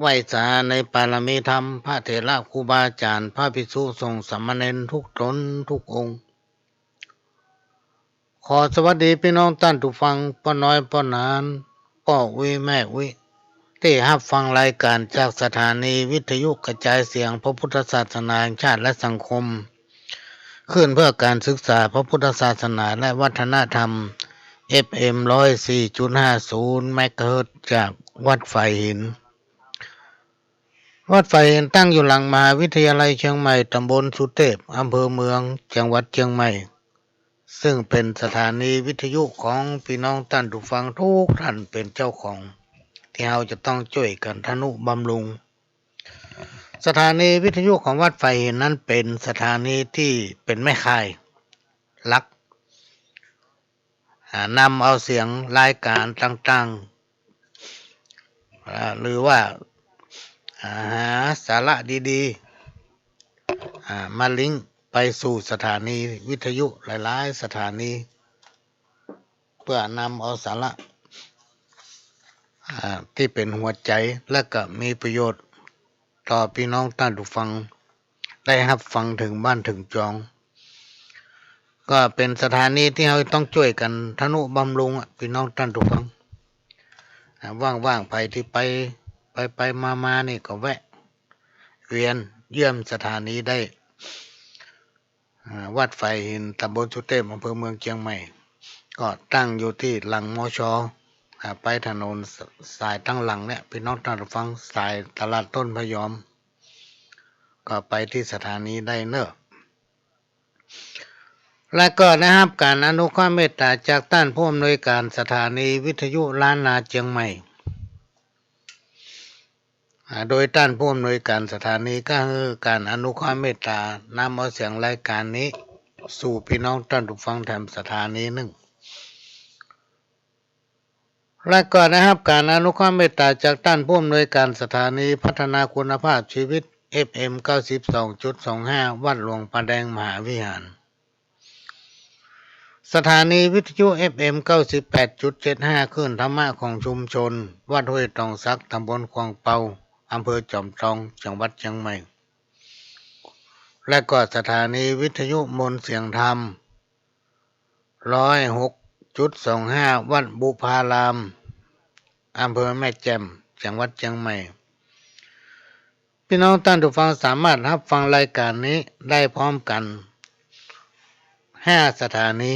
ไหว้สาในปารมีธรรมพระเถระครูบาอาจารย์พระภิกษุสงฆ์สามเณรทุกตนทุกองค์ขอสวัสดีพี่น้องท่านทุกฟังป้าน้อยป้านานป้อวิแม่วิที่รับฟังรายการจากสถานีวิทยุกระจายเสียงพระพุทธศาสนาแห่งชาติและสังคมขึ้นเพื่อการศึกษาพระพุทธศาสนาและวัฒนธรรม FM 104.50 เมกะเฮิรตซ์จากวัดไฟหินวัดไฟหินตั้งอยู่หลังมหาวิทยาลัยเชียงใหม่ตำบลสุเทพอำเภอเมืองจังหวัดเชียงใหม่ซึ่งเป็นสถานีวิทยุของพี่น้องท่านผู้ฟังทุกท่านเป็นเจ้าของที่เราจะต้องช่วยกันทนุบำรุงสถานีวิทยุของวัดไฟหินนั้นเป็นสถานีที่เป็นแม่ข่ายหลักนำเอาเสียงรายการต่างๆหรือว่าหาสาระดีๆมาลิงก์ไปสู่สถานีวิทยุหลายๆสถานีเพื่อนำเอาสาระที่เป็นหัวใจและก็มีประโยชน์ต่อพี่น้องท่านผู้ฟังได้รับฟังถึงบ้านถึงจองก็เป็นสถานีที่เราต้องช่วยกันทนุบำรุงพี่น้องท่านผู้ฟังว่างๆไปที่ไปมานี่ก็แวะเวียนเยี่ยมสถานีได้วัดไฟหินตำบลสุเทพอำเภอเมืองเชียงใหม่ก็ตั้งอยู่ที่หลังมช.ไปถนนสายตั้งหลังเนี่ยพี่น้องท่านผู้ฟังสายตลาดต้นพยอมก็ไปที่สถานีได้เนอะและก็นะครับการอนุเคราะห์เมตตาจากท่านผู้อำนวยการสถานีวิทยุล้านนาเชียงใหม่โดยท่านผู้อำนวยการสถานีก็คือการอนุเคราะห์เมตตานำเอาเสียงรายการนี้สู่พี่น้องท่านผู้ฟังแถมสถานีหนึ่งและก็นะครับการอนุเคราะห์เมตตาจากท่านผู้อำนวยการสถานีพัฒนาคุณภาพชีวิต FM 92.25 วัดหลวงป่าแดงมหาวิหารสถานีวิทยุ FM 98.75 คลื่นธรรมะของชุมชนวัดห้วยตองซักตำบลคลองเปาอำเภอจอมทองจังหวัดเชียงใหม่และก็สถานีวิทยุมนต์เสียงธรรม106.25 วัดบุพารามอำเภอแม่แจ่มจังหวัดเชียงใหม่พี่น้องท่านผู้ฟังสามารถรับฟังรายการนี้ได้พร้อมกัน5สถานี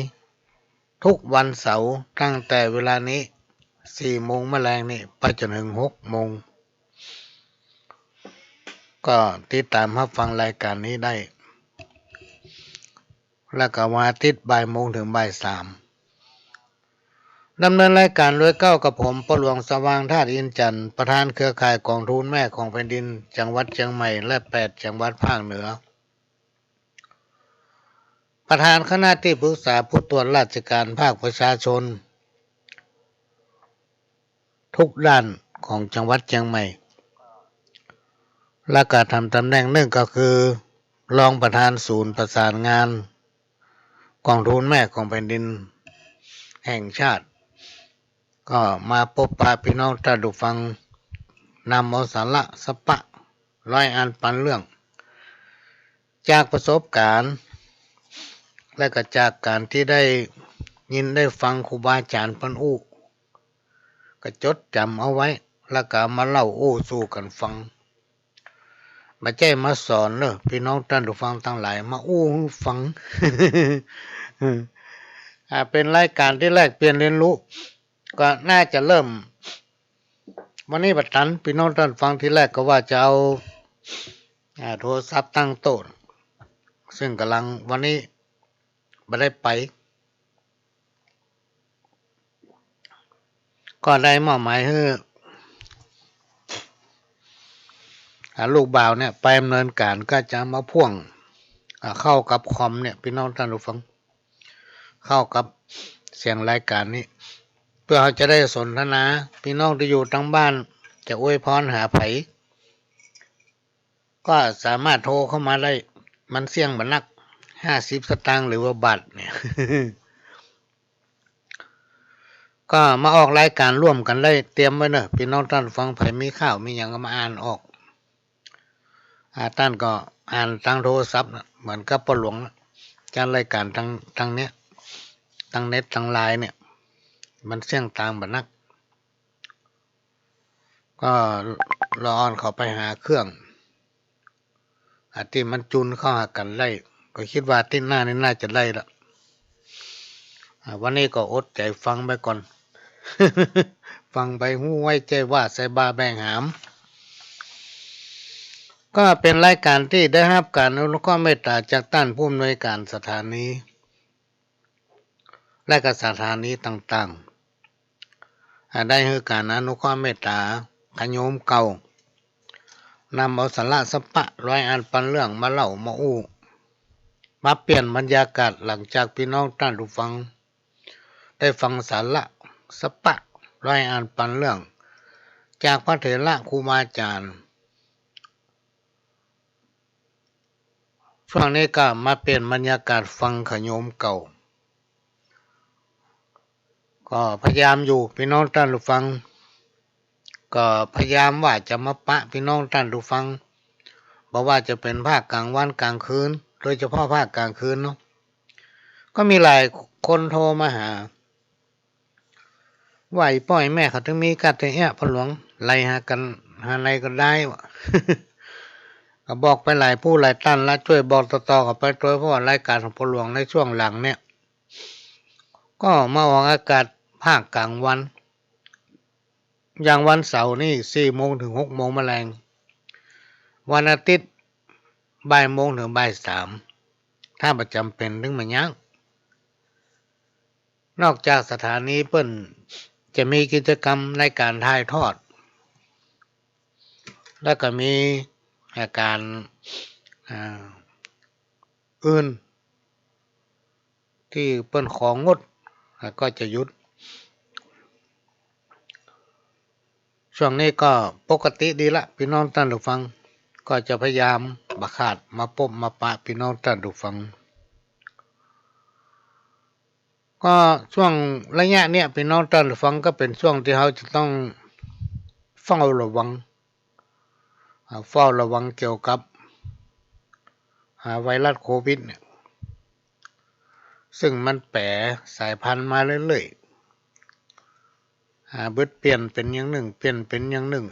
ทุกวันเสาร์ตั้งแต่เวลานี้4 โมงแมลงนี่ไปจนถึง6 โมงก็ติดตามรับฟังรายการนี้ได้แล้วก็วันอาทิตย์บ่ายโมงถึงบ่าย3ดำเนินรายการโดยก้าวกับผมปหลวงสว่างธาตุอินจันทร์ประธานเครือข่ายกองทุนแม่ของแผ่นดินจังหวัดเชียงใหม่และ8จังหวัดภาคเหนือประธานคณะที่ปรึกษาผู้ตรวจราชการภาคประชาชนทุกด้านของจังหวัดเชียงใหม่และก็ทำตำแหน่งหนึ่งก็คือรองประธานศูนย์ประสานงานกองทุนแม่ของแผ่นดินแห่งชาติก็มาพบปะพี่น้องท่านผู้ฟังนำเอาสาระสปะร้อยอันปันเรื่องจากประสบการณ์และก็จากการที่ได้ยินได้ฟังครูบาอาจารย์เพิ่นอู้ก็จดจำเอาไว้แล้วก็มาเล่าอู้สู่กันฟังไม่ใช่มาสอนเนอะพี่น้องท่านผู้ฟังทั้งหลายมาอู้ฟัง เป็นรายการที่แลกเปลี่ยนเรียนรู้ก็น่าจะเริ่มวันนี้บัดนั้นพี่น้องท่านฟังที่แรกก็ว่าจะเอาโทรศัพท์ตั้งโต๊ะซึ่งกำลังวันนี้ไม่ได้ไปก็ได้มอบหมายให้ลูกบ่าวเนี่ยไปดำเนินการก็จะมาพ่วงเข้ากับคอมเนี่ยพี่น้องท่านผู้ฟังเข้ากับเสียงรายการนี้เพื่อเขาจะได้สนทนาพี่น้องที่อยู่ทั้งบ้านจะอวยพรหาไผก็สามารถโทรเข้ามาได้มันเสี่ยงบันนัก50 สตางค์หรือว่าบาทเนี่ย ก็มาออกรายการร่วมกันได้เตรียมไว้เนอะพี่น้องท่านฟังไผมีข้าวมีอย่างก็มาอ่านออกท่านก็อ่านทางโทรศัพท์เหมือนกับพ่อหลวงจัดรายการทางเนี้ยทางเน็ตทางไลน์เนี่ยมันเสี่ยงตามบัดนักก็รออนเขาไปหาเครื่องที่มันจูนเข้าหากันไล่ก็คิดว่าที่หน้านี่น่าจะไล่ละวันนี้ก็อดใจฟังไปก่อน ฟังไปหู้ไว้ใจว่าใส่บาแบ่งหามก็เป็นรายการที่ได้รับการอนุเคราะห์เมตตาจากท่านผู้อำนวยการสถานีและก็สถานีต่างๆได้ให้การอนุเคราะห์เมตตาขโยมเก่านำเอาสาระสปะร้อยอันปันเรื่องมาเล่ามาอู้มาเปลี่ยนบรรยากาศหลังจากพี่น้องท่านผู้ฟังได้ฟังสาระสปะร้อยอันปันเรื่องจากพระเถระครูบาอาจารย์ช่วงนี้ก็มาเปลี่ยนบรรยากาศฟังขโยมเก่าก็พยายามอยู่พี่น้องท่านผู้ฟังก็พยายามว่าจะมาปะพี่น้องท่านผู้ฟังบอกว่าจะเป็นภาคกลางวันกลางคืนโดยเฉพาะภาคกลางคืนเนาะก็มีหลายคนโทรมาหาว่าป้อยแม่เขาถึงมีกัดแต่เอะพหลวงไล่หากันหาอะไรก็ได้วะ ก็บอกไปหลายผู้หลายท่านแล้วช่วยบอกต่อๆกับไปโดยเพราะว่ารายการของพหลวงในช่วงหลังเนี่ยก็มาออกอากาศภาคกลางวันอย่างวันเสาร์นี่4 โมงถึง 6 โมงแมลงวันอาทิตย์บ่ายโมงถึงบ่าย3ถ้าประจำเป็นถึงมันยังนอกจากสถานีเปิ้นจะมีกิจกรรมในการถ่ายทอดแล้วก็มีอาการอื่นที่เปิ้นของงดก็จะหยุดช่วงนี้ก็ปกติดีละพี่น้องท่านผู้ฟังก็จะพยายามบักขาดมาพบมาปะพี่น้องท่านผู้ฟังก็ช่วงระยะเนี้ยพี่น้องท่านผู้ฟังก็เป็นช่วงที่เขาจะต้องเฝ้าระวังเกี่ยวกับไวรัสโควิดเนี่ยซึ่งมันแปรสายพันธุ์มาเรื่อยๆเบิดเปลี่ยนเป็นอย่างหนึ่งเปลี่ยนเป็นอย่างหนึ่ง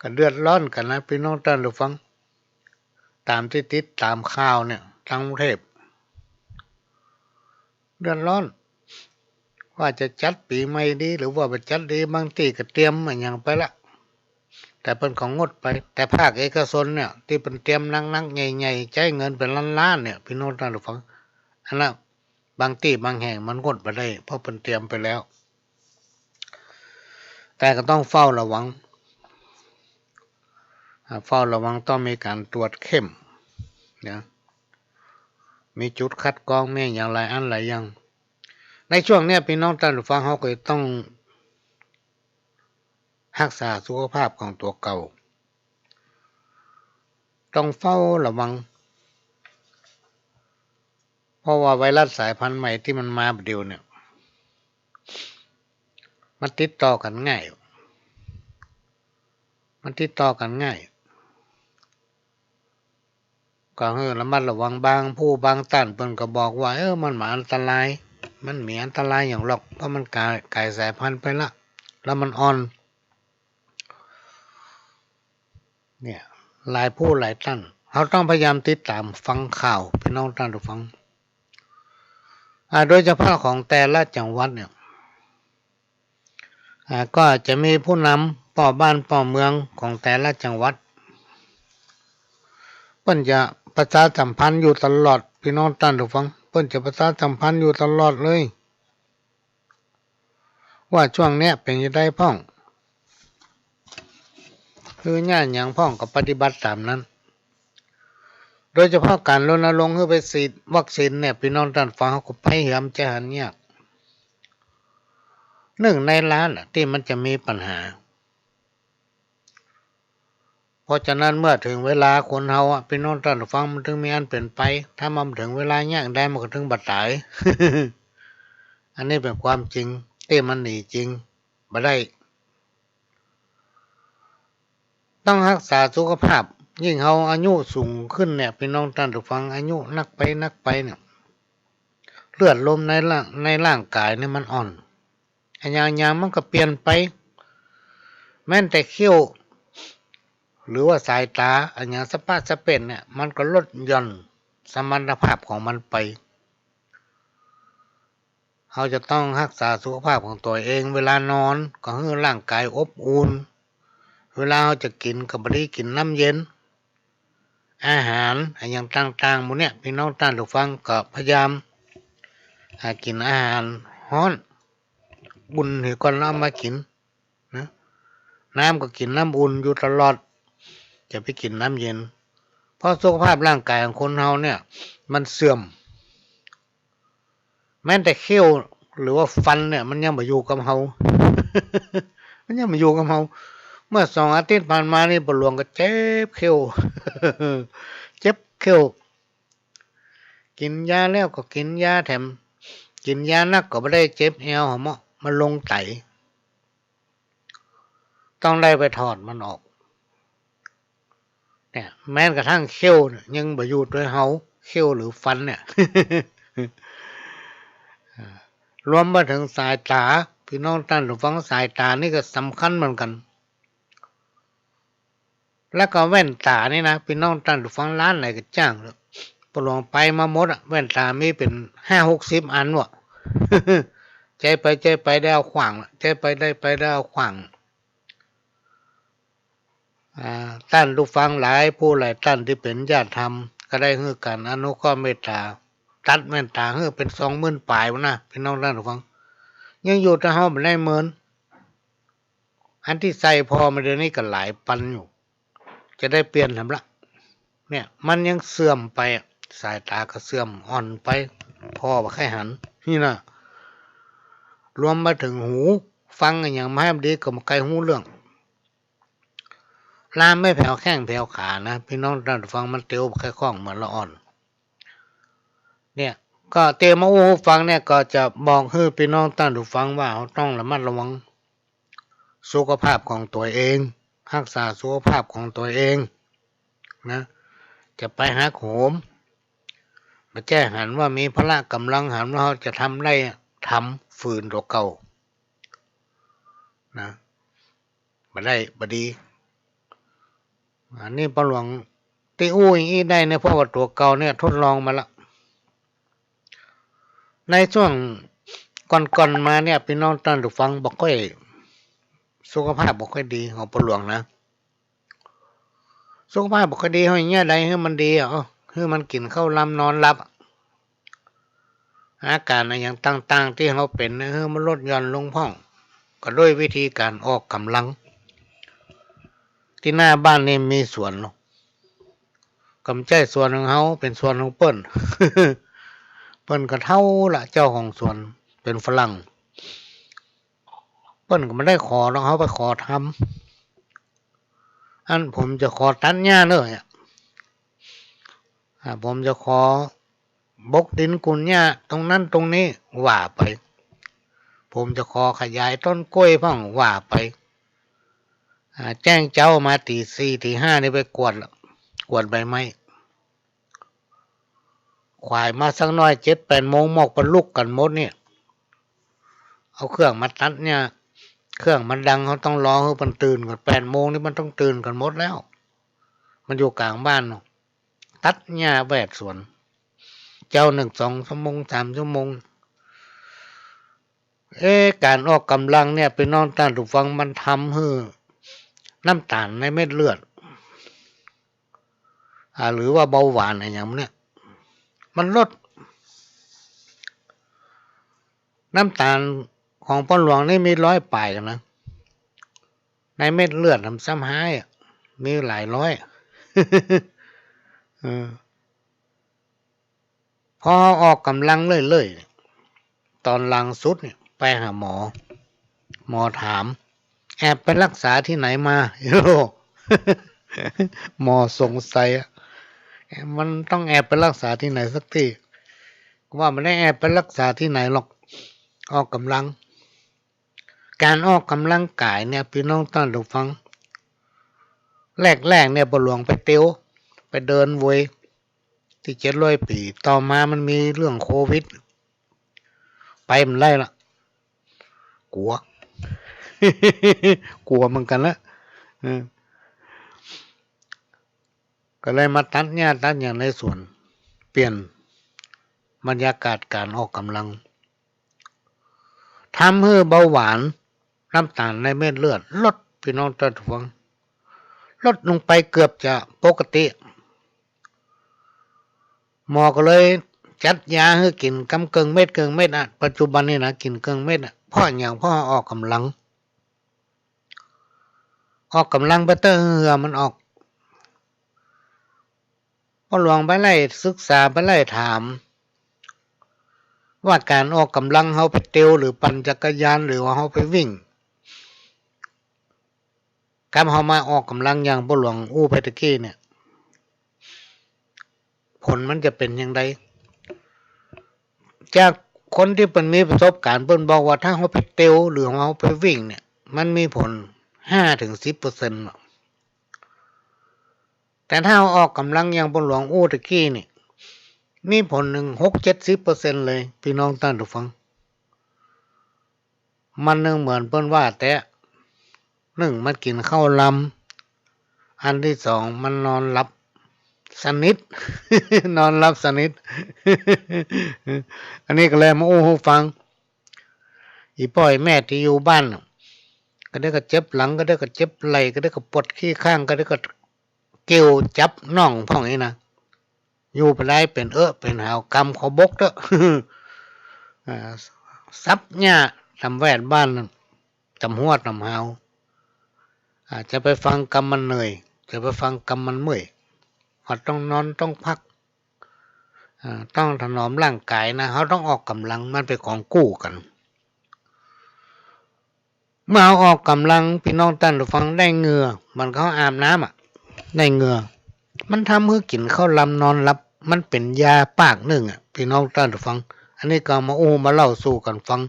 ก็เดือดร้อนกันนะพี่น้องท่านผู้ฟังตามที่ติดตามข่าวเนี่ยทั้งประเทศเดือดร้อนว่าจะจัดปีใหม่ดีหรือว่าไปจัดดีบางที่ก็เตรียมมันอย่างไปละแต่เป็นของงดไปแต่ภาคเอกชนเนี่ยที่เป็นเตรียมนักๆใหญ่ๆใช้เงินเป็นล้านๆเนี่ยพี่น้องท่านผู้ฟังอันนั้นบางที่บางแห่งมันงดไปได้เพราะเป็นเตรียมไปแล้วแต่ก็ต้องเฝ้าระวังต้องมีการตรวจเข้มนะมีจุดคัดกรองแม่อย่างไรอันหลายอย่างในช่วงนี้พี่น้องท่านผู้ฟังเขาก็ต้องรักษาสุขภาพของตัวเก่าต้องเฝ้าระวังเพราะว่าไวรัสสายพันธุ์ใหม่ที่มันมาเดียวเนี่ยมันติดต่อกันง่ายก็ระมัดระวังบางผู้บางท่านเพิ่นก็บอกว่ามันมาอันตรายมันมีอันตรายอย่างหรอกเพราะมันกลายสายพันธุ์ไปละแล้วมันอ่อนเนี่ยหลายผู้หลายท่านเขาต้องพยายามติดตามฟังข่าวพี่น้องท่านผู้ฟังโดยเฉพาะของแต่ละจังหวัดเนี่ยก็จะมีผู้นำป่อบ้านป่อเมืองของแต่ละจังหวัดเพิ่นจะประชาสัมพันธ์อยู่ตลอดพี่น้องท่านผู้ฟังเพิ่นจะประชาสัมพันธ์อยู่ตลอดเลยว่าช่วงเนี้ยเป็นยังไงพ้องคือญาติอย่างพ้องกับปฏิบัติตามนั้นโดยเฉพาะการรณรงค์ให้ไปฉีดวัคซีนเนี่ยพี่น้องท่านฟังเขาก็พยายามจะหันยาก1 ในล้านที่มันจะมีปัญหาเพราะฉะนั้นเมื่อถึงเวลาคนเฮาพี่น้องท่านฟังมันถึงมีอันเป็นไปถ้ามันถึงเวลาเนี่ยได้มันก็ถึงบัดตาย อันนี้เป็นความจริงที่มันหนีจริงบ่ได้ต้องรักษาสุขภาพยิ่งเฮาอายุสูงขึ้นเนี่ยพี่น้องท่านผู้ฟังอายุนักไปเนี่ยเลือดลมในร่างกายเนี่ยมันอ่อนอันอย่างมันก็เปลี่ยนไปแม้แต่คิ้วหรือว่าสายตาอันอย่างสเปนเนี่ยมันก็ลดหย่อนสมรรถภาพของมันไปเราจะต้องรักษาสุขภาพของตัวเองเวลานอนก็ให้ร่างกายอบอุ่นเวลาเราจะกินก็บ่ได้กินน้ำเย็นอาหารอย่างต่างๆหมดเนี่ยพี่น้องท่านผู้ฟังก็พยายามกินอาหารร้อนอุ่นให้ก่อนแล้วมากินนะน้ำก็กินน้ำอุ่นอยู่ตลอดจะไปกินน้ำเย็นเพราะสุขภาพร่างกายของคนเราเนี่ยมันเสื่อมแม้แต่เขี้ยวหรือว่าฟันเนี่ยมันยังมาอยู่กับเรา มันยังมาอยู่กับเราเมื่อ2 อาทิตย์ผ่านมานี่ปหลวงก็เจ็บเขี้ยว เจ็บเขี้ยวกินยาแล้วก็กินยาแถมกินยานักก็ไม่ได้เจ็บเอวหมอมันลงไตต้องได้ไปถอดมันออกเนี่ยแม้กระทั่งเขี้ยวยังมาอยู่ด้วยเฮาเขี้ยวหรือฟันเนี่ย รวมมาถึงสายตาพี่น้องท่านผู้ฟังสายตานี่ก็สำคัญเหมือนกันแล้วก็แว่นตานี่นะพี่น้องท่านผู้ฟังร้านไหนก็จ้างปลวงไปมาหมดแว่นตามีเป็น50-60 อันวะ ใจไปได้เอาขวางใจไปได้เอาขวางท่านผู้ฟังหลายผู้หลายท่านที่เป็นญาติธรรมก็ได้ฮือกันอนุเคราะห์เมตตาตัดแว่นตาฮือเป็น20,000 ปลายวะนะพี่น้องท่านผู้ฟังยังอยู่แต่เฮาบ่ได้หมื่นอันที่ใส่พอมาเดี๋ยวนี้ก็หลายปันอยู่จะได้เปลี่ยนทำละเนี่ยมันยังเสื่อมไปสายตาก็เสื่อมอ่อนไปพ่อบ่ค่อยหันนี่นะรวมมาถึงหูฟังอย่างไม่ดีก็มาไกลหูเรื่องลามไม่แผ่วแข้งแผ่วขานะพี่น้องท่านฟังมันเตียวค่อยคล่องเหมือนละอ่อนเนี่ยก็เตรียมมาหูฟังเนี่ยก็จะบอกให้พี่น้องท่านฟังว่าเขาต้องระมัดระวังสุขภาพของตัวเองรักษาสุขภาพของตัวเองนะจะไปหักโหมมาแจ้หันว่ามีพละกำลังหันว่าเขาจะทำได้ทำฝืนตัวเก่านะมาได้บดีอันนี้ปหลวงตีอู้อย่างนี้ได้เนี่ยเพราะว่าตัวเก่าเนี่ยทดลองมาแล้วในช่วงก่อนมาเนี่ยพี่น้องท่านผู้ฟังบอกค่อยสุขภาพบอกค่อยดีของปหลวงนะสุขภาพบอกค่อยดีให้เงี้ยใดให้มันดีให้มันกินข้าวลำนอนหลับอาการอย่างต่างๆที่เขาเป็นให้มันลดหย่อนลงพ่องก็ด้วยวิธีการออกกำลังที่หน้าบ้านนี่มีสวนเนาะกำใจสวนของเขาเป็นสวนของเปิ้น เปิ้นก็เท่าละเจ้าของสวนเป็นฝรั่งเปิ้นก็ไม่ได้ขอแล้วเขาไปขอทำอันผมจะขอตัดหญ้าเลยผมจะขอบกดินกุนหญ้าตรงนั้นตรงนี้ว่าไปผมจะขอขยายต้นกล้วยพ่องว่าไปแจ้งเจ้ามาตี 4 ตี 5นี่ไปกวดใบไม้ควายมาสักน้อย 7-8 โมงหมอกปลุกกันหมดเนี่ยเอาเครื่องมาตัดเนี่ยเครื่องมันดังเขาต้องรอให้มันตื่นก่อน8 โมงนี่มันต้องตื่นกันหมดแล้วมันอยู่กลางบ้านเนาะตัดหญ้าแวดสวนเจ้า1-2 ชั่วโมง 3 ชั่วโมงการออกกำลังเนี่ยเป็นน้องท่านผู้ฟังมันทำให้น้ำตาลในเม็ดเลือดหรือว่าเบาหวานอะไรอย่างนี้มันลดน้ำตาลของปหลวงนี่มี100 ปลายกันนะในเม็ดเลือดทำซ้ำหายมีหลายร้อย พอออกกำลังเรื่อยๆตอนหลังสุดเนี่ยไปหาหมอถามแอบไปรักษาที่ไหนมา หมอสงสัยมันต้องแอบไปรักษาที่ไหนสักทีว่ามันได้แอบไปรักษาที่ไหนหรอก ออกกำลังการออกกำลังกายเนี่ยพี่น้องท่านผู้ฟังแรกเนี่ยบ่หลวงไปเตียวไปเดินเวยที่700 ปีต่อมามันมีเรื่องโควิดไปมันไล่ละกลัว กลัวเหมือนกันละก็เลยมาตัดหญ้าตัดอย่างในสวนเปลี่ยนบรรยากาศการออกกำลังทำให้เบาหวานน้ำตาลในเม็ดเลือดลดพี่น้องท่านผู้ฟังลดลงไปเกือบจะปกติหมอก็เลยจัดยาให้กินกำเกิงเม็ดอ่ะปัจจุบันนี่นะกินเกิงเม็ดอ่ะเพราะอย่างพ่อออกกำลังไปเตอร์เหงื่อมันออกพอหลวงไปไล่ศึกษาไปไล่ถามว่าการออกกำลังเขาไปเตียวหรือปั่นจักรยานหรือว่าเขาไปวิ่งการเขามาออกกำลังอย่างพ่อหลวงอู้ไปตะกี้เนี่ยผลมันจะเป็นอย่างไรจากคนที่เป็นมีประสบการณ์เพิ่นบอกว่าถ้าเขาไปเตียวหรือเขาไปวิ่งเนี่ยมันมีผล5-10%แต่ถ้าเราออกกำลังอย่างพ่อหลวงอู้ตะกี้นี่มีผล6-70%เลยพี่น้องท่านผู้ฟังมันนึงเหมือนเพิ่นว่าแต่มันกินข้าวลำอันที่สองมันนอนหลับสนิท นอนหลับสนิท อันนี้ก็เลยมาอู้ให้ฟังอีพ่อยแม่ที่อยู่บ้านก็ได้ก็เจ็บหลังก็ได้ก็เจ็บไหล่ก็ได้ก็ปวดขี้ข้างก็ได้ก็เกี่ยวจับน่องพ่องนี้นะอยู่ไปได้เป็นเป็นหาวกรรมขอบกเด้อ ซับเนี่ยทำแวดบ้านทำหัวทำหาวจะไปฟังกรรมมันเหนื่อยจะไปฟังกรรมมันเมื่อยต้องนอนต้องพักต้องถนอมร่างกายนะเขาต้องออกกำลังมันเป็นของกู้กันเมื่อเอาออกกำลังพี่น้องท่านผู้ฟังได้เหงื่อมันเขาอาบน้ำได้เหงื่อมันทำให้กินข้าวลำนอนหลับมันเป็นยาปากหนึ่งพี่น้องท่านผู้ฟังอันนี้ก็มาเล่าสู่กันฟัง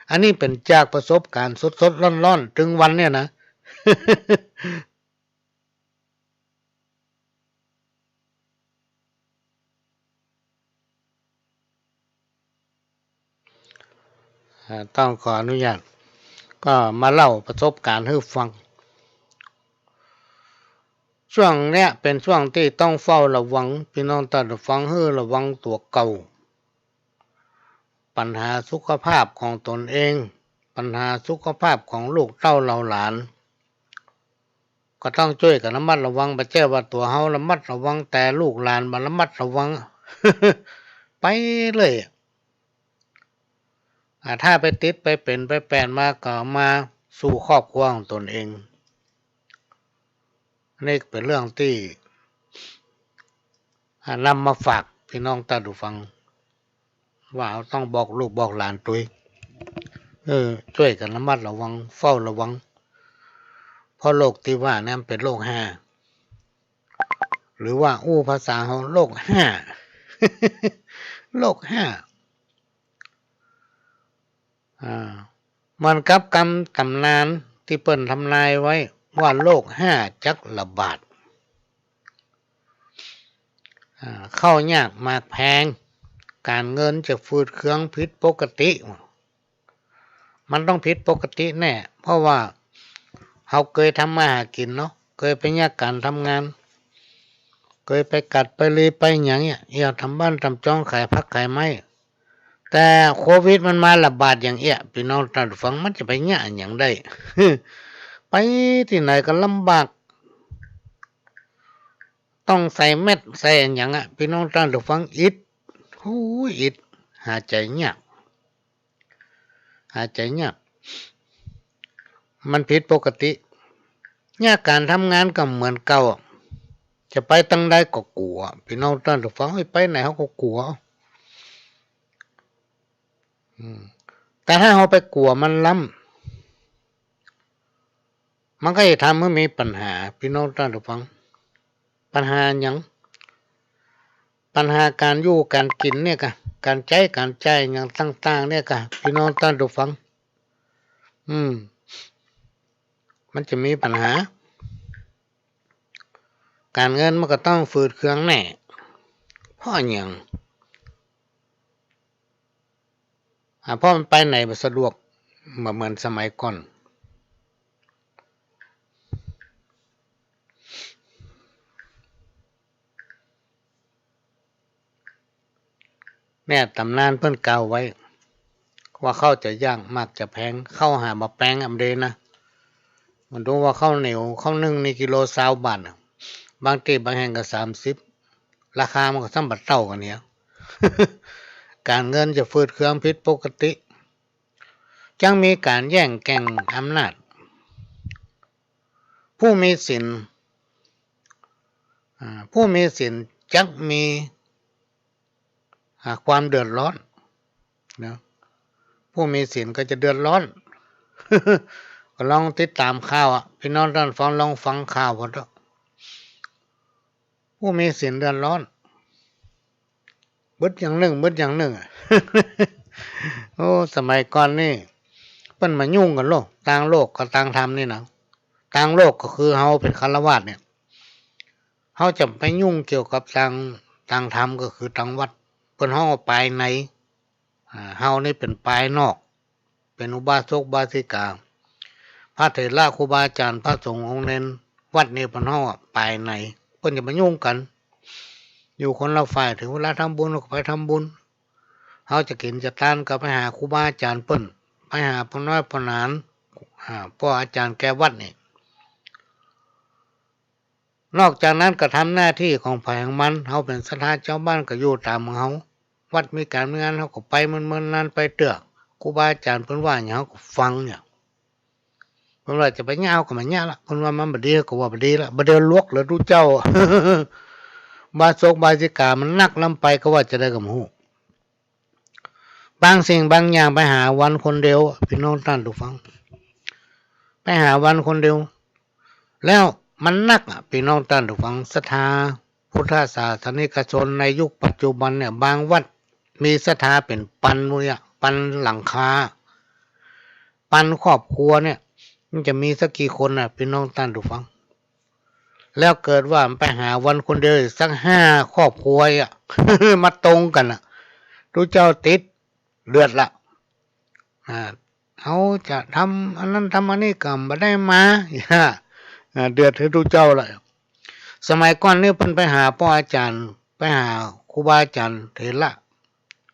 อันนี้เป็นจากประสบการณ์สดๆร้อนๆถึงวันเนี่ยนะ ต้องขออนุญาตก็มาเล่าประสบการณ์ให้ฟังช่วงเนี้ยเป็นช่วงที่ต้องเฝ้าระวังพี่น้องท่านผู้ฟังให้ระวังตัวเก่าปัญหาสุขภาพของตนเองปัญหาสุขภาพของลูกเต้าเราหลานก็ต้องช่วยกันระมัดระวังไปเจ้าว่าตัวเฮาระมัดระวังแต่ลูกหลานมาระมัดระวัง ไปเลยถ้าไปติดไปเป็นไปแปลนมาก็มาสู่ครอบครัวของตนเองนี่เป็นเรื่องที่นำมาฝากพี่น้องท่านผู้ฟังว่าต้องบอกลูกบอกหลานตัวช่วยกันระมัดระวังเฝ้าระวังเพราะโรคที่ว่านั้นเป็นโรค5หรือว่าภาษาเขาโรค5 โรค5มันกับกรรมตำนานที่เปิ้นทำนายไว้ว่าโรค5จักระบาดเข้ายากมากแพงการเงินจะฟืดเครื่องผิดปกติมันต้องผิดปกติแน่เพราะว่าเขาเคยทำมาหากินเนาะเคยไปแยกการทำงานเคยไปกัดไปรีไปอย่างเงี้ยอยากทำบ้านทำจ้องขายพักขายไม้แต่โควิดมันมาระบาดอย่างพี่น้องท่านฟังมันจะไปเงี้ยอย่างได้ ไปที่ไหนก็ลำบากต้องใส่เม็ดใส่อย่างพี่น้องท่านฟังอิดหาใจยากมันผิดปกติเนี่ยการทำงานก็เหมือนเก่าจะไปตั้งใดก็กลัวพี่น้องท่านฟังไปไหนเขาก็กลัวแต่ถ้าเราไปกลัวมันล้ำมันก็จะทำให้มีปัญหาพี่น้องท่านฟังปัญหาอย่าง ปัญหาการอยู่การกินเนี่ยกะการใช้การจ่ายอย่างต่างๆเนี่ยกะพี่น้องท่านผู้ฟังมันจะมีปัญหาการเงินมันก็ต้องฝืดเคืองแน่เพราะอย่างเพราะมันไปไหนมันสะดวกเหมือนสมัยก่อนแม่ตำนานเพิ่นกล่าวไว้ว่าข้าวจะย่างมากจะแพงข้าวหามาแปลงอำเดนะมันดูว่าข้าวเหนียวข้าวนึ่งในกิโล20 บาทบางทีบางแห่งก็30ราคามันก็ซ้ำบัดเท่ากันเนี่ย การเงินจะฝืดเคืองผิดปกติจังมีการแย่งแก่งอำนาจผู้มีสินจักมีความเดือดร้อนนะผู้มีสินก็จะเดือดร้อน ก็ลองติดตามข่าวพี่น้องท่านฟังลองฟังข่าวพอเถอะผู้มีสินเดือดร้อนบึดอย่างหนึ่ง โอ้สมัยก่อนนี่เปิ้นมายุ่งกันโลกต่างโลกกับต่างธรรมนี่นะต่างโลกก็คือเฮาเป็นฆราวาสเนี่ยเฮาจะไปยุ่งเกี่ยวกับต่างธรรมก็คือต่างวัดเปิ้นเฮาไปในเฮานี่เป็นปลายนอกเป็นอุบาสกบาสิกาพระเถระครูบาอาจารย์พระสงฆ์องค์เน้นวัดนี้เปิ้นเฮาไปในเปิ้นจะมายุ่งกันอยู่คนละฝ่ายถึงเวลาทำบุญก็ไปทำบุญเฮาจะกินจะทานก็ไปหาครูบาอาจารย์เปิ้นไปหาพ่อน้อยพ่อหนานพ่ออาจารย์แก้วัดนี่นอกจากนั้นก็ทำหน้าที่ของฝ่ายของมันเฮาเป็นสถานเจ้าบ้านก็อยู่ตามของเฮาวัดมีการมีงานเฮาก็ไปมันนั้นไปเตือกครูบาอาจารย์เพิ่นว่าหยังเฮาก็ฟังเนี่ยเพิ่นว่าจะไปยาวก็มันยาวละเพิ่นว่ามันบ่ดีก็ว่าบ่ดีละบ่ได้ลวกแล้วดูเจ้า บาสกบาสิกามันนักลำไปก็ว่าจะได้กับหูบางสิ่งบางอย่างไปหาวันคนเดียวพี่น้องท่านผู้ฟังไปหาวันคนเดียวแล้วมันนักพี่น้องท่านผู้ฟังศรัทธาพุทธศาสนิกชนในยุคปัจจุบันเนี่ยบางวัดมีศรัทธาเป็นปันเนี่ยปันหลังคาปันครอบครัวเนี่ยมันจะมีสักกี่คนพี่น้องท่านผู้ฟังแล้วเกิดว่าไปหาวันคนเดียวสัก5 ครอบครัวมาตรงกันดูเจ้าติดเลือดละเขาจะทำอันนั้นทำอันนี้ก็ไม่ได้มาเดือดให้ดูเจ้าเลยสมัยก่อนนี่เพิ่นไปหาพ่ออาจารย์ไปหาครูบาอาจารย์เถระ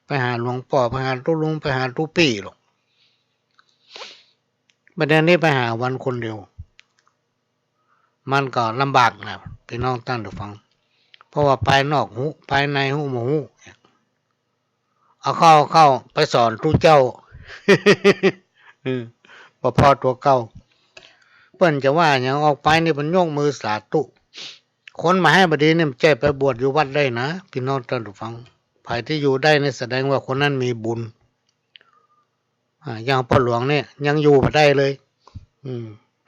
ไปหาหลวงพ่อไปหาตุลุงไปหาตุปี่หรอกประเด็นนี้ไปหาวันคนเดียวมันก็ลำบากนะพี่น้องท่านผู้ฟังเพราะว่าภายนอกหูภายในหูหมูเอาเข้าไปสอนทุเจ้า พอตัวเก่าเปิ้นจะว่าอย่างออกไปนี่มันยกมือสาธุคนมาให้บดีนี่มันใจไปบวชอยู่วัดได้นะพี่น้องท่านผู้ฟังภายที่อยู่ได้นี่แสดงว่าคนนั้นมีบุญอย่างพ่อหลวงเนี่ยยังอยู่มาได้เลย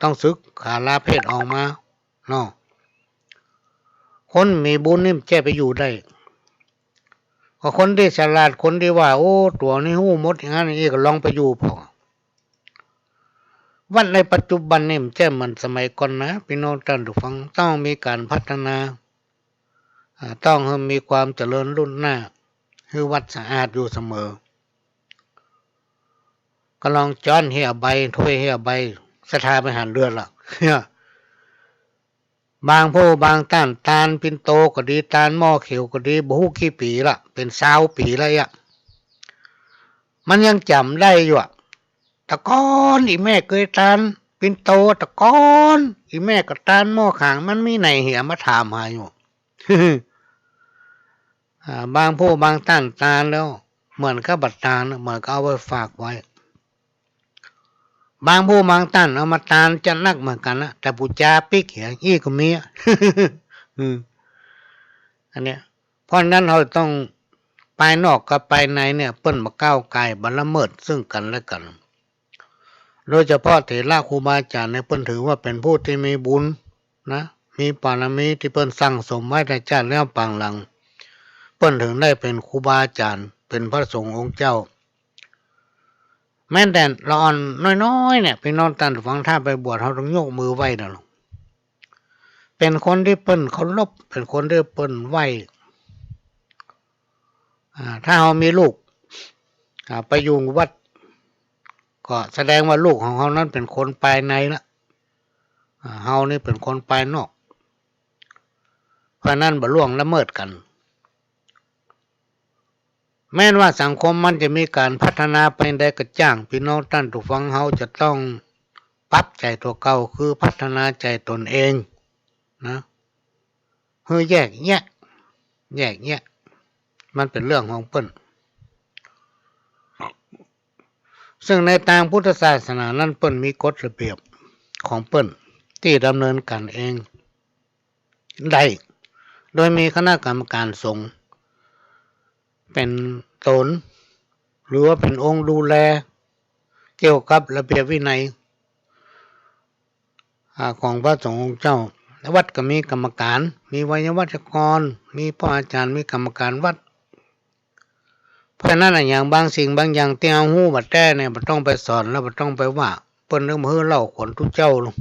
ต้องศึกขาลาเพศออกมาเนาะคนมีบุญนี่แก้ไปอยู่ได้ก็คนที่ฉลาดคนที่ว่าโอ้ตัวนี้หู้มดอย่างนั้นนี่ก็ลองไปอยู่พอวัดในปัจจุบันนี่มันแจ้เหมือนสมัยก่อนนะพี่น้องท่านผู้ฟังต้องมีการพัฒนาต้องมีความเจริญรุ่นหน้าคือวัดสะอาดอยู่เสมอก็ลองจ้อนเหี่ยใบถ้วยเหี่ยใบศรัทธาไปหันเลือดละบางผู้บางต้านตาลปินโตก็ดีตาลหม้อเขียวก็ดีบ่ฮู้กี่ปีละเป็น20 ปีแล้วมันยังจำได้อยู่ตะก้อนอีแม่เคยตาลปินโตตะก้อนอีแม่ก็ตาลหม้อขางมันมีไหนเหี่ยมาถามหาอยู่ บางผู้บางต้านตาลแล้วเหมือนกับบัตรตาลเหมือนก็เอาไว้ฝากไว้บางผู้บางท่านเอามาตานจะนักเหมือนกันนะแต่ปูจาปิกเหี่ยอี้ก็มีอันเนี้ยเพราะนั้นเราต้องภายนอกกับภายในเนี่ยเปิ้นมาก้าวไกลบัละเมิดซึ่งกันและกันโดยเฉพาะเถระครูบาอาจารย์เนี่ยเปิ้นถือว่าเป็นผู้ที่มีบุญนะมีบารมีที่เปิ้นสั่งสมไว้ในชาติแล้วปางหลัง เ ปิ้นถึงได้เป็นครูบาอาจารย์เป็นพระสงฆ์องค์เจ้าแม้แต่ละอ่อนน้อยๆเนี่ยพี่น้องท่านฟังถ้าไปบวชเขาต้องยกมือไหว้นะเป็นคนที่เปิ้นเคารพเป็นคนที่เปิ้นไหว้ถ้าเขามีลูกไปอยู่วัดก็แสดงว่าลูกของเขานั้นเป็นคนภายในละเฮานี่เป็นคนภายนอกเพราะนั้นบ่ล่วงละเมิดกันแม้ว่าสังคมมันจะมีการพัฒนาไปได้กระจ้างพี่น้องท่านผู้ฟังเฮาจะต้องปรับใจตัวเก่าคือพัฒนาใจตนเองนะแยกแยะมันเป็นเรื่องของเปิ้นซึ่งในทางพุทธศาสนานั้นเปิ้นมีกฎระเบียบของเปิ้นที่ดำเนินการเองได้โดยมีคณะกรรมการสงฆ์เป็นตนหรือว่าเป็นองค์ดูแลเกี่ยวกับระเบียบวินัยของพระสงฆ์องค์เจ้าวัดก็มีกรรมการมีไวยวัจกรมีพ่ออาจารย์มีกรรมการวัดเพราะนั้นอย่างบางสิ่งบางอย่างที่เอาหู้บัดแต้เนี่ยบ่ต้องไปสอนแล้วบ่ต้องไปว่าเปิ้นเรื่องมือเล่าขนทุกเจ้าลง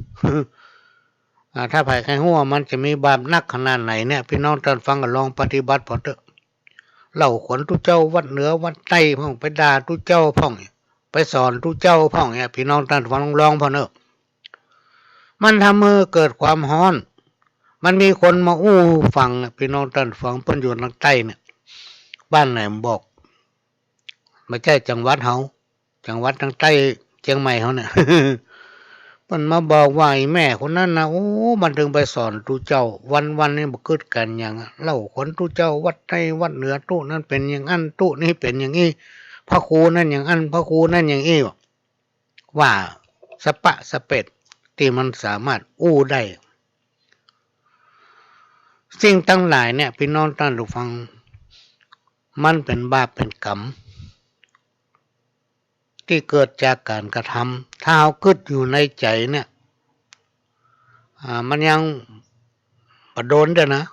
ถ้าไผใครหู้ว่ามันจะมีบาปนักขนาดไหนเนี่ยพี่น้องท่านฟังก็ลองปฏิบัติพอเถอะเล่าขนทุกเจ้าวัดเหนือวัดใต้พ่องไปด่าทุกเจ้าพ่องไปสอนทุกเจ้าพ่องเนี่ยพี่น้องท่านฟังลองพอเถอะมันทำมือเกิดความฮ้อนมันมีคนมาอู้ฟังพี่น้องท่านฟังเปิ้นอยู่ทางใต้เนี่ยบ้านไหนบอกไม่ใช่จังหวัดเฮาจังหวัดทางใต้เชียงใหม่เฮาเนี่ย มันมาบอกว่าไอ้แม่คนนั้นนะโอ้มันถึงไปสอนทุเจ้าวันนี่บ่เกิดกันอย่างเล่าคนทุเจ้าวัดใต้วัดเหนือตุนั้นเป็นอย่างอันตุนี้เป็นอย่างนี้พระครูนั่นอย่างอันพระครูนั่นอย่างนี้ว่าสปะสเปดที่มันสามารถอู้ได้สิ่งทั้งหลายเนี่ยพี่น้องท่านผู้ฟังมันเป็นบาปเป็นกรรมที่เกิดจากการกระทำถ้าเอากึดอยู่ในใจเนี่ยมันยังประโดนเด้อนะ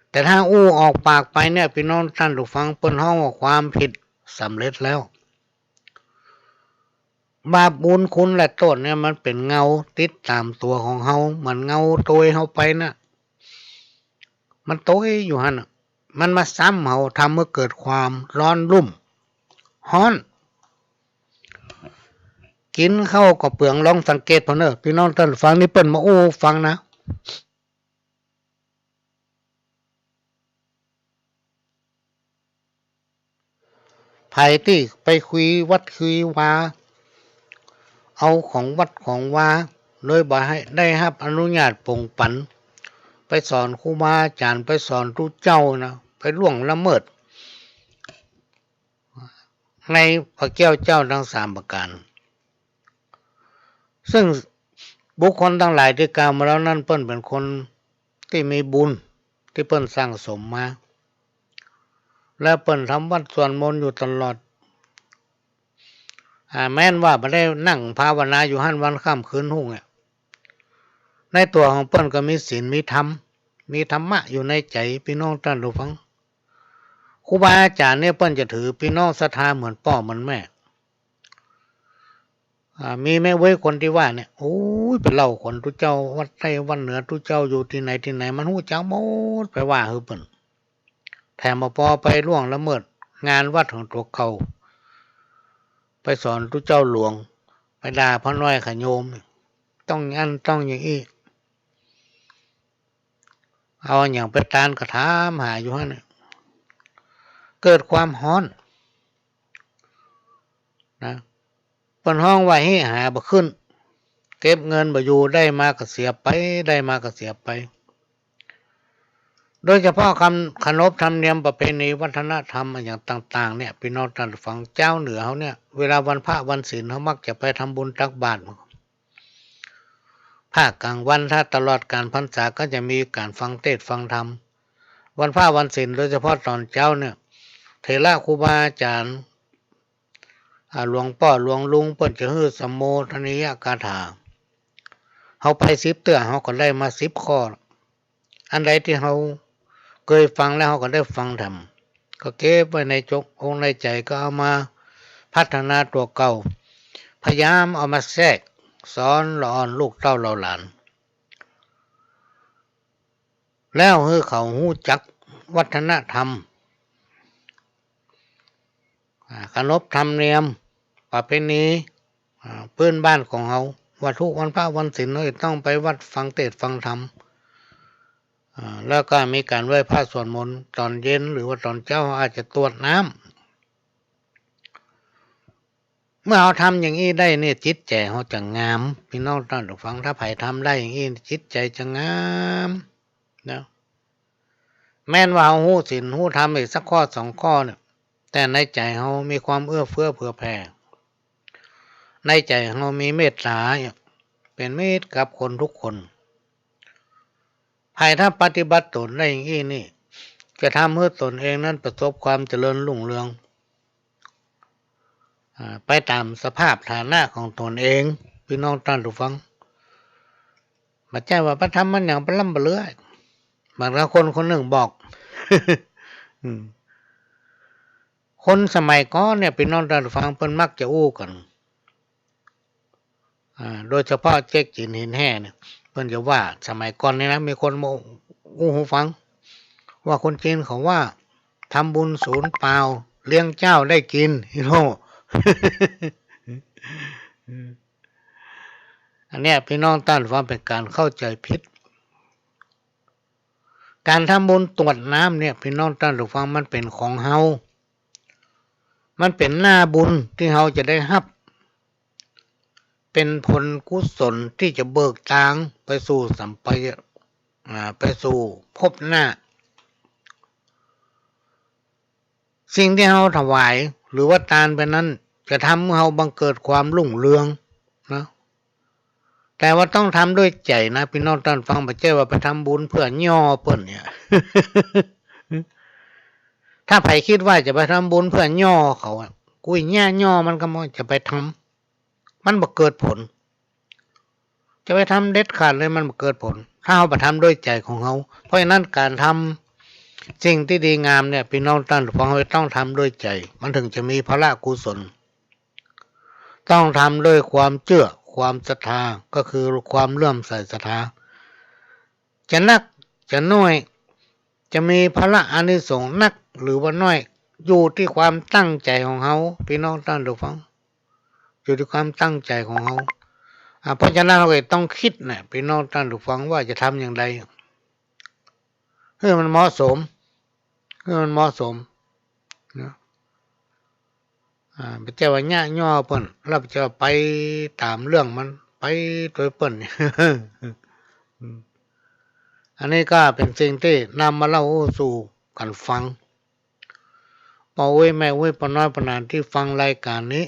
แต่ถ้าอู้ออกปากไปเนี่ยพี่น้องท่านผู้ฟังเปิ้นฮ้องว่าความผิดสำเร็จแล้วบาปบุญคุณและโทษเนี่ยมันเป็นเงาติดตามตัวของเฮาเหมือนเงาโตยเฮาไปนะมันโตยอยู่หั่นมันมาซ้ำเฮาทำให้เกิดความร้อนรุ่มฮ้อนกินเข้าก็เปลืองลองสังเกตพอเนอะพี่น้องท่านฟังนี่เปิ้นมาอู้ฟังนะไผที่ไปคุยวัดคุยวาเอาของวัดของวาโดยบ่ให้ได้รับอนุญาตปงปันไปสอนครูบาอาจารย์ไปสอนทุเจ้านะไปล่วงละเมิดในพระแก้วเจ้าทั้ง3ประการซึ่งบุคคลทั้งหลายที่กล่าวมาแล้วนั้นเปิ้นเป็นคนที่มีบุญที่เปิ้นสร้างสมมาและเปิ้นทำวัดสวดมนต์อยู่ตลอดแม้นว่าบ่ได้นั่งภาวนาอยู่หั่นวันค่ำคืนหุ่งในตัวของเปิ้นก็มีศีลมีธรรมมีธรรมะอยู่ในใจพี่น้องท่านผู้ฟังครูบาอาจารย์เนี่ยเปิ้นจะถือพี่น้องศรัทธาเหมือนพ่อเหมือนแม่มีแม่เว้ยคนที่ว่าเนี่ยโอ้ยเป็นเล่าคนทุเจ้าวัดใต้วัดเหนือทุเจ้าอยู่ที่ไหนมันฮู้จักหมดไปว่าเปิ้นแถมบ่พอไปล่วงละเมิดงานวัดของตัวเขาไปสอนทุเจ้าหลวงไปด่าพระน้อยขโยมต้องอันต้องอย่างนี้เอาอย่างไปตานกระถามหาอยู่หั่นเกิดความฮ้อนนะเปิ้นห้องไว้ให้หาบ่ขึ้นเก็บเงินบ่อยู่ได้มาก็เสียไปได้มาก็เสียไปโดยเฉพาะขนบธรรมเนียมประเพณีวัฒนธรรมอย่างต่างๆเนี่ยพี่น้องท่านฟังเจ้าเหนือเฮาเนี่ยเวลาวันพระวันศีลเฮามักจะไปทำบุญตักบาตรภาคกลางวันถ้าตลอดการพรรษาก็จะมีการฟังเทศน์ฟังธรรมวันพระวันศีลโดยเฉพาะตอนเช้าเนี่ยเถระครูบาอาจารย์หลวงพ่อหลวงลุงเปิ้นจะฮื้อสัมโมทนียกถาเฮาไป10เตื้อเฮาก็ได้มา10ข้ออันใดที่เฮาเคยฟังแล้วเฮาก็ได้ฟังธรรม ก็เก็บไว้ในจกองในใจก็เอามาพัฒนาตัวเก่าพยายามเอามาแทรกสอนหลอนลูกเต้าเราหลานแล้วให้เขาหู้จักวัฒนธรรมขนบธรรมเนียมประเพณีพื้นบ้านของเขาวันทุกวันพระวันศีลเราต้องไปวัดฟังเทศน์ฟังธรรมแล้วก็มีการไหว้พระสวดมนต์ตอนเย็นหรือว่าตอนเช้าอาจจะตรวจน้ำเมื่อเราทำอย่างนี้ได้เนี่ยจิตใจเราจะงามพี่น้องท่านผู้ฟังถ้าไผ่ทำได้อย่างนี้จิตใจจะงามนะแม้นว่าเราหู้ศีลหู้ธรรมอีกสักข้อสองข้อเนี่ยแต่ในใจเรามีความเอื้อเฟื้อเผื่อแผ่ในใจเรามีเมตตาเป็นมิตรกับคนทุกคนภายถ้าปฏิบัติตนได้อย่างนี้นี่จะทำให้ตนเองนั้นประสบความเจริญรุ่งเรืองไปตามสภาพฐานะของตนเองพี่น้องท่านผู้ฟังมาแจ้งว่าพระธรรมมันอย่างปล้ำปเลือยบางคนคนหนึ่งบอก คนสมัยก่อนเนี่ยพี่น้องท่านผู้ฟังเพิ่นมักจะอู้กันโดยเฉพาะเจ๊กจีนหินแห่เนี่ยเพิ่นจะว่าสมัยก่อนนี่นะมีคนมาอู้หูฟังว่าคนจีนเขาว่าทำบุญศูนย์เปล่าเลี้ยงเจ้าได้กินฮิโร่ อันนี้พี่น้องท่านฟังเป็นการเข้าใจผิดการทำบุญตรวจน้ำเนี่ยพี่น้องท่านฟังมันเป็นของเฮามันเป็นหน้าบุญที่เฮาจะได้รับเป็นผลกุศลที่จะเบิกทางไปสู่สัมปายไปสู่ภพหน้าสิ่งที่เฮาถวายหรือว่าทานไปนั้นจะทำให้เฮาบังเกิดความรุ่งเรืองนะแต่ว่าต้องทำด้วยใจนะพี่น้องท่านฟังไม่ใช่ว่าไปทำบุญเพื่อย่อเปิ้นเนี่ย ถ้าใครคิดว่าจะไปทำบุญเพื่อย่อเขากุ้ยแย่ย่อมันก็มันจะไปทำมันบ่เกิดผลจะไปทำเด็ดขาดเลยมันบ่เกิดผลถ้าเราไปทำด้วยใจของเขาเพราะฉะนั้นการทำสิ่งที่ดีงามเนี่ยพี่น้องท่านฟังเราต้องทำด้วยใจมันถึงจะมีพละกุศลต้องทำด้วยความเชื่อความศรัทธาก็คือความเลื่อมใสศรัทธาจะนักจะน้อยจะมีพละอานิสงส์นักหรือว่าน้อยอยู่ที่ความตั้งใจของเขาพี่น้องท่านผู้ฟังอยู่ที่ความตั้งใจของเขาเพราะฉะนั้นเราต้องคิดนะพี่น้องท่านผู้ฟังว่าจะทำอย่างไรให้มันเหมาะสมนะไปเจ้าว่าย่าย่อเปิ้นเราจะไปตามเรื่องมันไปโดยเปิ้น อันนี้ก็เป็นสิ่งที่นำมาเล่าสู่กันฟังพ่อเว้ยแม่เว้ยพ่อน้อยพ่อนานที่ฟังรายการนี้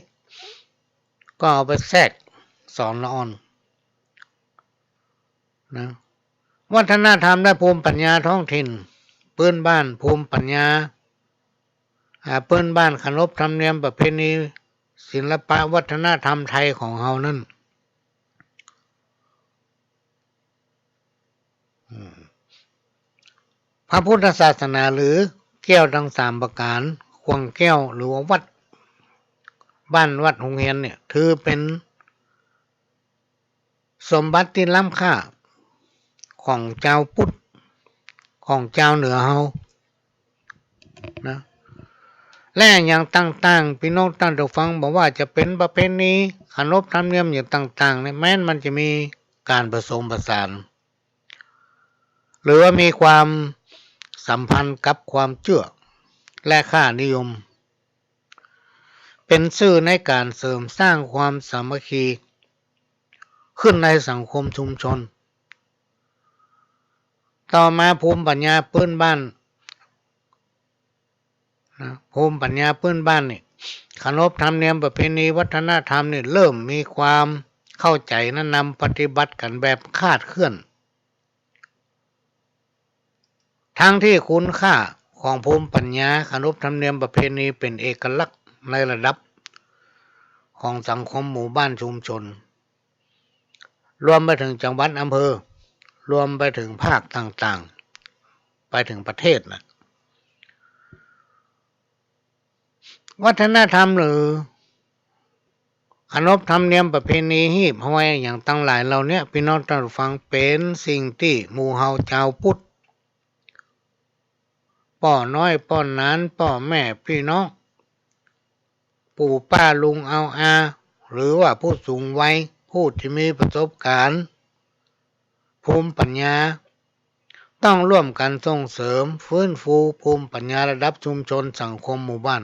ก็เอาไปแทรกสอนละอ่อนนะวัฒนธรรมและภูมิปัญญาท้องถิ่นพื้นบ้านภูมิปัญญาพื้นบ้านขนบธรรมเนียมประเพณีศิลปะวัฒนธรรมไทยของเรานั้นพระพุทธศาสนาหรือแก้วทั้งสามประการควงแก้วหรือว่าวัดบ้านวัดหงเฮียนเนี่ยถือเป็นสมบัติที่ล้ำค่าของเจ้าพุทธของเจ้าเหนือเฮานะและอย่างต่างๆพี่น้องท่านผู้ฟังบอกว่าจะเป็นประเพณีขนบธรรมเนียมอย่างต่างๆเนี่ยแม้นมันจะมีการผสมผสานหรือว่ามีความสัมพันธ์กับความเชื่อและค่านิยมเป็นสื่อในการเสริมสร้างความสามัคคีขึ้นในสังคมชุมชนต่อมาภูมิปัญญาพื้นบ้านภูมิปัญญาพื้นบ้านนี่ขนบธรรมเนียมประเพณีวัฒนธรรมนี่เริ่มมีความเข้าใจและนำปฏิบัติกันแบบคาดเคลื่อนทั้งที่คุณค่าของภูมิปัญญาขนบธรรมเนียมประเพณีเป็นเอกลักษณ์ในระดับของสังคมหมู่บ้านชุมชนรวมไปถึงจังหวัดอำเภอรวมไปถึงภาคต่างๆไปถึงประเทศนะ วัฒนธรรมหรือขนบธรรมเนียมประเพณีฮีบห้อยอย่างตั้งหลายเราเนี่ยพี่น้องท่านผู้ฟังเป็นสิ่งที่หมู่เฮาชาวพุทธป่อน้อยป่อนนั้นป่อแม่พี่น้องปู่ป้าลุงเอาอาหรือว่าผู้สูงวัยผู้ที่มีประสบการณ์ภูมิปัญญาต้องร่วมกันส่งเสริมฟื้นฟูภูมิปัญญาระดับชุมชนสังคมหมู่บ้าน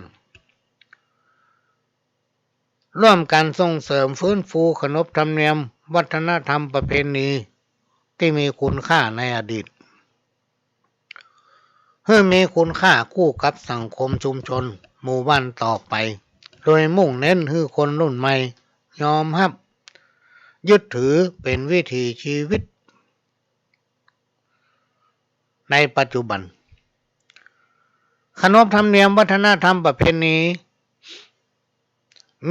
ร่วมกันส่งเสริมฟื้นฟูขนบธรรมเนียมวัฒนธรรมประเพณีที่มีคุณค่าในอดีตเพื่อมีคุณค่าคู่กับสังคมชุมชนหมู่บ้านต่อไปโดยมุ่งเน้นให้คนรุ่นใหม่ยอมรับยึดถือเป็นวิถีชีวิตในปัจจุบันขนบธรรมเนียมวัฒนธรรมประเพณี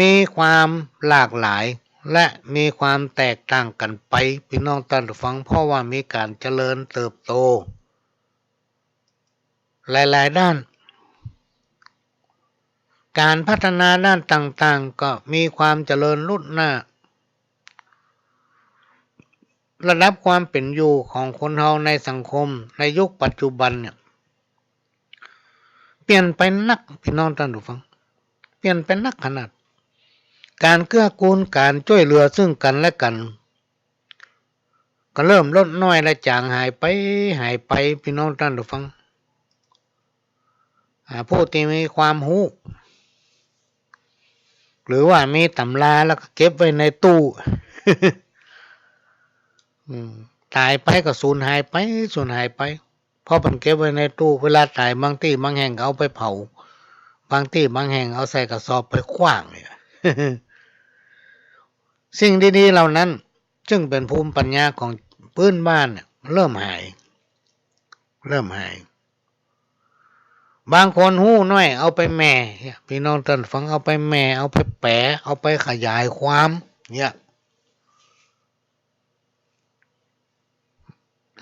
มีความหลากหลายและมีความแตกต่างกันไปพี่น้องท่านผู้ฟังเพราะว่ามีการเจริญเติบโตหลายๆด้านการพัฒนาด้านต่างๆก็มีความเจริญรุ่งหน้าระดับความเป็นอยู่ของคนเฮาในสังคมในยุคปัจจุบันเนี่ยเปลี่ยนไปนักพี่น้องท่านผู้ฟังเปลี่ยนไปนักขนาดการเกื้อกูลการช่วยเหลือซึ่งกันและกันก็เริ่มลดน้อยและจางหายไปพี่น้องท่านผู้ฟังผู้ที่มีความรู้หรือว่ามีตำราแล้วก็เก็บไว้ในตู้ ตายไปก็สูญหายไปเพราะมันเก็บไว้ในตู้เวลาตายบางที่บางแห่งเอาไปเผาบางที่บางแห่งเอาใส่กระสอบไปขว้างเนี่ย สิ่งดีๆเหล่านั้นซึ่งเป็นภูมิปัญญาของพื้นบ้านเริ่มหายบางคนหู้น้อยเอาไปแม่พี่น้องท่านฟังเอาไปแม่เอาไปแปะเอาไปขยายความเนี่ย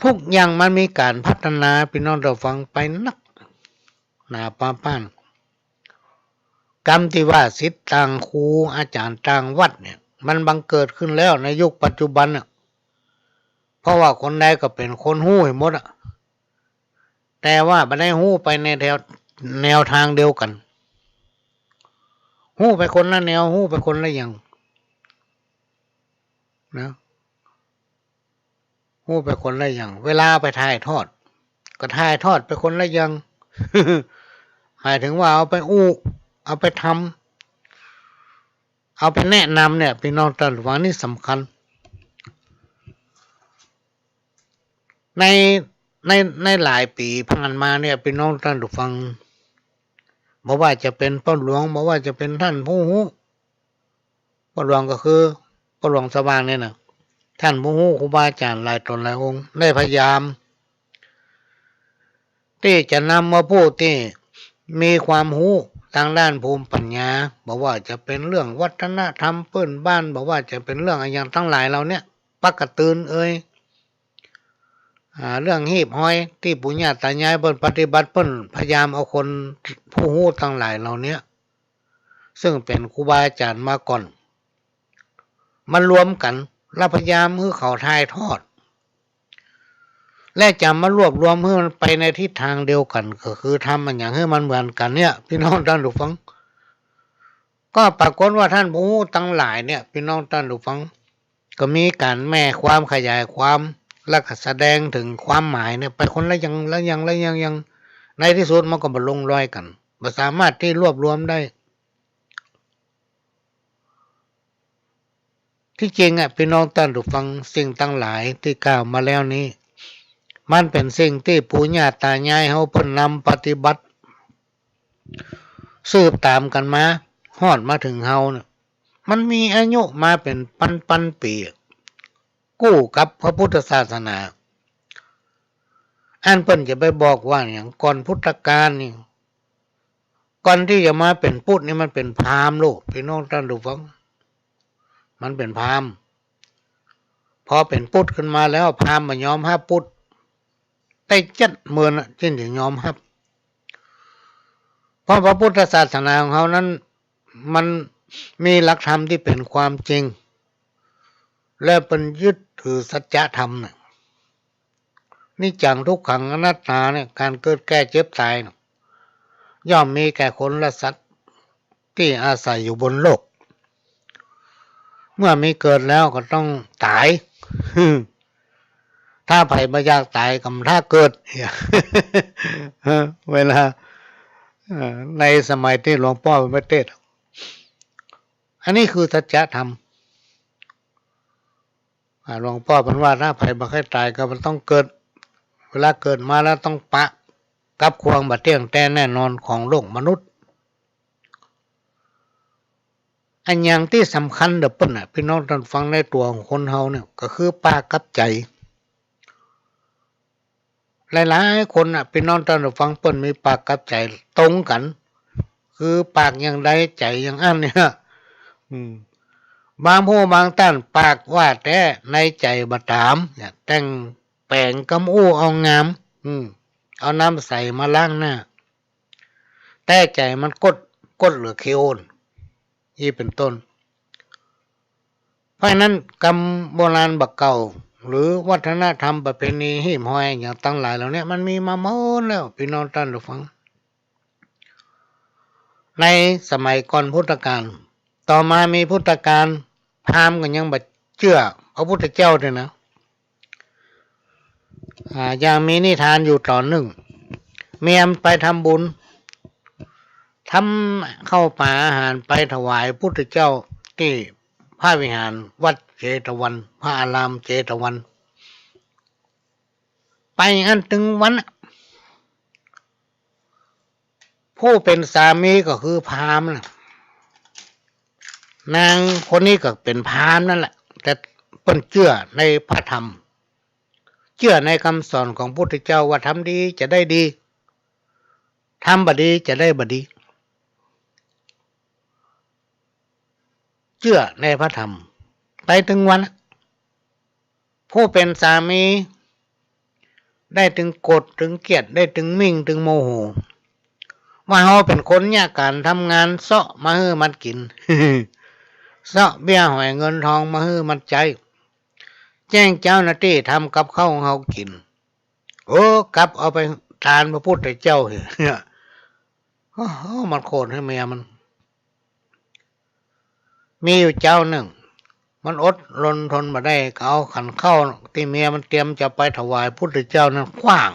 ทุกอย่างมันมีการพัฒนาพี่น้องท่านฟังไปนักหนาป้านกรรมที่ว่าศิษย์ต่างครูอาจารย์ต่างวัดเนี่ยมันบังเกิดขึ้นแล้วในยุคปัจจุบันเพราะว่าคนใดก็เป็นคนหู้หมดแต่ว่าไม่ได้หู้ไปในแนวทางเดียวกันหู้ไปคนละแนวหู้ไปคนละอย่างนะหู้ไปคนละอย่างเวลาไปถ่ายทอดก็ถ่ายทอดไปคนละอย่าง หมายถึงว่าเอาไปเอาไปทำเอาไปแนะนำเนี่ยพี่น้องท่านฟังนี่สำคัญในในหลายปีผ่านมาเนี่ยพี่น้องท่านฟังบอกว่าจะเป็นพ่อหลวงบอกว่าจะเป็นท่านผู้หูพ่อหลวงก็คือพ่อหลวงสว่างเนี่ยนะท่านผู้หูครูบาอาจารย์หลายตนหลายองค์ได้พยายามที่จะนำมาพูดที่มีความรู้ทางด้านภูมิปัญญาบอกว่าจะเป็นเรื่องวัฒนธรรมพื้นบ้านบอกว่าจะเป็นเรื่องอะไรอย่างทั้งหลายเราเนี่ยปักกระตือนเรื่องหีบห้อยที่ปุญญาตายายเปิ้นปฏิบัติเปิ้นพยายามเอาคนผู้รู้ทั้งหลายเหล่านี้ซึ่งเป็นครูบาอาจารย์มาก่อนมารวมกันแล้วพยายามให้เขาถ่ายทอดและจะมารวบรวมให้มันไปในทิศทางเดียวกันก็คือทำมันอย่างให้มันเหมือนกันเนี่ยพี่น้องท่านผู้ฟังก็ปรากฏว่าท่านผู้รู้ทั้งหลายเนี่ยพี่น้องท่านผู้ฟังก็มีการแม่ความขยายความแล้วก็แสดงถึงความหมายเนี่ยไปคนละอย่างในที่สุดมันก็มาลงรอยกันบ่สามารถที่รวบรวมได้ที่จริงพี่น้องท่านผู้ฟังสิ่งทั้งหลายที่กล่าวมาแล้วนี้มันเป็นสิ่งที่ปู่ย่าตายายเฮาเพิ่นนำปฏิบัติสืบตามกันมาฮอดมาถึงเฮาเนี่ยมันมีอายุมาเป็นพันปีกู้กับพระพุทธศาสนาอันเพิ่นจะไปบอกว่าอย่างก่อนพุทธกาลนี่ก่อนที่จะมาเป็นพุทธนี่มันเป็นพราหมณ์โลกพี่น้องท่านผู้ฟังมันเป็นพราหมณ์พอเป็นพุทธขึ้นมาแล้วพราหมณ์มายอมรับพุทธได้จัดเมือนจึงจะยอมรับ เพราะพระพุทธศาสนาของเขานั้นมันมีหลักธรรมที่เป็นความจริงและเป็นยึดถือสัจธรรมเนี่ยนี่จังทุกขังอนัตตาเนี่ยการเกิดแก่เจ็บตายเนี่ยย่อมมีแก่คนและสัตว์ที่อาศัยอยู่บนโลกเมื่อมีเกิดแล้วก็ต้องตายถ้าไผ่ไม่อยากตายกับถ้าเกิดเวลาในสมัยที่หลวงพ่อเป็นประเทศอันนี้คือสัจธรรมหลวงพ่อเป็นว่าถ้าไผ่ไม่ค่อยตายก็มันต้องเกิดเวลาเกิดมาแล้วต้องปะกับความบาดเที่ยงแต่แน่นอนของโลกมนุษย์อันอย่างที่สำคัญเด้อเปิ้นพี่น้องท่านฟังในตัวของคนเฮาเนี่ยก็คือปากกับใจหลายๆคนพี่น้องท่านฟังเปิ้นมีปากกับใจตรงกันคือปากอย่างใดใจอย่างอันเนี่ยบางผู้บางท่านปากว่าแต่ในใจบ่ถามเนี่ยแต่งแปลงกำอู้เอางามเอาน้ำใส่มาล้างหน้าแต่ใจมันกดเหลือเคี้ยวนี่เป็นต้นเพราะนั้นกรรมโบราณบักเก่าหรือวัฒนธรรมประเพณีหิ้มห้อยอย่างตั้งหลายเหล่านี้มันมีมาหมดแล้วพี่น้องท่านผู้ฟังในสมัยก่อนพุทธกาลต่อมามีพุทธกาลพราหมณ์ก็ยังบ่เชื่อพระพุทธเจ้าด้วยนะยังมีนิทานอยู่ตอนหนึ่งเมียมไปทำบุญทำเข้าป่าอาหารไปถวายพุทธเจ้าที่พระวิหารวัดเจตวันพระอารามเจตวันไปอันถึงวันผู้เป็นสามีก็คือพราหมณ์นางคนนี้ก็เป็นพราหมณ์นั่นแหละแต่เพิ่นเชื่อในพระธรรมเชื่อในคำสอนของพุทธเจ้าว่าทำดีจะได้ดีทำบดีจะได้บดีเชื่อในพระธรรมไปถึงวันผู้เป็นสามีได้ถึงโกรธถึงเกลียดได้ถึงมิ่งถึงโมโหว่าเฮาเป็นคนยากการทำงานเซาะมาให้มันกิน เซาะเบี้ยหอยเงินทองมาให้มันใจแจ้งเจ้าหน้าที่ทำกับข้าวเฮากินโอ้กลับเอาไปทานพระพุทธเจ้าเนี่ยมันโคตรให้เมียมันมีอยู่เจ้าหนึ่งมันอดรนทนมาได้เอาขันเข้าที่เมียมันเตรียมจะไปถวายพุทธเจ้านั้นขว้าง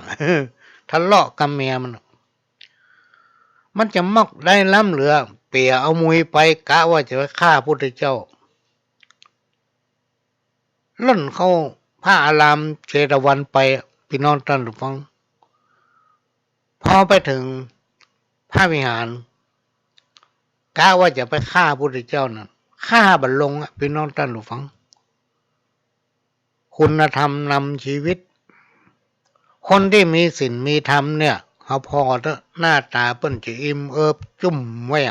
ทะเลาะกับเมียมันจะมักได้ล้ำเหลือเปียเอามุยไปกะว่าจะไปฆ่าพุทธเจ้าล่นเข้าพระอารามเจตวันไปพี่น้องท่านผู้ฟังพอไปถึงพระวิหารกะว่าจะไปฆ่าพุทธเจ้านั้นฆ่าบัลลงพี่น้องท่านผู้ฟังคุณธรรมนำชีวิตคนที่มีศีลมีธรรมเนี่ยเขาพอหน้าตาเปิ้นจะอิ่มเอิบจุ่มไว้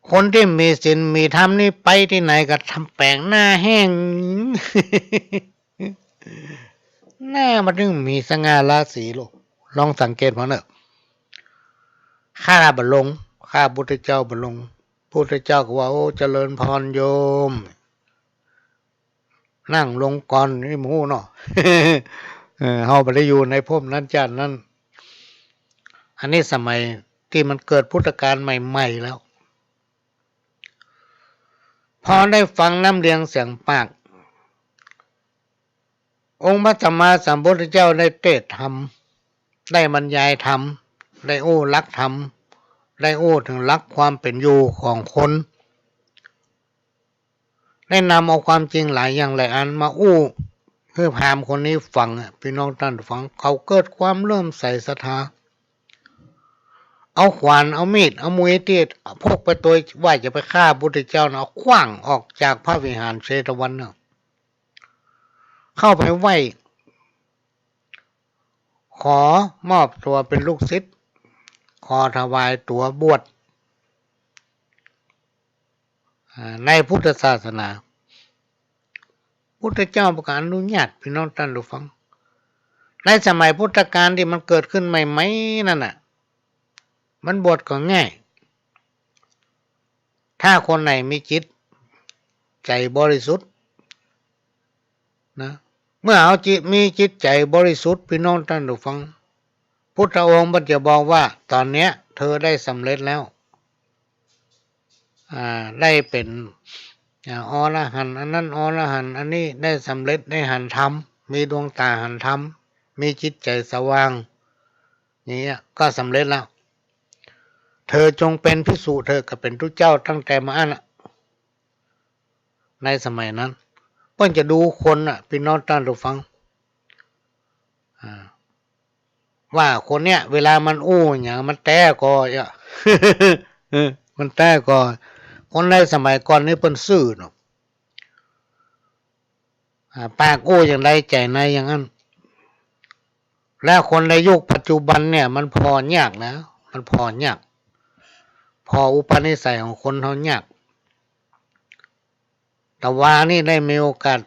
คนที่มีศีลมีธรรมนี่ไปที่ไหนก็ทำแปลงหน้าแห้ง หน้ามันถึงมีสง่าราศีลูกลองสังเกตมาเนอะข้าบัลลงข้าพุทธเจ้าบัลลงพุทธเจ้าก็ว่าโอ้เจริญพรโยมนั่งลงก่อนนี่หมูเนาะ เฮาไปได้อยู่ในภพนั้นชาตินั้นอันนี้สมัยที่มันเกิดพุทธกาลใหม่ๆแล้วพอได้ฟังน้ำเรียงเสียงปากองค์พระสัมมาสัมพุทธเจ้าได้เทศธรรมได้บรรยายธรรมได้โอ้ลักธรรมได้โอ้ถึงลักความเป็นอยู่ของคนได้นำเอาความจริงหลายอย่างหลายอันมาอู้เพื่อพามคนนี้ฟังพี่น้องท่านฟังเขาเกิดความเริ่มใส่ศรัทธาเอาขวานเอามีดเอามวยเตี้ยพกไปตัวว่าจะไปฆ่าพุทธเจ้าเอาขว้างออกจากพระวิหารเชตวันเข้าไปไหว้ขอมอบตัวเป็นลูกศิษย์ขอถวายตัวบวชในพุทธศาสนาพุทธเจ้าประกาศอนุญาตพี่น้องท่านผู้ฟัง ในสมัยพุทธกาลที่มันเกิดขึ้นใหม่ๆนั่นน่ะมันบวชก็ง่ายถ้าคนไหนมีจิตใจบริสุทธิ์นะเมื่อเอาจิตมีจิตใจบริสุทธิ์พี่น้องท่านผู้ฟังพุทธองค์บัญจะบอกว่าตอนเนี้ยเธอได้สำเร็จแล้วได้เป็นอรหันต์อันนั้นอรหันต์อันนี้ได้สำเร็จได้หันธรรมมีดวงตาหันธรรมมีจิตใจสว่างอย่างเงี้ยก็สำเร็จแล้วเธอจงเป็นภิกษุเธอก็เป็นทุกเจ้าตั้งแต่มาอันในสมัยนั้นเพิ่นจะดูคนพี่น้องท่านผู้ฟังว่าคนเนี้ยเวลามันอู้อย่างมันแต้กอมันแต้กอคนในสมัยก่อนนี่เพิ่นซื่อเนาะปากอู้อย่างไรใจในอย่างนั้นแล้วคนในยุคปัจจุบันเนี่ยมันพอยากนะมันพอยากพออุปนิสัยของคนเขายากแต่ว่านี่ได้มีโอกาส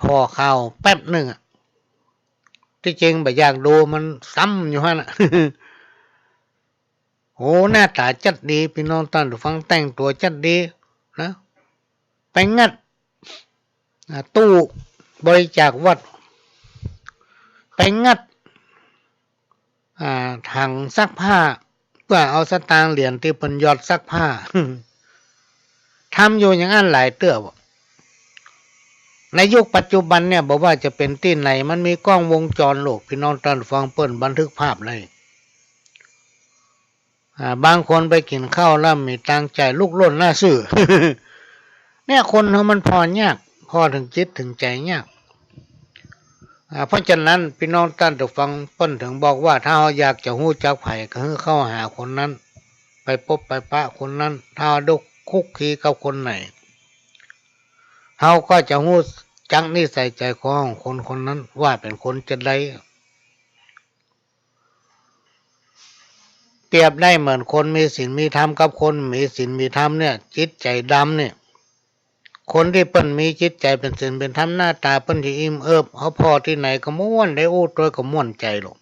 พอเข้าแป๊บหนึ่งที่จริงแบบอยากดูมันซ้ำอยู่ฮะน่ะ โอ้หน้าตาจัดดีพี่น้องท่านผู้ฟังแต่งตัวจัดดีนะไปงัดตู้บริจาควัดไปงัดถังซักผ้าเพื่อเอาสตางค์เหรียญที่เพิ่นยอดซักผ้า ทำอยู่อย่างนั้นหลายเตื้อในยุคปัจจุบันเนี่ยบอกว่าจะเป็นที่ไหนมันมีกล้องวงจรโลกพี่น้องท่านฟังเปิ้นบันทึกภาพเลยบางคนไปกินข้าวแล้วมีตังใจลูกล้นหน้าซื่อ เนี่ยคนเขามันพอยากพอถึงจิตถึงใจยากเพราะฉะนั้นพี่น้องท่านฟังเปิ้นถึงบอกว่าถ้าเราอยากจะฮู้จักไผก็คือเข้าหาคนนั้นไปพบไปปะคนนั้นถ้าดุคุกคีกับคนไหนเขาก็จะฮู้จักนิสัยใจคอของคนคนนั้นว่าเป็นคนจะได้เปรียบได้เหมือนคนมีศีลมีธรรมกับคนมีศีลมีธรรมเนี่ยจิตใจดำเนี่ยคนที่เปิ้นมีจิตใจเป็นศีลเป็นธรรมหน้าตาเปิ้นที่อิ่มเอิบเขาพอที่ไหนก็ม่วนได้อู้ตัวก็ม่วนใจหรอก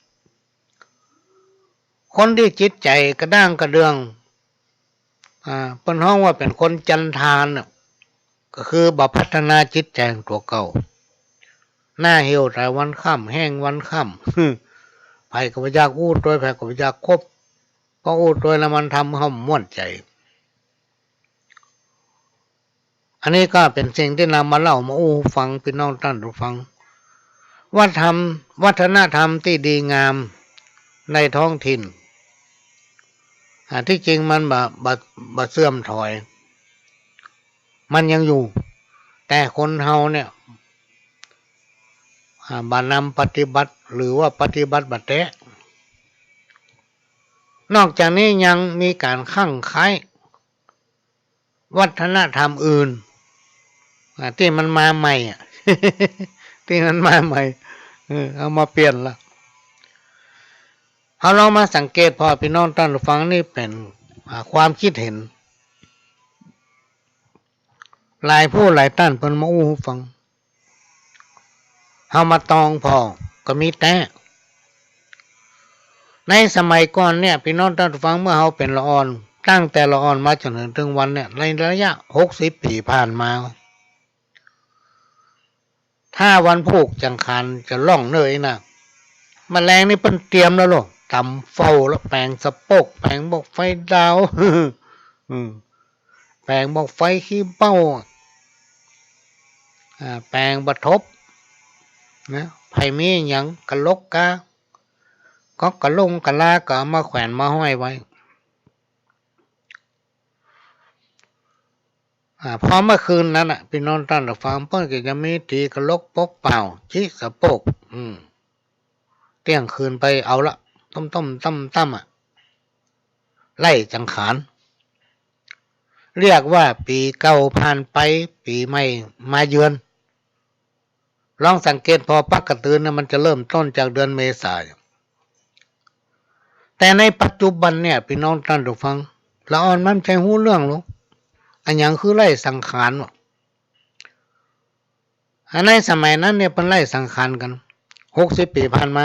คนที่จิตใจกระด้างกระเดืองเปิ้นฮ้องว่าเป็นคนจันทานก็คือบ่พัฒนาจิตใจของตัวเก่าหน้าเหี่ยวแต่วันค่ำแห้งวันค่ำไผก็บ่อยากอู้ตัวไผก็บ่อยากคบเพราะอู้ตัวแล้วมันทำให้ม่วนใจอันนี้ก็เป็นสิ่งที่นำมาเล่ามาอู้ฟังพี่น้องท่านผู้ฟังวัฒนธรรมที่ดีงามในท้องถิ่นที่จริงมันบ่เสื่อมถอยมันยังอยู่แต่คนเฮาเนี่ยบ่นำปฏิบัติหรือว่าปฏิบัติบ่แท้นอกจากนี้ยังมีการคั่งไคล้วัฒนธรรมอื่นที่มันมาใหม่ ที่มันมาใหม่เอามาเปลี่ยนละเรามาสังเกตพอพี่น้องท่านฟังนี่เป็นความคิดเห็นหลายผู้หลายท่านเพิ่นมาอู้ฟังเรามาตองพอก็มีแต่ในสมัยก่อนเนี่ยพี่น้องท่านฟังเมื่อเราเป็นละอ่อนตั้งแต่ละอ่อนมาจนถึงวันเนี่ยในระยะ60 ปีผ่านมาถ้าวันผูกจังคันจะล่องเลยนะแมลงนี่เพิ่นเตรียมแล้วหรอตำเฝ้าแล้วแปลงสะโปกแปลงบอกไฟดาว แปลงบอกไฟขี้เป้าแปลงบะทบนะไผมีหยังกะลกกะก็กะลงกะลาก็มาแขวนมาห้อยไว้พอเมื่อคืนนั้นพี่น้องท่านฟังเพิ่นก็จะมีตีกะลกปกเป่าจิสะโปกเที่ยงคืนไปเอาละต้มตั้มไล่จังขานเรียกว่าปีเก่าผ่านไปปีใหม่มาเยือนลองสังเกตพอปักกระตือนมันจะเริ่มต้นจากเดือนเมษายนแต่ในปัจจุบันเนี่ยพี่น้องท่านผู้ฟังละอ่อนมันใจหู้เรื่องหรอกอันยังคือไล่สังขารในสมัยนั้นเนี่ยเป็นไล่สังขารกัน60 ปีผ่านมา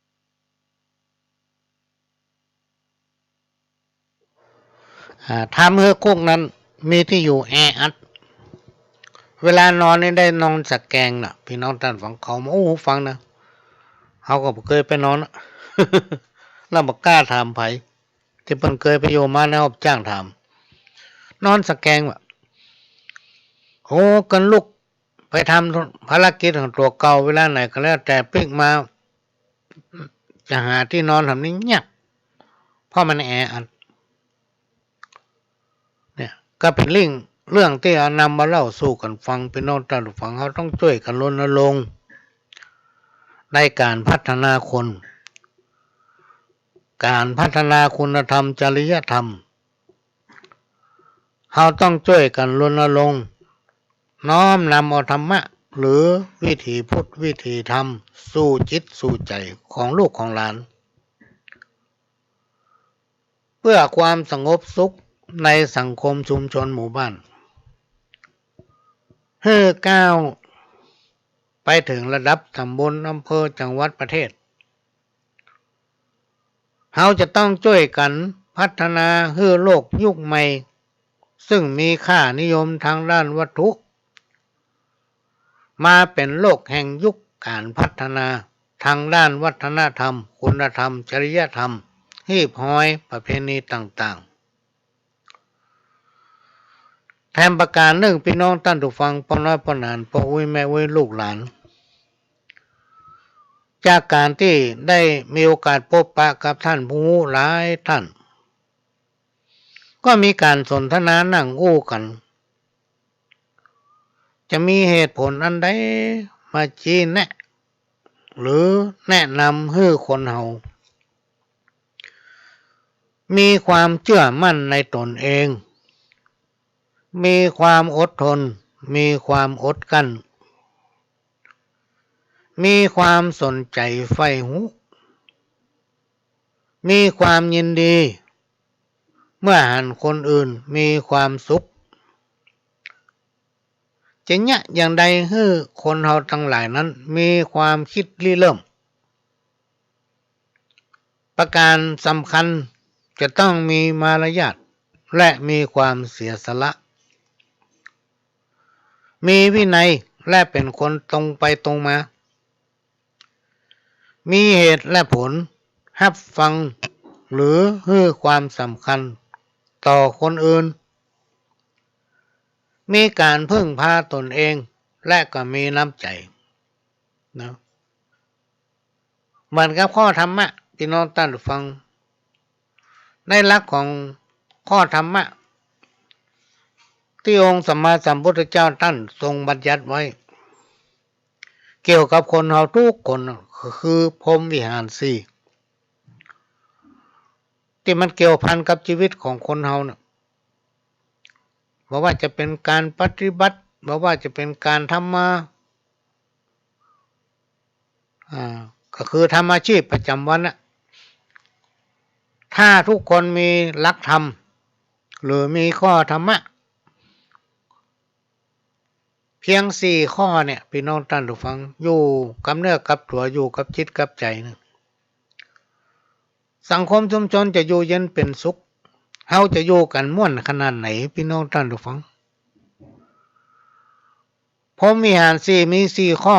ทำให้คุกนั้นมีที่อยู่แออัดเวลานอนนี่ได้นอนสักแกงนะพี่น้องท่านฟังเขาโอ้ฟังนะเขาก็เคยไปนอนนะ แล้วบอกกล้าถามไผที่เพิ่นเคยไปอยู่มาแล้วจ้างถามนอนสักแกงว่ะโอ้กันลุกไปทำภารกิจของตัวเก่าเวลาไหนก็แล้วแต่พลิกมาจะหาที่นอนทำนี้ยากเพราะมันแออัดเนี่ยก็เป็นเรื่องที่เอานำมาเล่าสู่กันฟังพี่น้องท่านฟังเขาต้องช่วยกันรณรงค์ในการพัฒนาคนการพัฒนาคุณธรรมจริยธรรมเราต้องช่วยกันรณรงค์น้อมนำเอาธรรมะหรือวิถีพุทธวิถีธรรมสู่จิตสู่ใจของลูกของหลานเพื่อความสงบสุขในสังคมชุมชนหมู่บ้านให้ก้าวไปถึงระดับตำบลอำเภอจังหวัดประเทศเราจะต้องช่วยกันพัฒนาให้โลกยุคใหม่ซึ่งมีค่านิยมทางด้านวัตถุมาเป็นโลกแห่งยุคการพัฒนาทางด้านวัฒนธรรมคุณธรรมจริยธรรมฮีบห้อยประเพณีต่างๆแถมประการหนึ่งพี่น้องท่านผู้ฟังพ่อน้อยพ่อนานพ่ออุ้ยแม่อุ้ยลูกหลานจากการที่ได้มีโอกาสพบปะกับท่านผู้หลายท่านก็มีการสนทนานั่งอู้กันจะมีเหตุผลอันใดมาชี้แนะหรือแนะนำให้คนเฮามีความเชื่อมั่นในตนเองมีความอดทนมีความอดกลั้นมีความสนใจใฝ่หูมีความยินดีเมื่อเห็นคนอื่นมีความสุขจะเนี่ยอย่างใดให้คนเราทั้งหลายนั้นมีความคิดริเริ่มประการสำคัญจะต้องมีมารยาทและมีความเสียสละมีวินัยและเป็นคนตรงไปตรงมามีเหตุและผลรับฟังหรือให้ความสำคัญต่อคนอื่นมีการพึ่งพาตนเองและก็มีน้ำใจนะเหมือนกับข้อธรรมะพี่น้องท่านฟังในหลักของข้อธรรมะที่องค์สัมมาสัมพุทธเจ้าท่านทรงบัญญัติไว้เกี่ยวกับคนเราทุกคนคือพรหมวิหารสี่ที่มันเกี่ยวพันกับชีวิตของคนเราเนี่ยว่าจะเป็นการปฏิบัติว่าจะเป็นการทำมาก็คือทำอาชีพประจำวันนะถ้าทุกคนมีหลักธรรมหรือมีข้อธรรมะเพียง4 ข้อเนี่ยพี่น้องท่านผู้ฟังอยู่กับเนื้อกับตัวอยู่กับจิตกับใจนะสังคมชุมชนจะอยู่เย็นเป็นสุขเฮาจะอยู่กันม่วนขนาดไหนพี่น้องท่านผู้ฟังผมมีหาร4มี4 ข้อ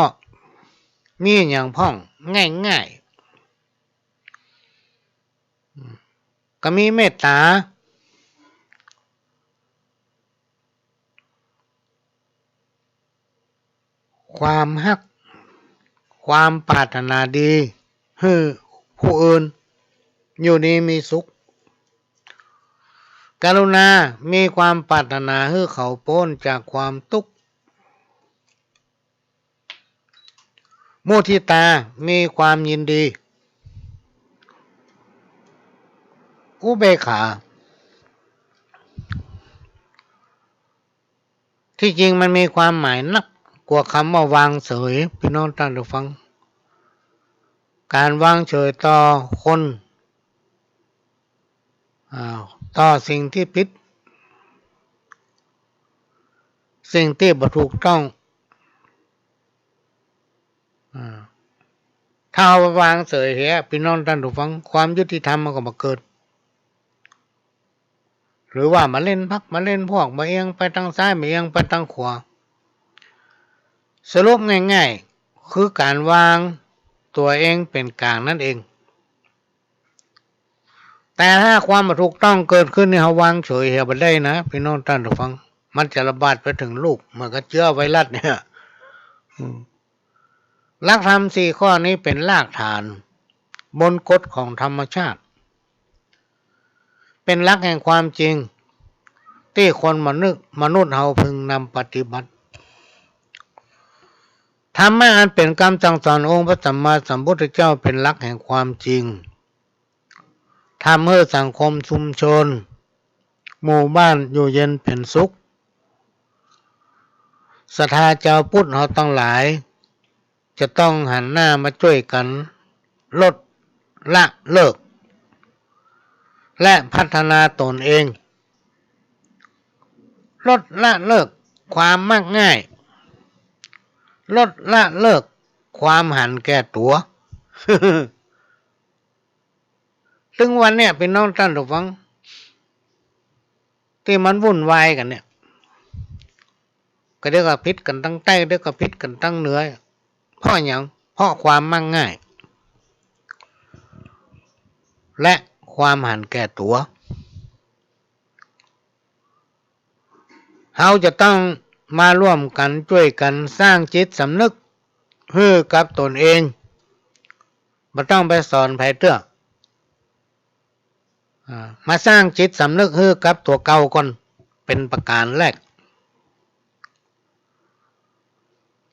มีอย่างพ่องง่ายๆก็มีเมตตาความฮักความปรารถนาดีให้ผู้อื่นอยู่ดีมีสุขกรุณามีความปรารถนาให้เขาพ้นจากความทุกข์มุทิตามีความยินดีอุเบกขาที่จริงมันมีความหมายนักกว่าคำว่าวางเฉยพี่น้องท่านผู้ฟังการวางเฉยต่อคนต่อสิ่งที่ผิดสิ่งที่บ่ถูกต้องถ้าเอาวางเฉยเหี้ยพี่น้องท่านผู้ฟังความยุติธรรมมันก็บ่เกิด หรือว่ามาเล่นพักมาเล่นพวกมาเอียงไปทางซ้ายมาเอียงไปทางขวาสรุปง่ายๆคือการวางตัวเองเป็นกลางนั่นเองแต่ถ้าความถูกต้องเกิดขึ้นในเขาวางเฉยเหี่ยไปได้นะพี่น้องท่านผู้ฟังมันจะระบาดไปถึงลูกเหมือนกับเชื้อไวรัสเนี่ยหลักธรรม4 ข้อนี้เป็นรากฐานบนกฎของธรรมชาติเป็นหลักแห่งความจริงที่คนมนุษย์เฮาพึงนำปฏิบัติธรรมะอันเป็นคำสั่งสอนองค์พระสัมมาสัมพุทธเจ้าเป็นหลักแห่งความจริงทำให้สังคมชุมชนหมู่บ้านอยู่เย็นเป็นสุขศรัทธาเจ้าพุทธเราทั้งหลายจะต้องหันหน้ามาช่วยกันลดละเลิกและพัฒนาตนเองลดละเลิกความมักง่ายลดละเลิกความหันแก่ตัว ซึ่งวันเนี้ยเป็นน้องท่านผู้ฟังที่มันวุ่นวายกันเนี่ยก็เดี๋ยวก็พิษกันตั้งใต้เดี๋ยวก็พิษกันตั้งเหนือเพราะอย่างเพราะความมักง่ายและความหันแก่ตัวเราจะต้องมาร่วมกันช่วยกันสร้างจิตสำนึกให้กับตนเองไม่ต้องไปสอนไผเตื้อมาสร้างจิตสำนึกให้กับตัวเก่าก่อนเป็นประการแรก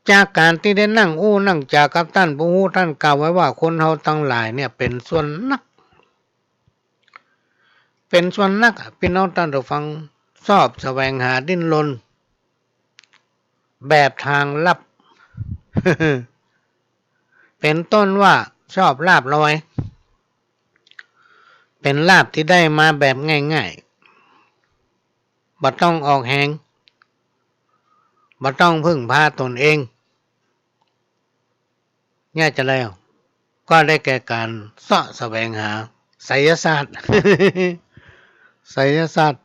จากการที่ได้นั่งนั่งจากกับท่านผู้ฮู้ท่านกล่าวไว้ว่าคนเฮาทั้งหลายเนี่ยเป็นส่วนนักพี่น้องท่านผู้ฟังชอบแสวงหาดิ้นรนแบบทางลับ เป็นต้นว่าชอบลาภลอยเป็นลาภที่ได้มาแบบง่ายๆบ่ต้องออกแหงบ่ต้องพึ่งพาตนเองเนี่ยจะแล้วก็ได้แก่การเสาะแสวงหาไสยศาสตร์ ไสยศาสตร์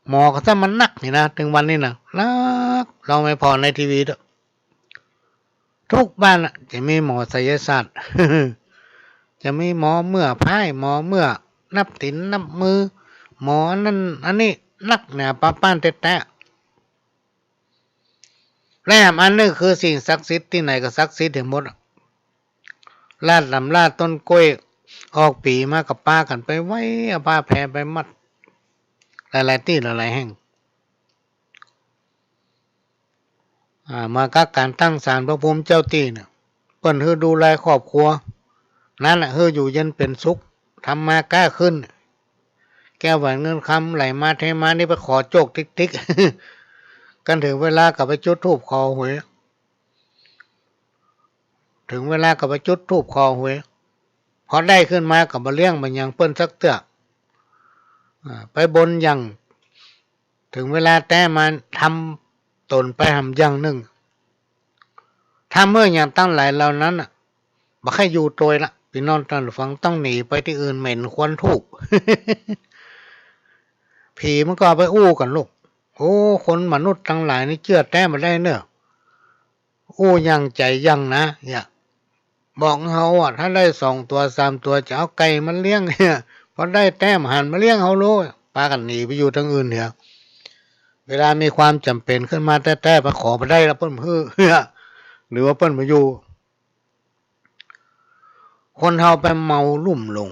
หมอก็ถ้ามันนักนี่นะถึงวันนี้นะนักเราไม่พอในทีวีด้วยทุกบ้านจะมีหมอไสยศาสตร์ จะมีหมอเมื่อพายหมอเมื่อนับตินนับมือหมอนั่นอันนี้นักเนี่ยป้าป้านแท้ๆและอันนี้คือสิ่งศักดิ์สิทธิ์ที่ไหนก็ศักดิ์สิทธิ์ทั้งหมดลาดลำลาดต้นกล้วยออกปีมากับป้ากันไปไว้เอาผ้าแพรไปมัดหลายๆที่หลายๆแห่งมากับการตั้งศาลพระภูมิเจ้าที่เนี่ยเปิ้นคือดูแลครอบครัวนั่นแหละคืออยู่เย็นเป็นสุขทำมากล้าขึ้นแก้วแหวนเงินคำไหลมาเทมานี่ไปขอโจกติ๊กๆกันถึงเวลากับไปจุดธูปขอหวยถึงเวลากับไปจุดธูปขอหวยพอได้ขึ้นมากับมาเลี้ยงมันยังเปิ้นสักเตื้อไปบนยังถึงเวลาแต่มาทำตนไปทำอย่างหนึ่งถ้าเมื่ออย่างตั้งหลายเหล่านั้นบ่ให้อยู่ตัวละพี่น้องท่านผู้ฟังต้องหนีไปที่อื่นเหม็นควรถูก ผีมันก็ไปกันลูกโอ้คนมนุษย์ทั้งหลายนี่เชื่อแต้มาได้เนอะยังใจยังนะเนี่ยบอกเขาถ้าได้2 ตัว 3 ตัวจะเอาไก่มันเลี้ยงเนี่ยพอได้แต้มหันมาเลี้ยงเขาโลปากันหนีไปอยู่ทางอื่นเนี่ยเวลามีความจำเป็นขึ้นมาแต้ๆมาขอไปได้แล้วเพิ่นเฮือหรือว่าเพิ่นมาอยู่คนเฮาไปเมาลุ่มหลง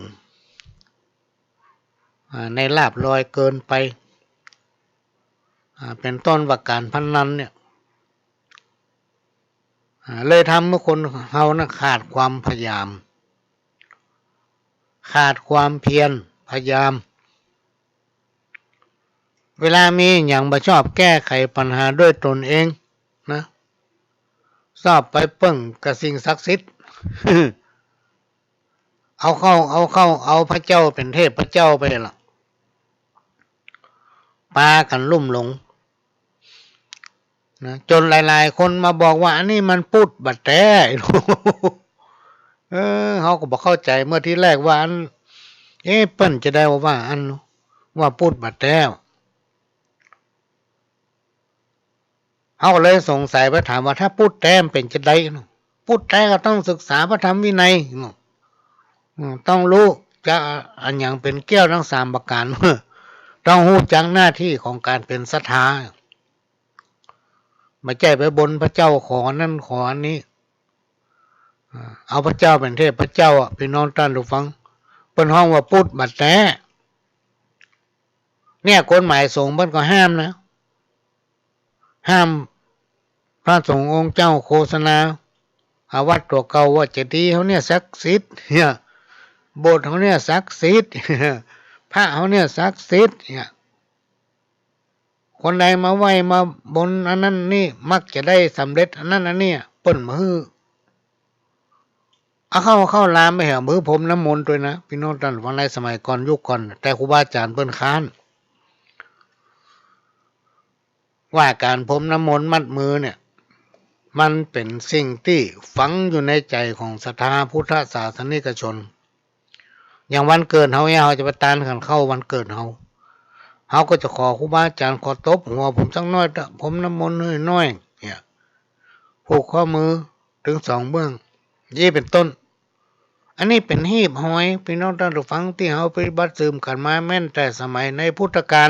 ในลาภลอยเกินไปเป็นต้นว่าการพนันเนี่ยเลยทำให้คนเฮานะขาดความพยายามขาดความเพียรพยายามเวลามีอย่างบ่ชอบแก้ไขปัญหาด้วยตนเองนะชอบไปเปิ้งกับสิ่งศักดิ์สิทธิ์ เอาพระเจ้าเป็นเทพพระเจ้าไปล่ะปากันลุ่มหลงนะจนหลายๆคนมาบอกว่าอันนี้มันพูดบัดแท้ เขาก็บอกเข้าใจเมื่อที่แรกว่าอันเปิ้นจะได้ว่าอัน ว่าพูดบัดแล้วเขาก็เลยสงสัยไปถามว่าถ้าพูดแต้มเป็นจะได้พูดแต้ก็ต้องศึกษาพระธรรมวินัยต้องรู้จะอันอย่างเป็นแก้วทั้งสามประการต้องรู้จักหน้าที่ของการเป็นศรัทธาไม่ใช่ไปบนพระเจ้าขอนั่นขออันนี้เอาพระเจ้าเป็นเทพพระเจ้าพี่น้องท่านผู้ฟังเป็นห้องว่าพูดบัดแท้เนี่ยกฎหมายสงฆ์มันก็ห้ามนะห้ามพระสงฆ์องค์เจ้าโฆษณาอาวัดตัวเก่าว่าเจดีย์เขาเนี่ยศักดิ์สิทธิ์เนี่ยโบสถ์เขาเนี่ยศักดิ์สิทธิ์พระเขาเนี่ยศักดิ์สิทธิ์เนี่ยคนใดมาไหว้มาบนอันนั้นนี่มักจะได้สำเร็จอันนั้นอันนี้เปิ้นมือเข้าลามไม่เหรอมือผมน้ำมนต์ด้วยนะพี่น้องท่านฟังในสมัยก่อนยุคก่อนแต่ครูบาอาจารย์เปิ้นค้านว่าการพรมน้ำมนต์มัดมือเนี่ยมันเป็นสิ่งที่ฝังอยู่ในใจของศรัทธาพุทธศาสนิกชนอย่างวันเกิดเขาเนี่ยเขาจะไปตานกันเข้าวันเกิดเขาก็จะขอครูบาอาจารย์ขอตบหัวผมสักน้อยผมน้ำมนต์น้อยเนี่ยผูกข้อมือถึง2เบื้องยี่เป็นต้นอันนี้เป็นหีบหอยพี่น้องท่านผู้ฟังที่เขาปฏิบัติสืบกันมาแม่นแต่สมัยในพุทธกาล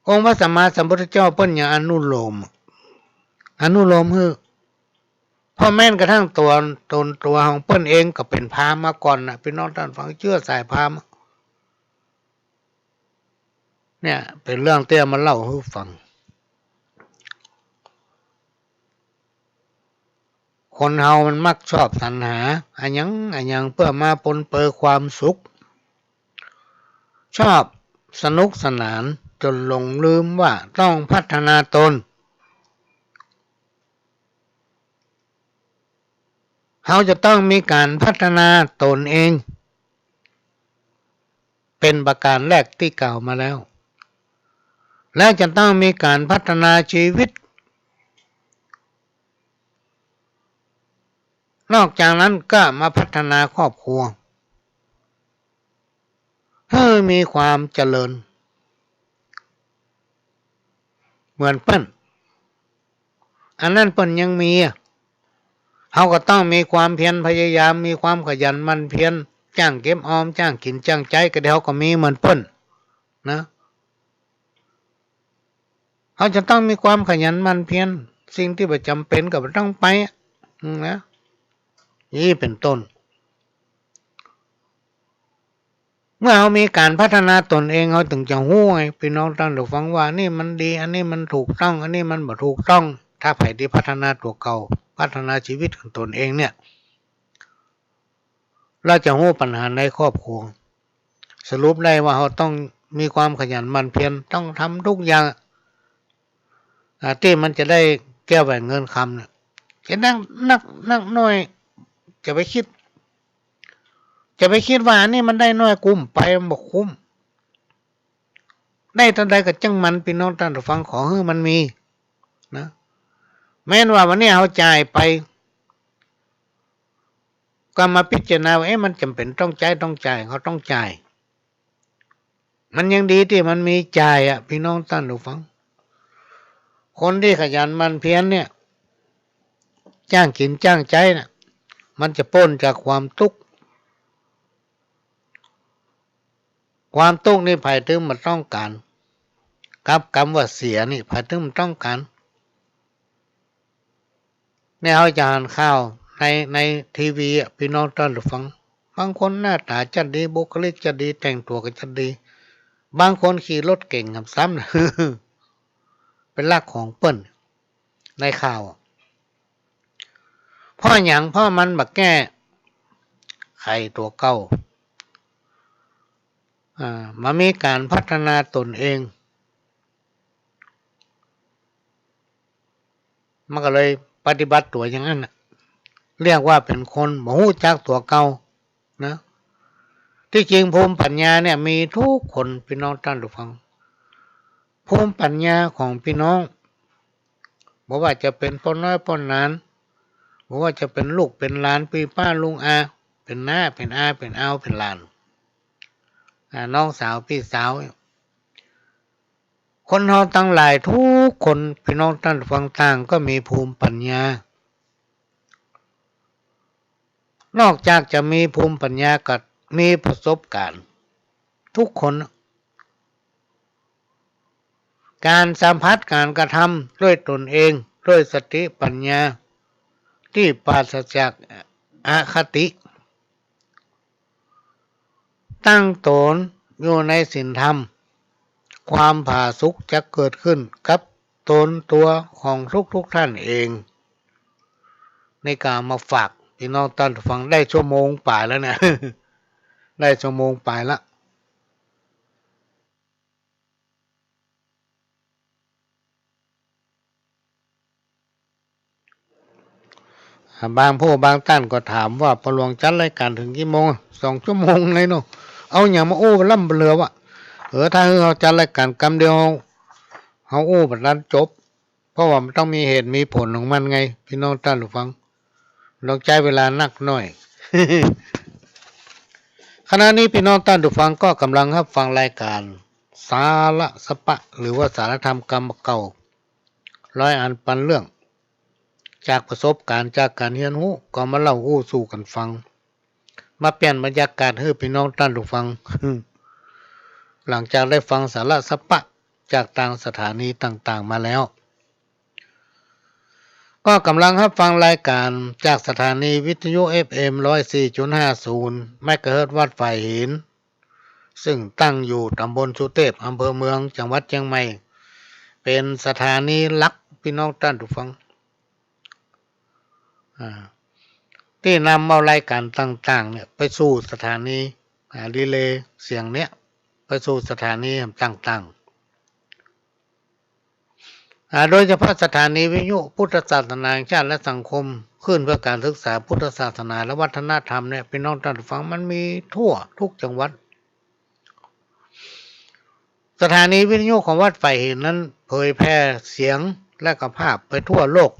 องค์พระสัมมาสัมพุทธเจ้าเปิ้นอย่างอนุโลมคือพ่อแม่นกระทั่งตัวของเปิ้นเองก็เป็นพราหมณ์มาก่อนนะพี่น้องท่านฟังเชื่อสายพราหมณ์เนี่ยเป็นเรื่องเตี้ยมาเล่าให้ฟังคนเฮามันมักชอบสรรหาอันยังเพื่อมาปนเปื้อความสุขชอบสนุกสนานจนหลงลืมว่าต้องพัฒนาตนเขาจะต้องมีการพัฒนาตนเองเป็นประการแรกที่กล่าวมาแล้วแล้วจะต้องมีการพัฒนาชีวิตนอกจากนั้นก็มาพัฒนาครอบครัวให้มีความเจริญเหมือนเปิ้นอันนั้นเปิ้นยังมีเขาก็ต้องมีความเพียรพยายามมีความขยันหมั่นเพียรจ้างเก็บออมจ้างกินจ้างใจก็เดี๋ยวก็มีเหมือนเปิ้นนะเขาจะต้องมีความขยันหมั่นเพียรสิ่งที่ประจำเป็นก็ต้องไปนะนี่เป็นต้นเมื่อเขามีการพัฒนาตนเองเขาถึงจะรู้ไงพี่น้องท่านผู้ฟังว่านี่มันดีอันนี้มันถูกต้องอันนี้มันบ่ถูกต้องถ้าไผที่พัฒนาตัวเก่าพัฒนาชีวิตของตนเองเนี่ยเราจะรู้ปัญหาในครอบครัวสรุปได้ว่าเขาต้องมีความขยันหมั่นเพียรต้องทำทุกอย่างที่มันจะได้แก้แหวนเงินคำเนี่ยจะนักน้อยจะไปคิดว่านี่มันได้น้อยคุ้มไปมันบอกคุ้มได้ตอนใดก็จังมันพี่น้องท่านฟังของมันมีนะแม้นว่าวันนี้เขาจ่ายไปก็มาพิจารณาว่ามันจำเป็นต้องจ่ายเขาต้องจ่ายมันยังดีที่มันมีจ่ายพี่น้องท่านฟังคนที่ขยันมันเพียรเนี่ยจ้างกินจ้างใจนะมันจะพ้นจากความทุกข์นี่ภายถึงมันต้องการกับคำว่าเสียนี่ภายถึงมันต้องการเนี่ยเขาจะอ่านข่าวในทีวีพี่น้องท่านฟังบางคนหน้าตาจะดีบุคลิกจะดีแต่งตัวก็จะดีบางคนขี่รถเก่งกับซ้ำเป็นลักของเปิ้นในข่าวพ่อมันมาแก้ไขตัวเก่ามามีการพัฒนาตนเองมันก็เลยปฏิบัติตัวอย่างนั้นเรียกว่าเป็นคนบ่รู้จักตัวเก่านะที่จริงภูมิปัญญาเนี่ยมีทุกคนพี่น้องท่านผู้ฟังภูมิปัญญาของพี่น้องบอกว่าจะเป็นพ่อน้อยพ่อนานบอกว่าจะเป็นลูกเป็นหลานพี่ป้าลุงอาเป็นน้าเป็นอาเป็นเอาเป็นหลาน น้องสาวพี่สาวคนเราตั้งหลายทุกคนพี่น้องท่านฟังต่างก็มีภูมิปัญญานอกจากจะมีภูมิปัญญาก็มีประสบการณ์ทุกคนการสัมผัสการกระทำด้วยตนเองด้วยสติปัญญาที่ปราศจากอคติตั้งตนอยู่ในศีลธรรมความผาสุกจะเกิดขึ้นกับตนตัวของทุกท่านเองในการมาฝากพี่น้องท่านฟังได้ชั่วโมงป่ายแล้วเนี่ย ได้ชั่วโมงป่ายละบางผู้บางท่านก็ถามว่าพอหลวงจัดรายการถึงกี่โมง2 ชั่วโมงเลยเนาะเอาอย่างมาอู้ล่ำเบลอวะถ้าเราจัดรายการกำเดียวเขาอู้แบบนั้นจบเพราะว่ามันต้องมีเหตุมีผลของมันไงพี่น้องท่านฟังลองใช้เวลานักหน่อย ขณะนี้พี่น้องท่านผู้ฟังก็กำลังรับฟังรายการสาระสปะหรือว่าสารธรรมกรรมเก่าร้อยอันปันเรื่องจากประสบการณ์จากการเรียนรู้ก็มาเล่าอู้สู่กันฟังมาเปลี่ยนบรรยากาศให้พี่น้องท่านผู้ฟัง หลังจากได้ฟังสาระสปะจากต่างสถานีต่างๆมาแล้วก็กำลังรับฟังรายการจากสถานีวิทยุ FM 104.50 เมกะเฮิรตซ์วัดฝ่ายหินซึ่งตั้งอยู่ตำบลสุเทพอำเภอเมืองจังหวัดเชียงใหม่เป็นสถานีหลักพี่น้องท่านผู้ฟังที่นำเอารายการต่างๆเนี่ยไปสู่สถานีรีเลย์เสียงเนี้ยไปสู่สถานีต่างๆโดยเฉพาะสถานีวิทยุพุทธศาสนาแห่งชาติและสังคมขึ้นเพื่อการศึกษาพุทธศาสนาและวัฒนธรรมเนี่ยพี่น้องท่านผู้ฟังมันมีทั่วทุกจังหวัดสถานีวิทยุของวัดฝ่ายหินนั้นเผยแพร่เสียงและก็ภาพไปทั่วโลก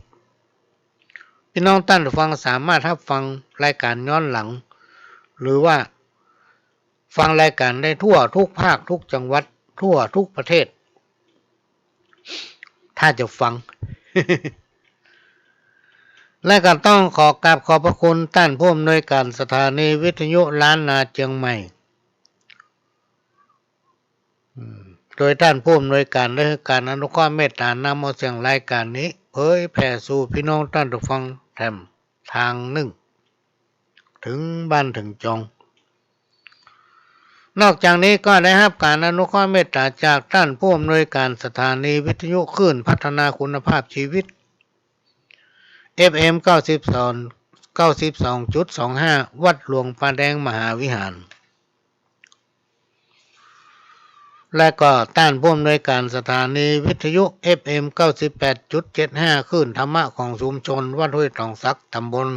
พี่น้องท่านผู้ฟังสามารถรับฟังรายการย้อนหลังหรือว่าฟังรายการได้ทั่วทุกภาคทุกจังหวัดทั่วทุกประเทศถ้าจะฟัง และก็ต้องขอกราบขอบพระคุณท่านผู้อำนวยการสถานีวิทยุล้านนาเชียงใหม่โดยท่านผู้อำนวยการได้การอนุเคราะห์เมตตานำเอาเสียงรายการนี้เผยแผ่สู่พี่น้องท่านผู้ฟังแถมทางหนึ่งถึงบ้านถึงจองนอกจากนี้ก็ได้รับการอนุเคราะห์เมตตาจากท่านผู้อำนวยการสถานีวิทยุคลื่นพัฒนาคุณภาพชีวิต FM 92.25 วัดหลวงป่าแดงมหาวิหารและก็ต้านผู้อำนวยการสถานีวิทยุ FM 98.75 คลื่นธรรมะของชุมชนวัดห้วยตองสักตำบล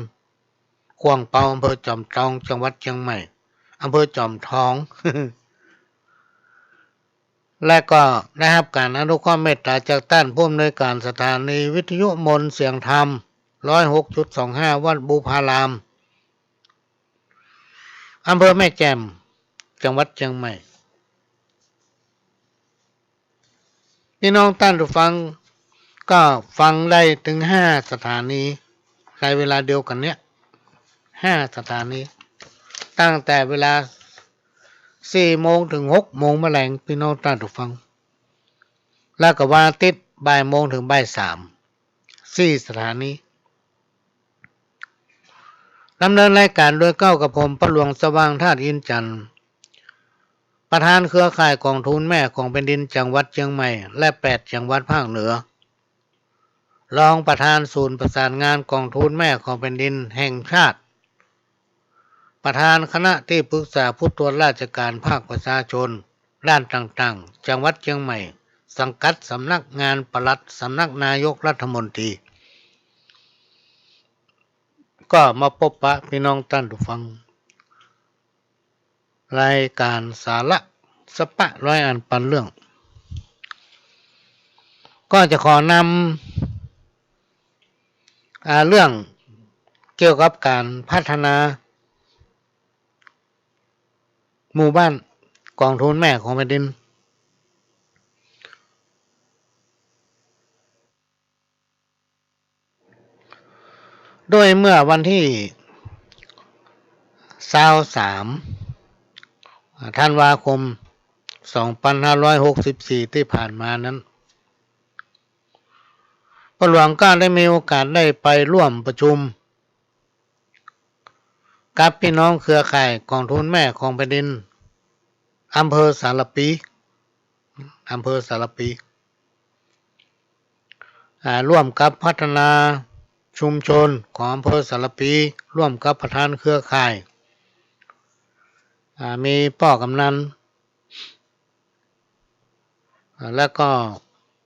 ขวางเปาอำเภอจอมทองจังหวัดเชียงใหม่อำเภอจอมทอง และก็ได้รับการอนุเคราะห์เมตตาจากท่านผู้อำนวยการสถานีวิทยุมนต์เสียงธรรม 106.25 วัดบูพารามอำเภอแม่แจ่มจังหวัดเชียงใหม่พี่น้องท่านผู้ฟังก็ฟังได้ถึง5 สถานีในเวลาเดียวกันเนี้ย5 สถานีตั้งแต่เวลา4 โมงถึง 6 โมงแมลงพี่น้องท่านผู้ฟังแล้วก็วันอาทิตย์บ่ายโมงถึงบ่าย3 4 สถานีดำเนินรายการโดยเก้ากับผมพระหลวงสว่างธาตุอินจันทร์ประธานเครือข่ายกองทุนแม่ของแผ่นดินจังหวัดเชียงใหม่และ8 จังหวัดภาคเหนือรองประธานศูนย์ประสานงานกองทุนแม่ของแผ่นดินแห่งชาติประธานคณะที่ปรึกษาผู้ตรวจราชการภาคประชาชนด้านต่างๆจังหวัดเชียงใหม่สังกัดสำนักงานปลัดสำนักนายกรัฐมนตรีก็มาพบปะพี่น้องท่านผู้ฟังรายการสาระสปะร้อยอันปันเรื่องก็จะขอนำเรื่องเกี่ยวกับการพัฒนาหมู่บ้าน กองทุนแม่ของแผ่นดินโดยเมื่อวันที่23ธันวาคม2564ที่ผ่านมานั้นพ่อหลวงก็ได้มีโอกาสได้ไปร่วมประชุมกับพี่น้องเครือข่ายกองทุนแม่ของแผ่นดินอำเภอสารปีร่วมกับพัฒนาชุมชนของอำเภอสารปีร่วมกับประธานเครือข่ายมีป้อกำนันแล้วก็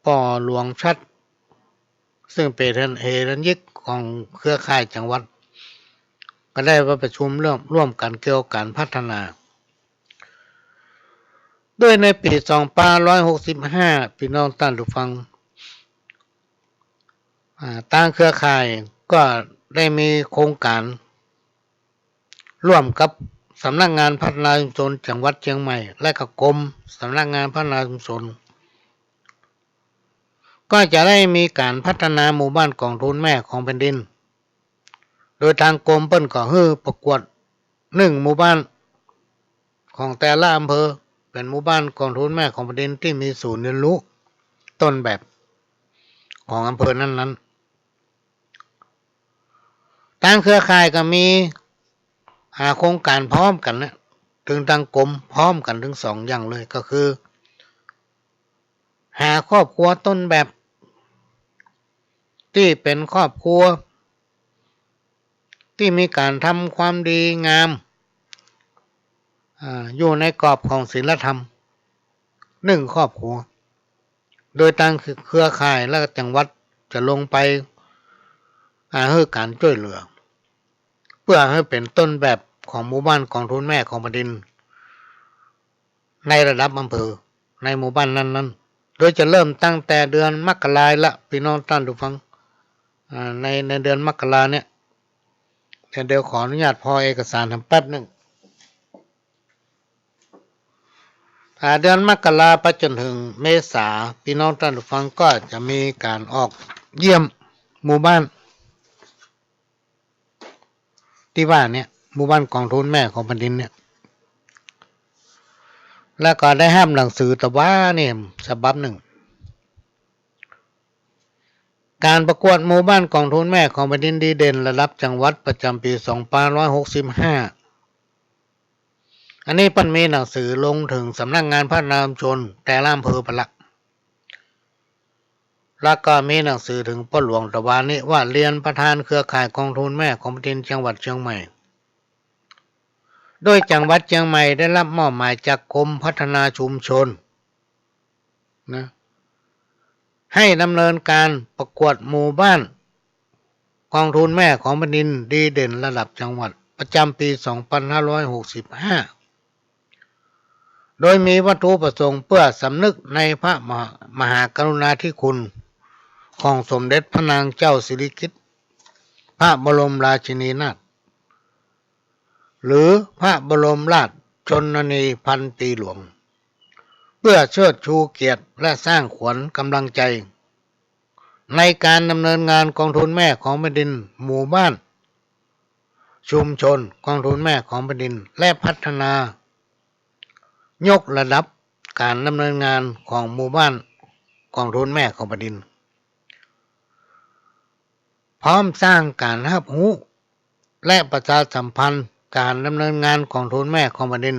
ป้อหลวงชัดซึ่งเป็นเฮรัญยิกของเครือข่ายจังหวัดก็ได้มาประชุมร่วมกันเกี่ยวกับการพัฒนาโดยในปี2565พี่น้องท่านผู้ฟังต่างเครือข่ายก็ได้มีโครงการร่วมกับสำนักงานพัฒนาชุมชนจังหวัดเชียงใหม่และก็กรมสำนักงานพัฒนาชุมชนก็จะได้มีการพัฒนาหมู่บ้านกองทุนแม่ของแผ่นดินโดยทางกรมเปิ้นก็ให้ประกวด1หมู่บ้านของแต่ละอำเภอเป็นหมู่บ้านกองทุนแม่ของแผ่นดินที่มีศูนย์เรียนรู้ต้นแบบของอำเภอนั้นๆทางเครือข่ายก็มีโครงการพร้อมกันนะถึงทางกรมพร้อมกันถึง2อย่างเลยก็คือหาครอบครัวต้นแบบที่เป็นครอบครัวที่มีการทำความดีงามอยู่ในกรอบของศีลธรรม1ครอบครัวโดยทางเครือข่ายและจังหวัดจะลงไปให้การช่วยเหลือเพื่อให้เป็นต้นแบบของหมู่บ้านกองทุนแม่ของแผ่นดินในระดับอำเภอในหมู่บ้านนั้นๆโดยจะเริ่มตั้งแต่เดือนมกราละพี่น้องท่านผู้ฟังในเดือนมกราเนี่ยเดี๋ยวขออนุญาตพอเอกสารทำแป๊บหนึ่งเดือนมกราไปจนถึงเมษาพี่น้องท่านผู้ฟังก็จะมีการออกเยี่ยมหมู่บ้านที่ว่าเนี่ยหมู่บ้านกองทุนแม่ของแผ่นดินเนี่ยแล้วก็ได้ห้ามหนังสือแต่ว่าเนี่ยฉบับหนึ่งการประกวดหมู่บ้านกองทุนแม่ของแผ่นดินดีเด่นระดับจังหวัดประจำปี2565อันนี้ปั้นมีหนังสือลงถึงสำนักงานพัฒนาชุมชนแต่ละอำเภอไปละแล้วก็มีหนังสือถึงพ่อหลวงตะวันนี้ว่าเรียนประธานเครือข่ายกองทุนแม่ของแผ่นดินจังหวัดเชียงใหม่โดยจังหวัดเชียงใหม่ได้รับมอบหมายจากกรมพัฒนาชุมชนนะให้ดำเนินการประกวดหมู่บ้านกองทุนแม่ของแผ่นดินดีเด่นระดับจังหวัดประจำปี2565โดยมีวัตถุประสงค์เพื่อสำนึกในพระมหากรุณาธิคุณของสมเด็จพระนางเจ้าสิริกิติ์พระบรมราชินีนาถหรือพระบรมราชชนนีพันปีหลวงเพื่อเชิดชูเกียรติและสร้างขวัญกำลังใจในการดำเนินงานกองทุนแม่ของแผ่นดินหมู่บ้านชุมชนกองทุนแม่ของแผ่นดินและพัฒนายกระดับการดำเนินงานของหมู่บ้านกองทุนแม่ของแผ่นดินพร้อมสร้างการรับรู้และประชาสัมพันธ์การดำเนินงานกองทุนแม่ของแผ่นดิน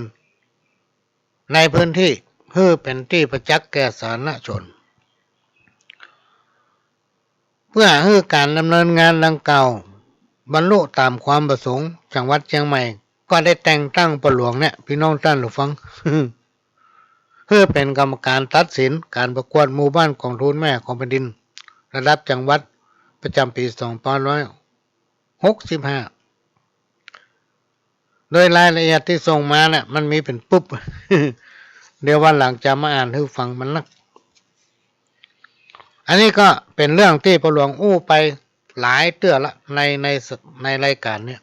ในพื้นที่เพื่อเป็นที่ประจักษ์แก่สาธารณชนเพื่อให้การดำเนินงานดังกล่าวบรรลุตามความประสงค์จังหวัดเชียงใหม่ก็ได้แต่งตั้งพ่อหลวงเนี่ยพี่น้องท่านผู้ฟัง เพื่อเป็นกรรมการตัดสินการประกวดหมู่บ้านกองทุนแม่ของแผ่นดินระดับจังหวัดประจำปี2565โดยรายละเอียดที่ส่งมาเนี่ยมันมีเป็นปุ๊บ เดี๋ยววันหลังจะมาอ่านให้ฟังมันนะอันนี้ก็เป็นเรื่องที่พ่อหลวงอู้ไปหลายเตื้อละในรายการเนี่ย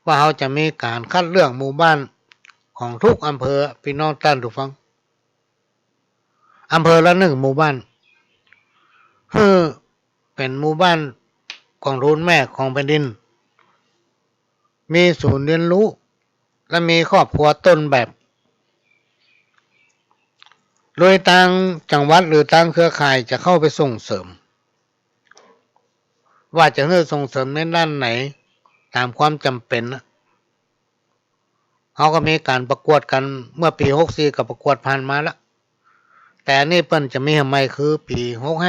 ว่าเขาจะมีการคัดเลือกหมู่บ้าน ของทุกอำเภอพี่น้องท่านผู้ฟังอำเภอละ1หมู่บ้านเป็นหมู่บ้านกองทุนแม่ของแผ่นดินมีศูนย์เรียนรู้และมีครอบครัวต้นแบบโดยทางจังหวัดหรือทางเครือข่ายจะเข้าไปส่งเสริมว่าจะส่งเสริมในด้านไหนตามความจำเป็นเขาก็มีการประกวดกันเมื่อปี64กับประกวดผ่านมาแล้วแต่นี่เปิ้นจะมีทำไมคือปี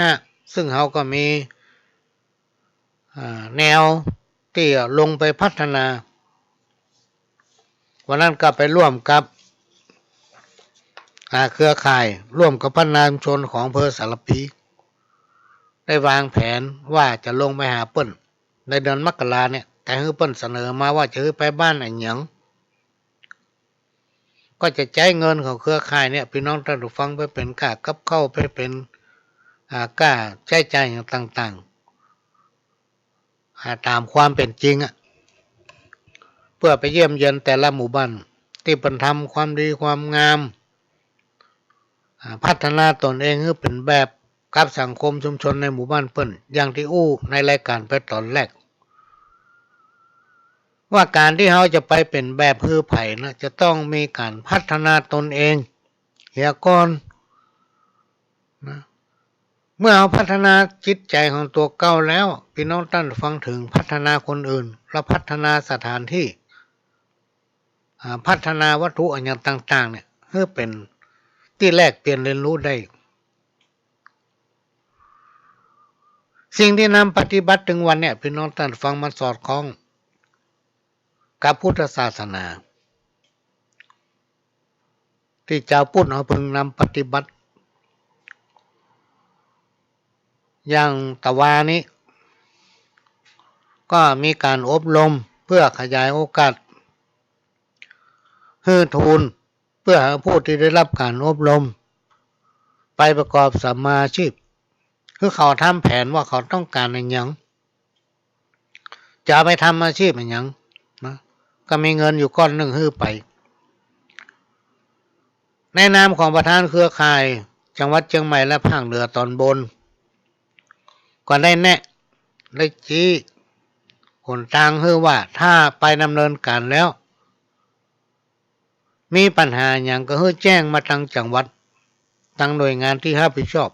65ซึ่งเขาก็มีแนวที่ลงไปพัฒนาวันนั้นก็ไปร่วมกับเครือข่ายร่วมกับพัฒนาชุมชนของอำเภอสารพีได้วางแผนว่าจะลงไปหาเปิ้นในเดือนมกราเนี่ยแต่คือเปิ้นเสนอมาว่าจะไปบ้านไอ้หยังก็จะใช้เงินของเครือข่ายเนี่ยพี่น้องท่านผู้ฟังไปเป็นค่ากับเข้าไปเป็นค่าใช้จ่ายอย่างต่างๆตามความเป็นจริงเพื่อไปเยี่ยมเยียนแต่ละหมู่บ้านที่เป็นทำความดีความงามพัฒนาตนเองให้เป็นแบบกับสังคมชุมชนในหมู่บ้านเปิ้นอย่างที่อู้ในรายการไปตอนแรกว่าการที่เขาจะไปเป็นแบบฮือไผ่นะจะต้องมีการพัฒนาตนเองเฮียก่อนนะเมื่อเราพัฒนาจิตใจของตัวเก่าแล้วพี่น้องท่านฟังถึงพัฒนาคนอื่นและพัฒนาสถานที่พัฒนาวัตถุอย่างต่างๆเนี่ยเพื่อเป็นที่แลกเปลี่ยนเรียนรู้ได้สิ่งที่นำปฏิบัติถึงวันเนี่ยพี่น้องท่านฟังมันสอดคล้องกับพุทธศาสนาที่เจ้าพุทธเอาพึงนำปฏิบัติอย่างตะวานี้ก็มีการอบรมเพื่อขยายโอกาสให้ทุนเพื่อให้ผู้ที่ได้รับการอบรมไปประกอบสัมมาอาชีพคือเขาทำแผนว่าเขาต้องการอะไรอย่างจะไปทำอาชีพอย่างนะก็มีเงินอยู่ก้อนหนึ่งให้ไปในนามของประธานเครือข่ายจังหวัดเชียงใหม่และภาคเหนือตอนบนก็ได้แนะได้ชี้หนทางให้ว่าถ้าไปดำเนินการแล้วมีปัญหาอย่างก็ให้แจ้งมาทางจังหวัดทางหน่วยงานที่รับผิดชอบ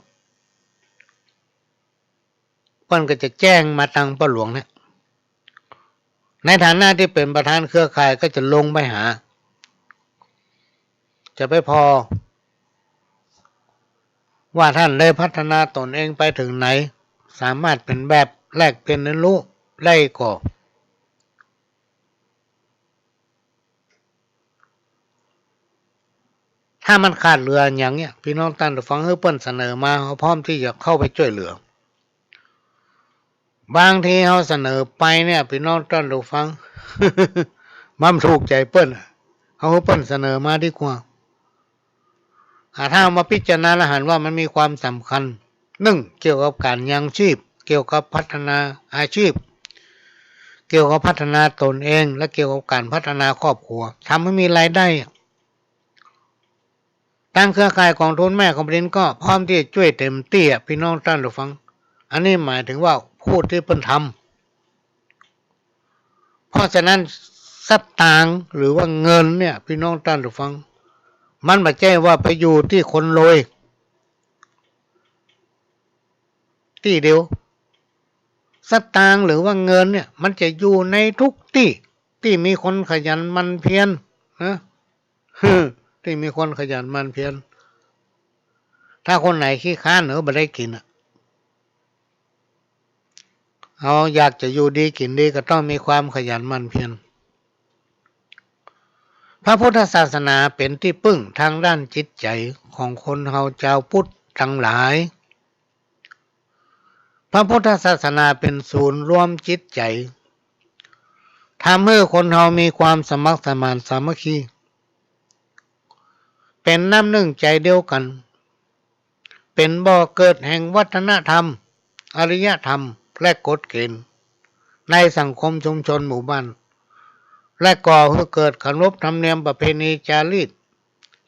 เพิ่นก็จะแจ้งมาทางป้าหลวงเนี่ยในฐานะที่เป็นประธานเครือข่ายก็จะลงไปหาจะไปพอว่าท่านได้พัฒนาตนเองไปถึงไหนสามารถเป็นแบบแลกเปลี่ยนเรียนรู้ได้ก่อถ้ามันขาดเหลืออย่างเนี้ยพี่น้องท่านฟังให้เปิ้นเสนอมาเขาพร้อมที่จะเข้าไปช่วยเหลือบางทีเขาเสนอไปเนี่ยพี่น้องท่านฟัง มันถูกใจเปิ้นเขาเปิ้นเสนอมาดีกว่าถ้ามาพิจารณาแล้วเห็นว่ามันมีความสำคัญเกี่ยวกับการยังชีพเกี่ยวกับพัฒนาอาชีพเกี่ยวกับพัฒนาตนเองและเกี่ยวกับการพัฒนาครอบครัวทำให้มีรายได้ทางเครือข่ายกองทุนแม่ของประเด็นก็พร้อมที่จะช่วยเต็มที่พี่น้องท่านผู้ฟังอันนี้หมายถึงว่าพูดที่เพิ่นทำเพราะฉะนั้นสตางค์หรือว่าเงินเนี่ยพี่น้องท่านผู้ฟังมันไม่ใช่ว่าไปอยู่ที่คนรวยที่เดียวสตางค์หรือว่าเงินเนี่ยมันจะอยู่ในทุกที่มีคนขยันหมั่นเพียรนะที่มีคนขยันหมั่นเพียรถ้าคนไหนขี้ค้านไม่ได้กินเขาอยากจะอยู่ดีกินดีก็ต้องมีความขยันหมั่นเพียรพระพุทธศาสนาเป็นที่พึ่งทางด้านจิตใจของคนเฮาชาวพุทธทั้งหลายพระพุทธศาสนาเป็นศูนย์รวมจิตใจทำให้คนเฮามีความสมัครสมานสามัคคีเป็นน้ำหนึ่งใจเดียวกันเป็นบ่อเกิดแห่งวัฒนธรรมอารยธรรมและกฎเกณฑ์ในสังคมชุมชนหมู่บ้าน และก่อให้เกิดขนบธรรมเนียมประเพณีจารีต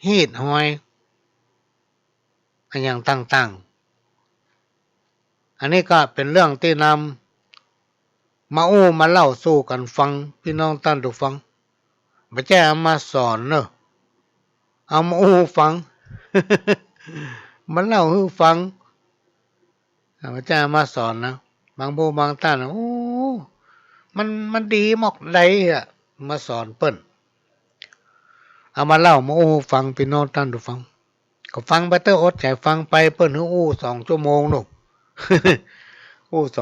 ฮีดหอยอันอย่างต่างๆอันนี้ก็เป็นเรื่องที่นำมามาเล่าสู่กันฟังพี่น้องท่านผู้ฟังไม่ใช่เอามาสอนเนอะเอามาฟัง มันเล่าให้ฟังไม่ใช่เอามาสอนนะบางผู้บางท่านมันดีมากใดอ่ะมาสอนเปิ้นเอามาเล่ามาฟังพี่น้องท่านผู้ฟังก็ฟังไปเตออดใจฟังไปเปิ้น2 ชั่วโมงนู่น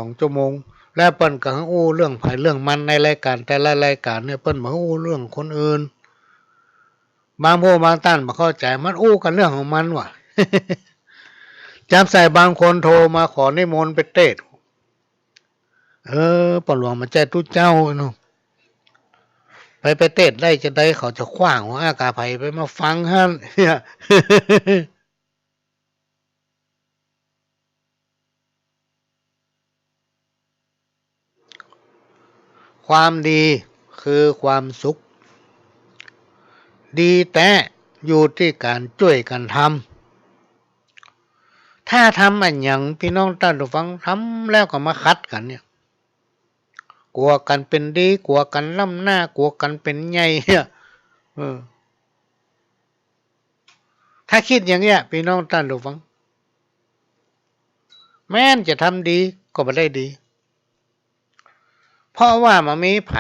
2 ชั่วโมงแล้วเปิ้นก็เรื่องไผเรื่องมันในรายการแต่ละรายการเนี่ยเปิ้นมาเรื่องคนอื่นบางผู้บางท่านบ่เข้าใจมันกันเรื่องของมันว่ะ จำใส่บางคนโทรมาขอนิมนต์ไปเทศน์ปะหลวงมาแจ้ทุเจ้าเนาะไปเทศน์ได้จะได้เขาจะขว้างหัวอากาไผไปมาฟังฮั่น ความดีคือความสุขดีแต่อยู่ที่การช่วยกันทำถ้าทำอันอย่างพี่น้องท่านผู้ฟังทำแล้วก็มาคัดกันเนี่ยกลัวกันเป็นดีกลัวกันล้ำหน้ากลัวกันเป็นใหญ่เนี่ยถ้าคิดอย่างเงี้ยพี่น้องท่านผู้ฟังแม้นจะทำดีก็ไม่ได้ดีเพราะว่ามันมีไผ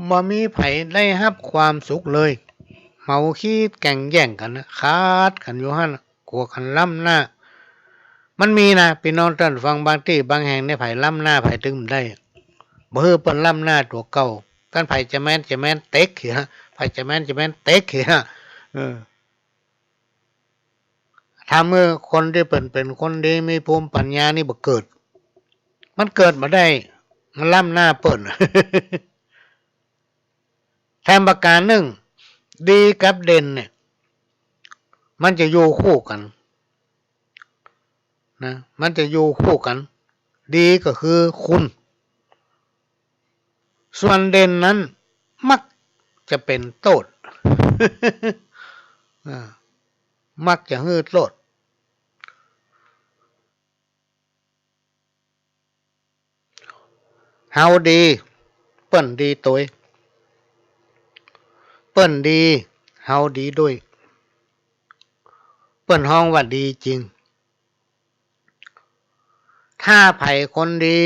บ่มีไผได้รับความสุขเลยเมาขี้แก่งแย่งกันนะคาดกันอยู่หั่นกลัวกันล้ำหน้ามันมีนะพี่น้องท่านฟังบางที่บางแห่งในไผล้ำหน้าไผถึงได้บ่ฮือเปิ้นล้ำหน้าตัวเก่ากันไผจะแม่นเต็กเหียไผจะแม่นเต็กเหียถ้าเมื่อคนที่เป็นคนดีมีภูมิปัญญานี่บ่เกิดมันเกิดมาได้มันล้ำหน้าเปิ้น แทนประการหนึ่งดีกับเด่นเนี่ยมันจะอยู่คู่กันนะมันจะอยู่คู่กันดีก็คือคุณส่วนเด่นนั้นมักจะเป็นโทษ มักจะฮือโทษเฮาดีเปิ้นดีตัวเปิ้นดีเฮาดีด้วยเปิ้นห้องว่าดีจริงถ้าไผคนดี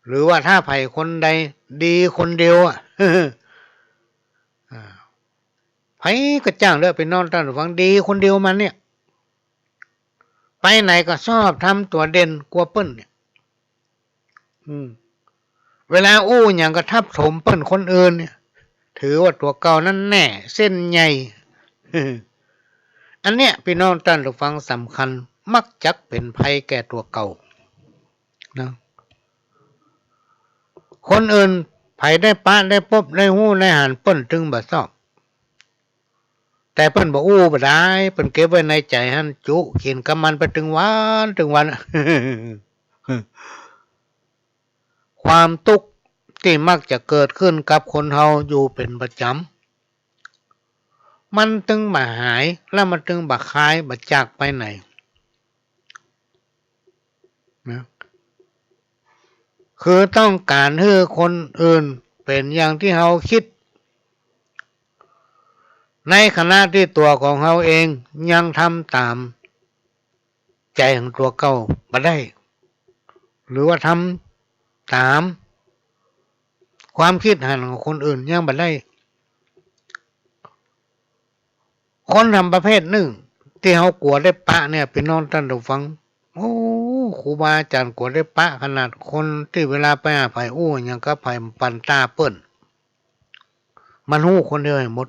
หรือว่าถ้าไผคนใดดีคนเดียวอ่ะ ไผก็จ้างเด้อไปนอนท่านฟังดีคนเดียวมันเนี่ยไปไหนก็ชอบทำตัวเด่นกว่าเปิ้นเนี่ยเวลาอย่างก็ทับถมเปิ้นคนอื่นเนี่ยถือว่าตัวเก่านั้นแน่เส้นใหญ่ อันเนี้ยพี่น้องท่านผู้ฟังสำคัญมักจักเป็นภัยแก่ตัวเก่านะคนอื่นไผได้ปะได้พบได้หู้ได้หันเปิ้นถึงบ่ชอบแต่เปิ้นบ่บ่ได้เปิ้นเก็บไว้ในใจหั่นจุกินกับมันไปถึงวัน ความทุกข์ที่มักจะเกิดขึ้นกับคนเฮาอยู่เป็นประจำมันถึงบ่หายแล้วมันถึงบ่คลายบ่จากไปไหนนะคือต้องการให้คนอื่นเป็นอย่างที่เฮาคิดในขณะที่ตัวของเฮาเองยังทำตามใจของตัวเก่าบ่ได้หรือว่าทำตามความคิดหันของคนอื่นยังบ่ได้คนทำประเภทหนึ่งที่เฮากลัวได้ปะเนี่ยพี่น้องท่านผู้ฟังครูบาอาจารย์กลัวได้ปะขนาดคนที่เวลาไปหาไผยังก็ไผปันตาเปิ้นมันฮู้คนเดียวให้หมด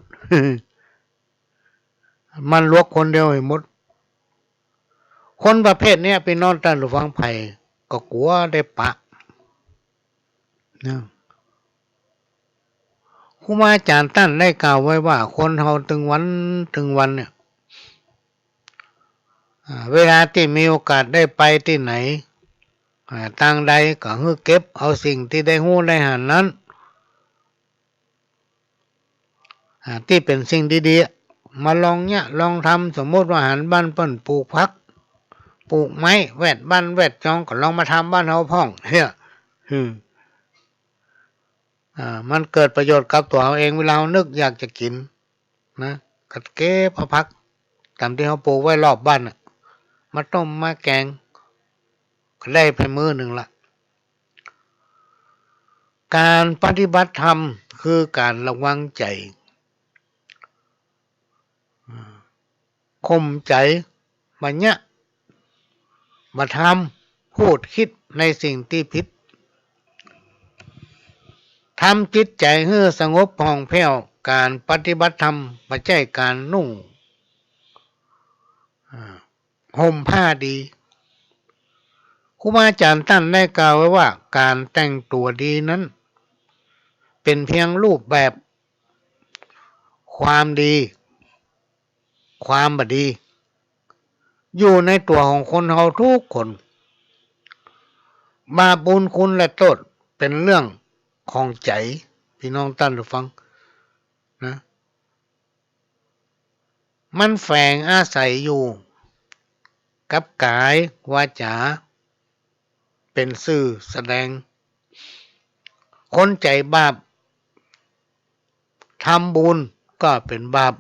มันลวกคนเดียวให้หมดคนประเภทเนี้ยพี่น้องท่านผู้ฟังไผก็กลัวได้ปะนะครูบาอาจารย์ท่านได้กล่าวไว้ว่าคนเฮาถึงวันเนี่ยเวลาที่มีโอกาสได้ไปที่ไหน ต่างใดก็ให้เก็บเอาสิ่งที่ได้หู้ได้หันนั้นที่เป็นสิ่งดีๆมาลองเนี่ยลองทำสมมติว่าหันบ้านเปิ้นปลูกผักปลูกไม้แวดบ้านแวดจองก็ลองมาทำบ้านเฮาพ่องเนี่ยมันเกิดประโยชน์กับตัวเราเองเวลาเรานึกอยากจะกินนะก็เก็บเอาผักตามที่เขาปลูกไว้รอบบ้านมาต้มมาแกงก็ได้ไปมื้อหนึ่งละการปฏิบัติธรรมคือการระวังใจข่มใจบัญญัติมาทำพูดคิดในสิ่งที่ผิดทำจิตใจให้สงบผ่องแผ้วการปฏิบัติธรรมไม่ใช่การนุ่งห่มผ้าดีครูบาอาจารย์ท่านได้กล่าวไว้ว่าการแต่งตัวดีนั้นเป็นเพียงรูปแบบความดีความบดีอยู่ในตัวของคนเราทุกคนบาปบุญคุณและโทษเป็นเรื่องของใจพี่น้องท่านผู้ฟังนะมันแฝงอาศัยอยู่กับกายวาจาเป็นสื่อแสดงคนใจบาปทำบุญก็เป็นบาป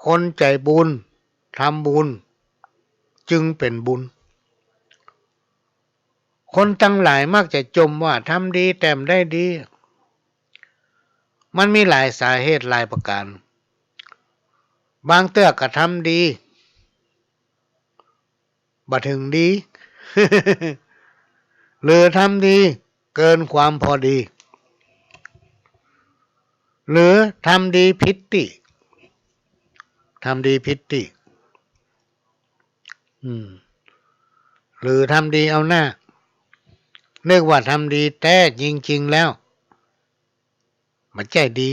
คนใจบุญทำบุญจึงเป็นบุญคนทั้งหลายมักจะจมว่าทำดีแต่ไม่ได้ดีมันมีหลายสาเหตุหลายประการบางเตื้อก็ทำดีบ่ถึงดี หรือทำดีเกินความพอดีหรือทำดีผิดติหรือทำดีเอาหน้าเรียกว่าทำดีแต่จริงๆแล้วมันใจดี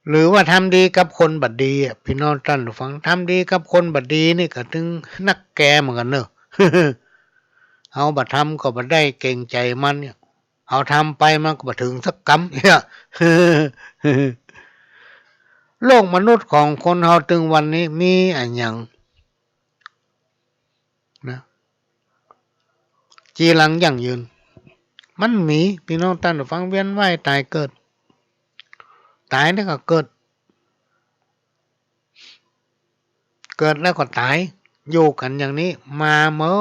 หรือว่าทำดีกับคนบัดดีพี่น้องท่านผู้ฟังทำดีกับคนบัดดีนี่ก็ถึงนักแกเหมือนกันเนอะ เอาบัดทำก็บัดได้เก่งใจมันเนี่ยเอาทำไปมันก็บัดถึงสักกำเนี่ย โลกมนุษย์ของคนเราถึงวันนี้มีอันยังนะจีรังยั่งยืนมันมีพี่น้องท่านผู้ฟังเวียนว่ายตายเกิดตายแล้วก็เกิดแล้วก็ตายอยู่กันอย่างนี้มาเมิ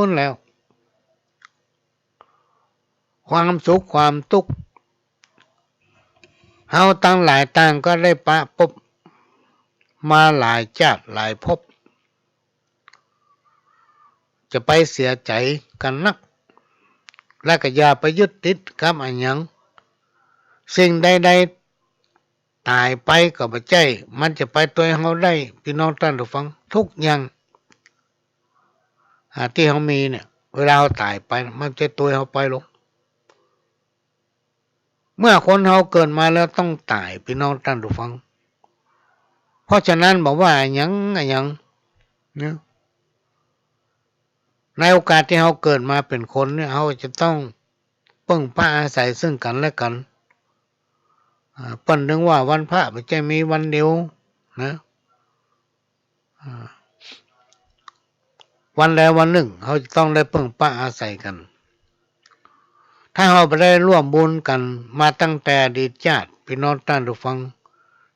นแล้วความสุขความทุกข์เฮาตั้งหลายต่างก็ได้ปะพบมาหลายชาติหลายภพจะไปเสียใจกันนักและก็อย่าไปยึดติดกับอันยังสิ่งใดๆตายไปก็บ่ใช่มันจะไปตัวเฮาได้พี่น้องท่านผู้ฟังทุกอย่างที่เฮามีเนี่ยเวลาเฮาตายไปมันจะตัวเฮาไปหรอกเมื่อคนเฮาเกิดมาแล้วต้องตายพี่น้องท่านผู้ฟังเพราะฉะนั้นบอกว่าหยังเนี่ยในโอกาสที่เฮาเกิดมาเป็นคนเนี่ยเฮาจะต้องพึ่งพาอาศัยซึ่งกันและกันเปิ้นถึงว่าวันพระไม่ใช่มีวันเดียวนะวันใดวันหนึ่งเฮาจะต้องได้พึ่งพาอาศัยกันถ้าเราไปได้ร่วมบุญกันมาตั้งแต่อดีตชาติพี่น้องท่านผู้ฟัง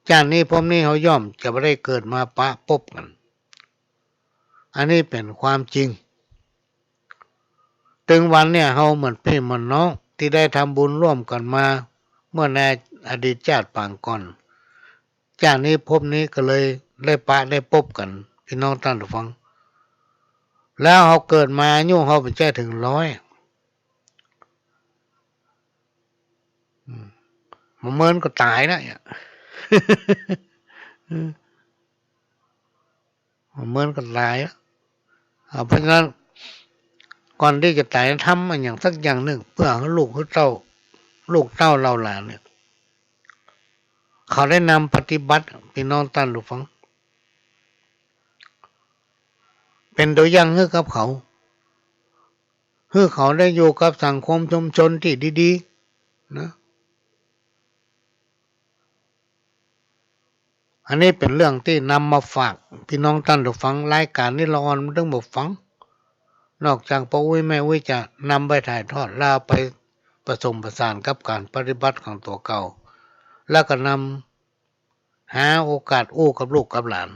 ชาตินี้พบนี้เขาย่อมจะไม่ได้เกิดมาปะพบกันอันนี้เป็นความจริงถึงวันเนี่ยเขาเหมือนพี่เหมือนน้องที่ได้ทำบุญร่วมกันมาเมื่อในอดีตชาติปางก่อนชาตินี้พบนี้ก็เลยได้ปะได้พบกันพี่น้องท่านผู้ฟังแล้วเขาเกิดมาอายุเขาเป็นแค่ถึง100มันเหมือนก็ตายนะเหมือนก็ตายเพราะฉะนั้นก่อนที่จะตายทำมันอย่างสักอย่างหนึ่งเพื่อให้ลูกเต้าเราหลานเนี่ยเขาได้นำปฏิบัติพี่น้องท่านผู้ฟังเป็นตัวอย่างให้กับเขา ให้เขาได้อยู่กับสังคมชุมชนที่ดีๆนะอันนี้เป็นเรื่องที่นำมาฝากพี่น้องท่านผู้ฟังรายการนี้เราออนมาต้องบอกฟังนอกจากพ่ออุ้ยแม่อุ้ยจะนำไปถ่ายทอดลาไปผสมผสานกับการปฏิบัติของตัวเก่าแล้วก็นำหาโอกาสอู้กับลูกกับหลาน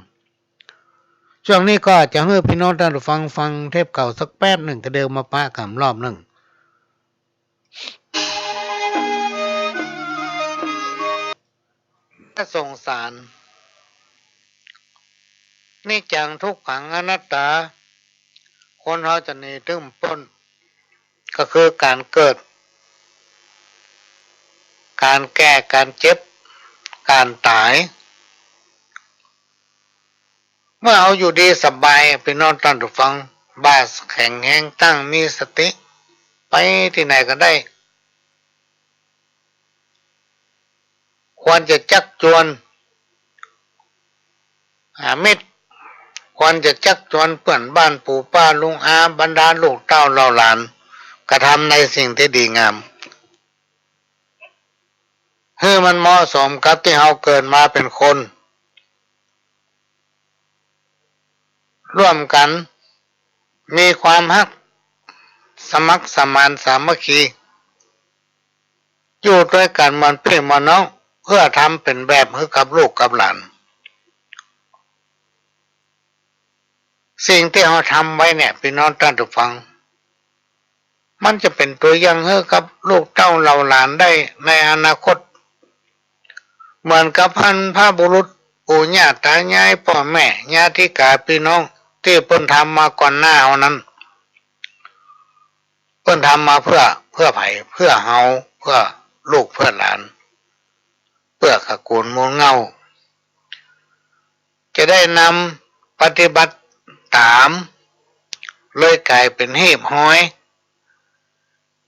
ช่วงนี้ก็จะให้พี่น้องท่านผู้ฟังเทปเก่าสักแป๊บหนึ่งก็เดิมมาปะกันรอบหนึ่งถ้าสงสารนี่จังทุกขังอนัตตาคนเราจะหนีถึงพ้นก็คือการเกิดการแก่การเจ็บการตายเมื่อเอาอยู่ดีสบายพี่น้องท่านผู้ฟังบ้าแข็งแรงตั้งมีสติไปที่ไหนก็ได้ควรจะจักจวนมิตรควรจะจักจวนเพื่อนบ้านปู่ป้าลุงอาบรรดาลูกเต้าเหล่าหลานกระทำในสิ่งที่ดีงามให้มันเหมาะสมกับที่เราเกิดมาเป็นคนร่วมกันมีความฮักสมัครสมานสามัคคีอยู่ด้วยกันเหมือนพี่เหมือนน้องเพื่อทำเป็นแบบให้กับลูกกับหลานสิ่งที่เราทำไว้เนี่ยพี่น้องท่านผู้ฟังมันจะเป็นตัวอย่างให้กับลูกเต้าเหล่าหลานได้ในอนาคตเหมือนกับพระบุรุษปู่ย่าตายายพ่อแม่ญาติกาพี่น้องที่เพิ่นทำมาก่อนหน้าเอานั้นเพิ่นทำมาเพื่อไผเพื่อเฮาเพื่อลูกเพื่อหลานเพื่อขกูลมูลเงาจะได้นำปฏิบัติตามเลยกลายเป็นหีบห้อย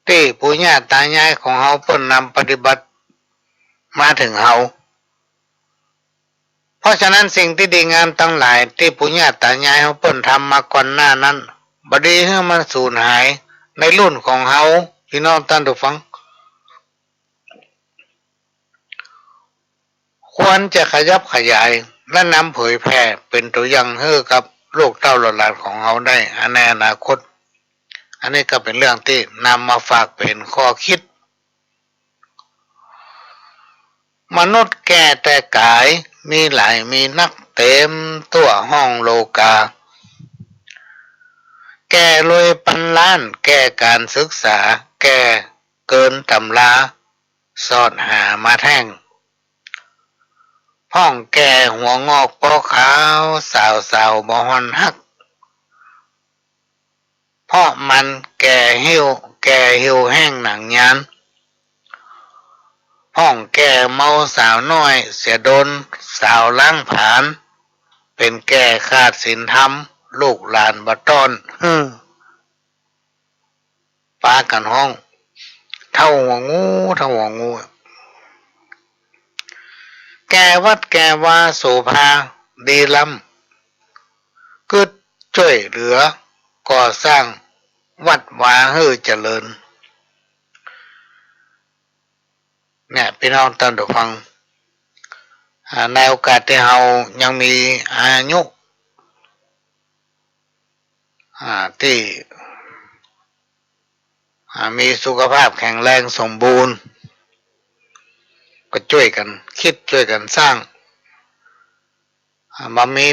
ที่ปู่ย่าตายายของเฮาเพิ่นนำปฏิบัติมาถึงเฮาเพราะฉะนั้นสิ่งที่ดีงามทั้งหลายที่ปู่ย่าตายายเฮาเพิ่นทำมาก่อนหน้านั้นบ่ดีให้มันสูญหายในรุ่นของเฮาพี่น้องท่านผู้ฟังควรจะขยับขยายและนำเผยแพร่เป็นตัวอย่างให้กับลูกเต้าหลานของเฮาได้ในอนาคตอันนี้ก็เป็นเรื่องที่นำมาฝากเป็นข้อคิดมนุษย์แก่แต่กายมีหลายมีนักเต็มตัวห้องโลกาแก่รวยพันล้านแก่การศึกษาแก่เกินตำราสอดหามาแท่งห้องแก่หัวงอกปอขาวสาวบ่ฮอนฮักเพราะมันแก่หิวแห้งหนังยานห้องแก่เมาสาวน้อยเสียดนสาวล้างผานเป็นแก่ขาดศีลธรรมลูกหลานบ่ต้อนปากันห้องเท่าหัวงูแก่วัดแก่วาโสภาดีลำกึดช่วยเหลือก่อสร้างวัดวาให้เจริญเนี่ยพี่น้องท่านผู้ฟังในโอกาสที่เรายังมีอายุที่มีสุขภาพแข็งแรงสมบูรณ์ก็ช่วยกันคิดช่วยกันสร้างมามี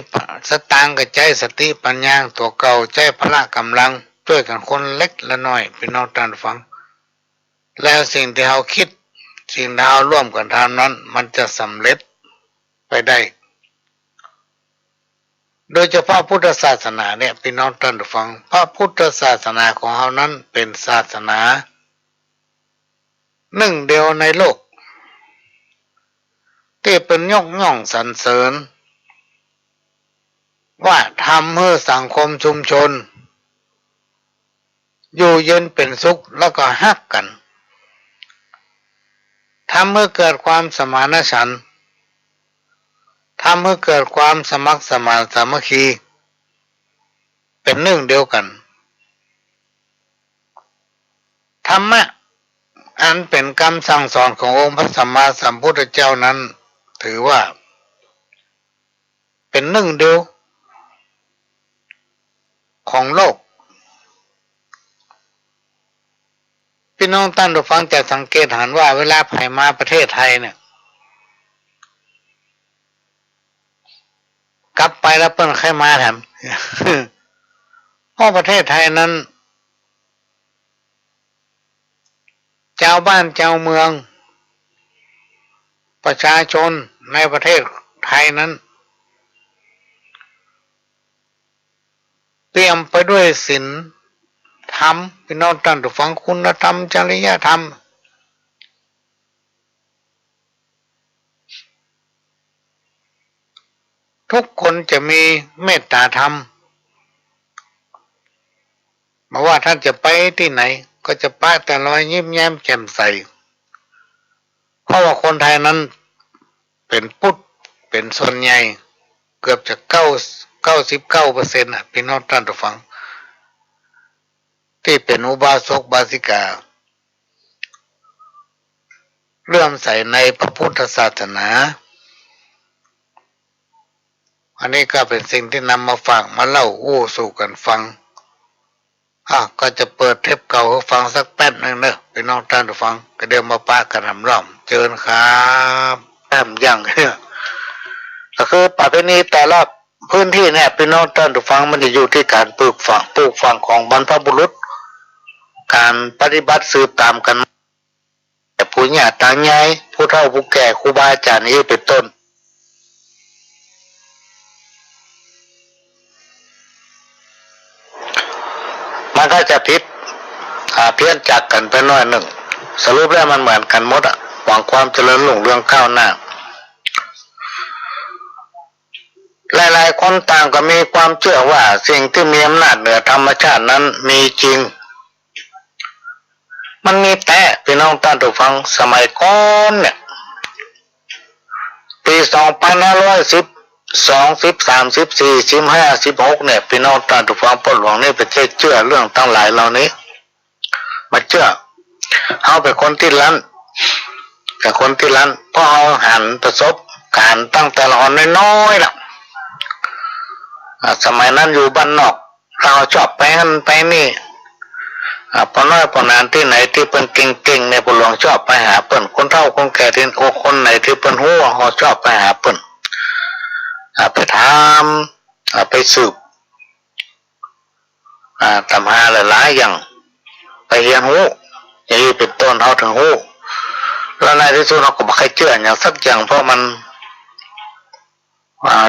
สตางค์กับใจสติปัญญาตัวเก่าใจพละกำลังช่วยกันคนเล็กและน้อยพี่น้องท่านผู้ฟังแล้วสิ่งที่เราคิดสิ่งที่เราร่วมกันทำนั้นมันจะสำเร็จไปได้โดยเฉพาะพุทธศาสนาเนี่ยพี่น้องท่านผู้ฟังพระพุทธศาสนาของเรานั้นเป็นศาสนาหนึ่งเดียวในโลกที่เป็นยกย่องสรรเสริญว่าทำให้สังคมชุมชนอยู่เย็นเป็นสุขแล้วก็ฮักกันทำให้เกิดความสมานฉันท์ทำให้เกิดความสมัครสมานสามัคคีเป็นหนึ่งเดียวกัน รรมะอันเป็นคำสั่งสอนขององค์พระสัมมาสัมพุทธเจ้านั้นถือว่าเป็นหนึ่งเดียวของโลกพี่น้องท่านผู้ฟังจะสังเกตเห็นว่าเวลาใครมาประเทศไทยเนี่ยกลับไปแล้วเปิ้นใครมาแถม เพราะประเทศไทยนั้นเจ้าบ้านเจ้าเมืองประชาชนในประเทศไทยนั้นเตรียมไปด้วยศีลธรรมพี่น้องท่านผู้ฟังคุณธรรมจริยธรรมทุกคนจะมีเมตตาธรรมไม่ว่าท่านจะไปที่ไหนก็จะป้าแต่รอยยิ้มแย้มแจ่มใสเพราะว่าคนไทยนั้นเป็นพุทธเป็นส่วนใหญ่เกือบจะ99%อ่ะพี่น้องท่านผู้ฟังที่เป็นอุบาสกบาสิกาเลื่อมใสในพระพุทธศาสนาอันนี้ก็เป็นสิ่งที่นำมาฝากมาเล่าอู้สู่กันฟังก็จะเปิดเทปเก่าให้ฟังสักแป๊บนึงเนอะพี่น้องท่านผู้ฟังก็เดี๋ยวมาปะกันทำร่อมเชิญครับแป๊บยังเนี่ยก็คือประเพณีแต่ละพื้นที่เนี่ยพี่น้องท่านผู้ฟังมันจะอยู่ที่การปลูกฝังของบรรพบุรุษการปฏิบัติสืบตามกันแต่ผู้ใหญ่ตายายผู้เฒ่าผู้แก่ครูบาอาจารย์นี้เป็นต้นมันก็จะผิดเพี้ยนจากกันไปน้อยหนึ่งสรุปแล้วมันเหมือนกันหมดหวังความเจริญรุ่งเรืองก้าวหน้าหลายๆคนต่างก็มีความเชื่อว่าสิ่งที่มีอำนาจเหนือธรรมชาตินั้นมีจริงมันมีแต่พี่น้องท่านผู้ฟังสมัยก่อนเนี่ยปี2510 20 30 40 50 16เนี่ยพี่น้องท่านผู้ฟังพ่อหลวงนี่ประเทศเชื่อเรื่องทั้งหลายเหล่านี้มาเชื่อเอาเป็นคนที่รั้นเพราะเอาหันประสบการณ์ตั้งแต่เราน้อยๆล่ะสมัยนั้นอยู่บ้านนอกเราชอบไปนั่นไปนี่พอน้อยพอนานที่ไหนที่เป็นเก่งๆในพ่อหลวงชอบไปหาเปิ้นคนเฒ่าคนแก่ที่คนไหนที่เป็นหัวเขาชอบไปหาเปิ้นไปถามไปสืบตำหาหลายๆอย่างไปเรียนรู้อย่างนี้เป็นต้นเขาถึงรู้แล้วในที่สุดเราก็ไม่เคยเชื่ออย่างสักอย่างเพราะมัน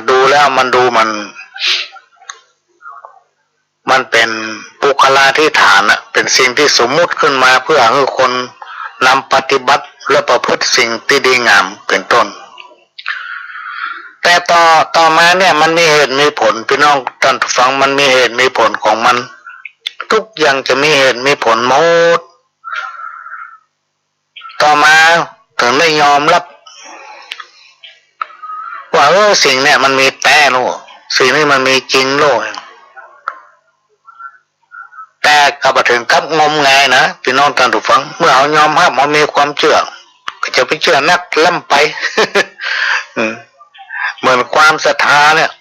ดูแล้วมันเป็นปุคลาธิฐานเป็นสิ่งที่สมมุติขึ้นมาเพื่อให้คนนำปฏิบัติและประพฤติสิ่งที่ดีงามเป็นต้นแต่ต่อมาเนี่ยมันมีเหตุมีผลพี่น้องท่านฟังมันมีเหตุมีผลของมันทุกอย่างจะมีเหตุมีผลหมดต่อมาถึงได้ยอมรับว่าสิ่งเนี่ยมันมีแต่โลกสิ่งนี้มันมีจริงโลกแต่ก็มาถึงกับงมงายนะพี่น้องท่านผู้ฟังเมื่อเอายอมรับมันมีความเชื่อก็จะไปเชื่อนักล่ำไปเหมือนความศรัทธาเนี่ย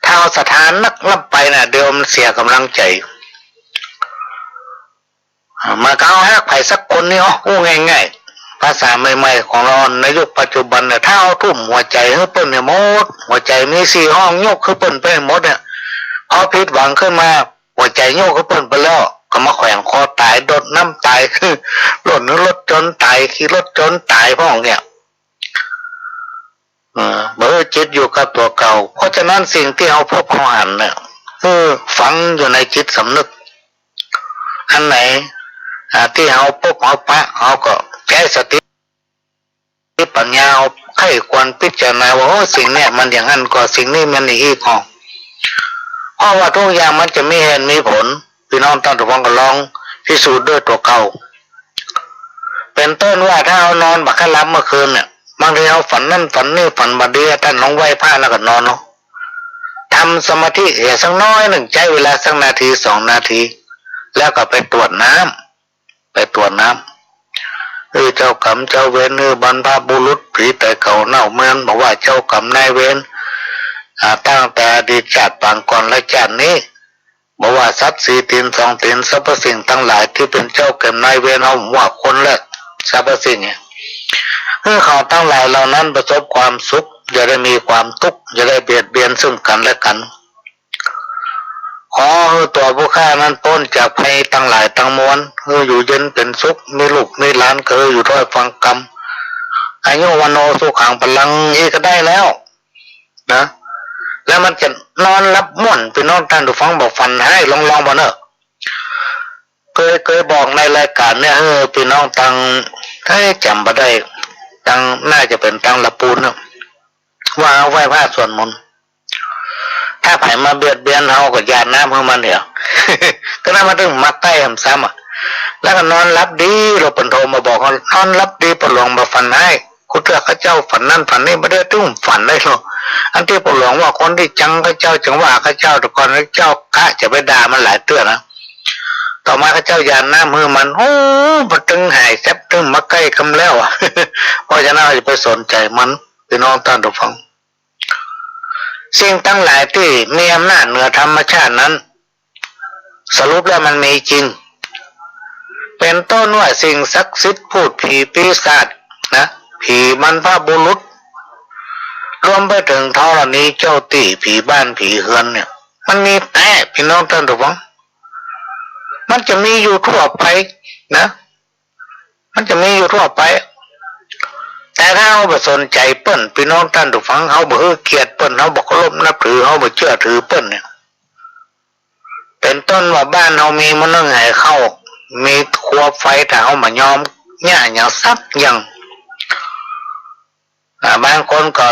ถ้าเอาศรัทธานักล่ำไปเนี่ยเดี๋ยวมันเสียกำลังใจมาเอาฮักไผ่สักคนนี่ง่ายๆภาษาใหม่ๆของเราในยุคปัจจุบันเนี่ยถ้าเอาทุ่มหัวใจให้เปิ้นเนี่ยหมดหัวใจมี4 ห้องยกให้เปิ้นไปหมดเนี่ยพอผิดหวังขึ้นมาหัวใจโยกให้เปิ้นไปแล้วก็มาแขวนคอตายโดดน้ำตายคือหล่นรถจนตายขี่รถจนตายพวกเนี่ยเมื่อจิตอยู่กับตัวเก่าเพราะฉะนั้นสิ่งที่เอาพบเขาหันเนี่ยฝังอยู่ในจิตสำนึกอันไหนที่เอาพบเอาปะเอาก็ใช้สติปัญญาเอาไข้ควรพิจารณาว่าสิ่งเนี่ยมันอย่างนั้นก็สิ่งนี้มันอย่างนี้ของเพราะว่าทุกอย่างมันจะมีเหตุมีผลพี่น้องท่านผู้ฟังก็ลองพิสูจน์ด้วยตัวเก่าเป็นต้นว่าถ้าเอานอนบักขลับเมื่อคืนเนี่ยบางทีเอาฝันนั่นฝันนี่ฝันบัดเดียท่านน้องไหว้ผ้าแล้วก็นอนเนาะทำสมาธิสักน้อยหนึ่งใช้เวลาสักนาที2 นาทีแล้วก็ไปตรวจน้ ไปตรวจน้ำเจ้ากรรมเจ้าเวรบรรพบุรุษผีแต่เก่าเน่าเมือนบอกว่าเจ้ากรรมนายเวรตั้งแต่อดีตชาติปางก่อนและชาตินี้บอกว่าสัตว์สี่ตีนสองตีนสรรพสิ่งทั้งหลายที่เป็นเจ้ากรรมนายเวรเอาว่าคนและสรรพสิ่งเนี่ยเขาทั้งหลายเหล่านั้นประสบความสุขจะได้มีความทุกข์จะได้เบียดเบียนซึ่งกันและกันขอตัวผู้ฆ่านั้นพ้นจากภัยทั้งหลายทั้งมวลอยู่เย็นเป็นสุขมีลูกมีหลานเคยอยู่ด้วยฟังกรรมอายุวันโนสุขังพลังอีกก็ได้แล้วนะแล้วมันจะนอนรับม่วนพี่น้องท่านผู้ฟังบอกฝันให้ลองมาเนอะเคยบอกในรายการเนี่ยพี่น้องตังให้จำมาได้ตังน่าจะเป็นตังละปูนนะว่าไหว้พระสวดมนต์ถ้าไผ่มาเบียดเบียนเราก็ยาน้ำให้มันเดี๋ยว ก็น่ามาถึงมัดใต้หำซ้ำแล้วก็นอนรับดีเราเป็นโทรมาบอกเขานอนรับดีปลงมาฝันให้คุณเถอะข้าเจ้าฝันนั่นฝันนี่ไม่ได้ตุ้มฝันได้หรอกอันที่ปลงว่าคนที่จังข้าเจ้าจังว่าข้าเจ้าแต่ก่อนข้าเจ้ากะจะไปด่ามันหลายเตือนนะต่อมาข้าเจ้ายานน้ำมือมันโอ้ปตึงหายแซบตึงมาใกล้คำแล้วเพราะฉะนั้นเราจะไปสนใจมันพี่น้องท่านผู้ฟังสิ่งทั้งหลายที่มีอำนาจเหนือธรรมชาตินั้นสรุปแล้วมันมีจริงเป็นต้นว่าสิ่งศักดิ์สิทธิ์พูดผีปีศาจนะผีบรรพบุรุษรวมไปถึงธรณีเจ้าตีผีบ้านผีเฮือนเนี่ยมันมีแต่พี่น้องท่านผู้ฟังมันจะมีอยู่ทั่วไปนะมันจะมีอยู่ทั่วไปแต่ถ้าเขาไปสนใจเปิ้นพี่น้องท่านผู้ฟังเขาบ่เกลียดเปิ้นเขาบ่เคารพนับถือเขาบ่เชื่อถือเปิ้นเนี่ยเป็นต้นว่าบ้านเขามีมันนึงให้เข้ามีครัวไฟแต่เขามายอมเนี่ยอย่างซับอย่างบางคนก็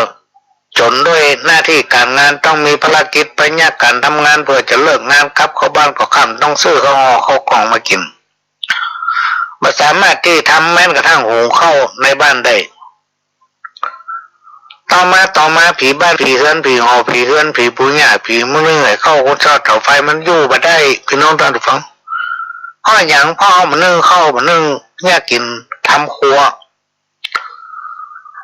จนด้วยหน้าที่การงานต้องมีภารกิจไปเนี่ยการทำงานเพื่อจะเลิกงานครับเข้าบ้านก็ค่ำต้องซื้อข้าวห่อข้าวกล่องมากินไม่สามารถที่ทำแม้กระทั่งหุงข้าวในบ้านได้ต่อมาผีบ้านผีเฮือนผีหอผีเฮือนผีปุญญาผีมือเหนื่อยเข้าคนชอบเสาไฟมันอยู่มาได้พี่น้องท่านผู้ฟังพ่ออย่างพ่อมันนึ่งเข้ามันนึ่งเนี่ยกินทำครัว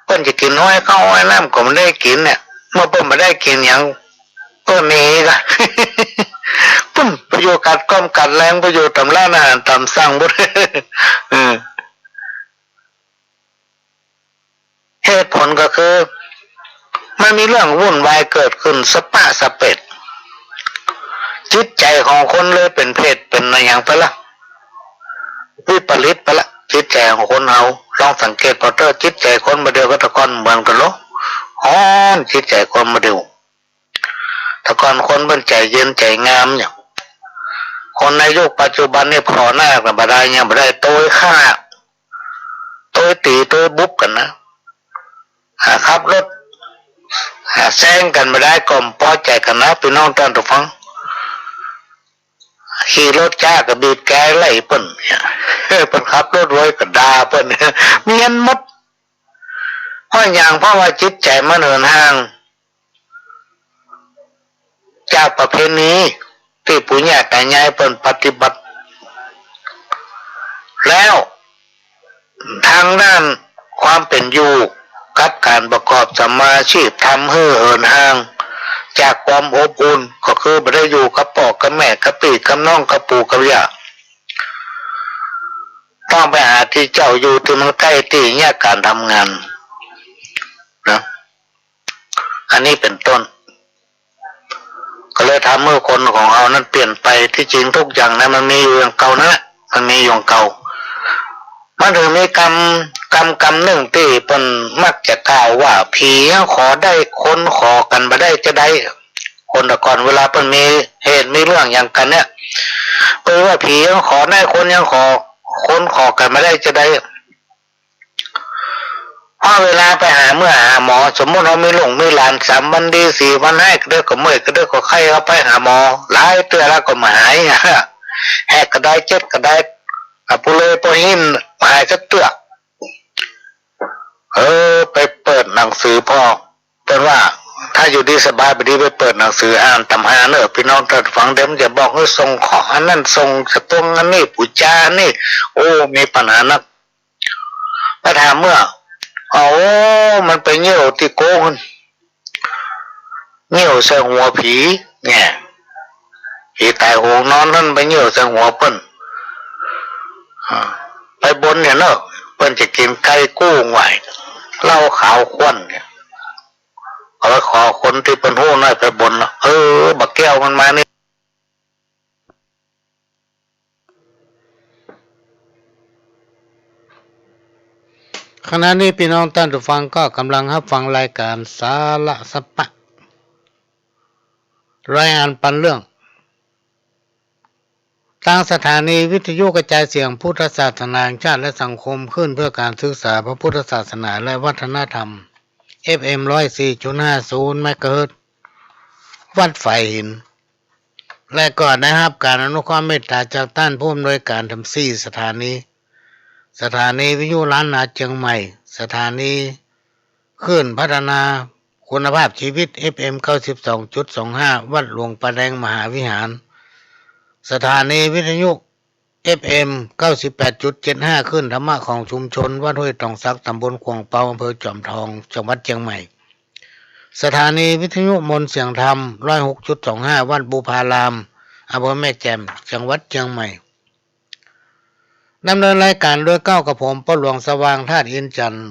เปิ้นจะกินห้อยข้าวห้อยน้ำก็มันได้กินเนี่ยเมื่อเปิ้นมาได้กินอย่างเปิ้นนี้ก็เปิ้นประโยชน์กัดก้มกัดแรงประโยชน์ตำร้านอาหารตำสั่งบุตรเหตุผลก็คือมันมีเรื่องวุ่นวายเกิดขึ้นสปะสะเป็ดจิตใจของคนเลยเป็นเพศเป็นอะไรอย่างไปละวิปริตไปละจิตใจของคนเราลองสังเกตพอเตอร์จิตใจคนมาเดียวก็ตะกอนเหมือนกันหรอจิตใจคนมาเดียวตะกอนคนเป็นใจเย็นใจงามเนี่ยคนในยุคปัจจุบันนี่พอหน้ากับบัดายเนี่ยบัดายโต้ฆ่าโต้ตีโต้บุกกันนะขับรถแซงกันไม่ได้ก็พอใจกันนะพี่น้องท่านผู้ฟังขี่รถจ้ากับบีบแกไล่เปิ้นเปิ้นขับรถไว้กับดาเปิ้นเมียนมดเพราะอย่างเพราะว่าจิตใจมันเหินห่างจากประเพณีที่ปู่ย่าตายายเปิ้นปฏิบัติแล้วทางด้านความเป็นอยู่กับการประกอบสัมมาอาชีพทำให้เหินห่างจากความอบอุ่นก็คือไม่ได้อยู่กับพ่อกับแม่กับพี่กับน้องกับปู่กับย่าต้องไปหาที่เจ้าอยู่ที่มันใกล้ที่เนี่ยการทำงานนะอันนี้เป็นต้นก็เลยทำให้คนของเรานั้นเปลี่ยนไปที่จริงทุกอย่างนะมันมีอยู่อย่างเก่านะมันมีอย่างเก่ามันถึงมีกรรมหนึ่งที่เป็นมักจะกล่าวว่าผีขอได้คนขอกันมาได้จะได้คนแต่ก่อนเวลาเป็นมีเหตุมีเรื่องอย่างกันเนี่ยแปลว่าผีขอได้คนยังขอคนขอกันมาได้จะได้พอเวลาไปหาเมื่อหาหมอสมมติเราไม่หลงไม่หลาน3 วันดี4 วันให้ก็ได้ก็เมื่อยก็ได้ก็ไข้เอาไปหาหมอหลายเตือแล้วก็มาหายแหกก็ได้เจ็ดก็ได้ปุเลยปหินหายสักเตือไปเปิดหนังสือพ่อเป็นว่า ถ้าอยู่ดีสบายไปดีไปเปิดหนังสืออ่านตำหาเนอะพี่น้องท่านฟังเดี๋ยวมันจะบอกว่าส่งของอันนั้นส่งสตงอันนี้ปุจจานี่โอ้มีปัญหานักไปถามเมื่อเอามันไปเงี้ยวที่โกงเงี้ยวใส่หัวผีเนี่ยผีตายโหงนอนนั่นไปเงี้ยวใส่หัวเปิ้นไปบนเนี่ยเนอะเปิ้นจะกินไก่กู้งไหวเหล้าขาวควันเนี่ยเอาไปขอคนที่เป็นหู้น้อยไปบนแล้วบักแก้วมันมานี่ขณะนี้พี่น้องท่านผู้ฟังก็กำลังรับฟังรายการสาระสปะรายงานปันเรื่องทางสถานีวิทยุกระจายเสียงพุทธศาสนาแห่งชาติและสังคมขึ้นเพื่อการศึกษาพระพุทธศาสนาและวัฒนธรรม FM 104.50 เมกะเฮิรตซ์วัดไฟหินและก็ได้รับการอนุเคราะห์เมตตาจากท่านผู้อำนวยการทั้ง4สถานีวิทยุล้านนาเชียงใหม่สถานีคลื่นพัฒนาคุณภาพชีวิต FM 92.25 วัดหลวงประแดงมหาวิหารสถานีวิทยุ FM 98.75 ขึ้นธรรมะของชุมชนวัดห้วยตองซักตำบลขวงเปาอำเภอจอมทองจังหวัดเชียงใหม่สถานีวิทยุมนต์เสียงธรรม 106.25 วัดบูพารามอำเภอแม่แจ่มจังหวัดเชียงใหม่ดำเนินรายการโดยก้าวกับผมพ่อหลวงสว่างธาตุอินจันทร์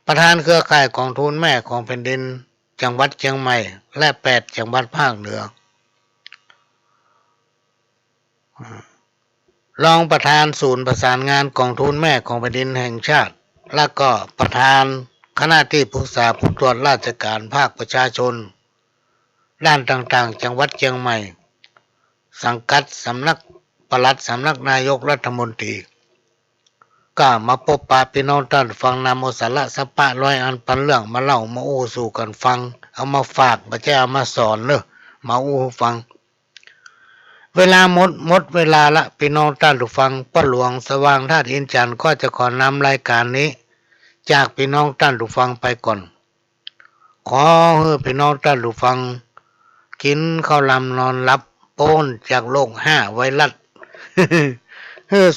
ประธานเครือข่ายกองทุนแม่ของแผ่นดินจังหวัดเชียงใหม่และ8จังหวัดภาคเหนือรองประธานศูนย์ประสานงานกองทุนแม่ของแผ่นดินแห่งชาติและก็ประธานคณะที่ปรึกษาผู้ตรวจราชการภาคประชาชนด้านต่างๆจังหวัดเชียงใหม่สังกัดสำนักปลัดสำนักนายกรัฐมนตรีก็มาพบปะพี่น้องท่านฟังนำเอาสาระสปะร้อยอันปันเรื่องมาเล่ามาอู้สู่กันฟังเอามาฝากไม่ใช่เอามาสอนเนอะมาอู้ฟังเวลาหมดเวลาละพี่น้องท่านผู้ฟังพ่อหลวงสว่างธาตุอินจันทร์ก็จะขอนำรายการนี้จากพี่น้องท่านผู้ฟังไปก่อนขอให้พี่น้องท่านผู้ฟังกินข้าวลำนอนหลับโป้นจากโรค5ไวรัส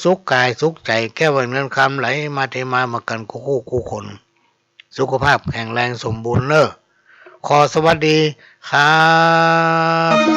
สุขกายสุขใจแก้วันเงินคำไหลมาเทมากันคู่คนสุขภาพแข็งแรงสมบูรณ์เนอะขอสวัสดีครับ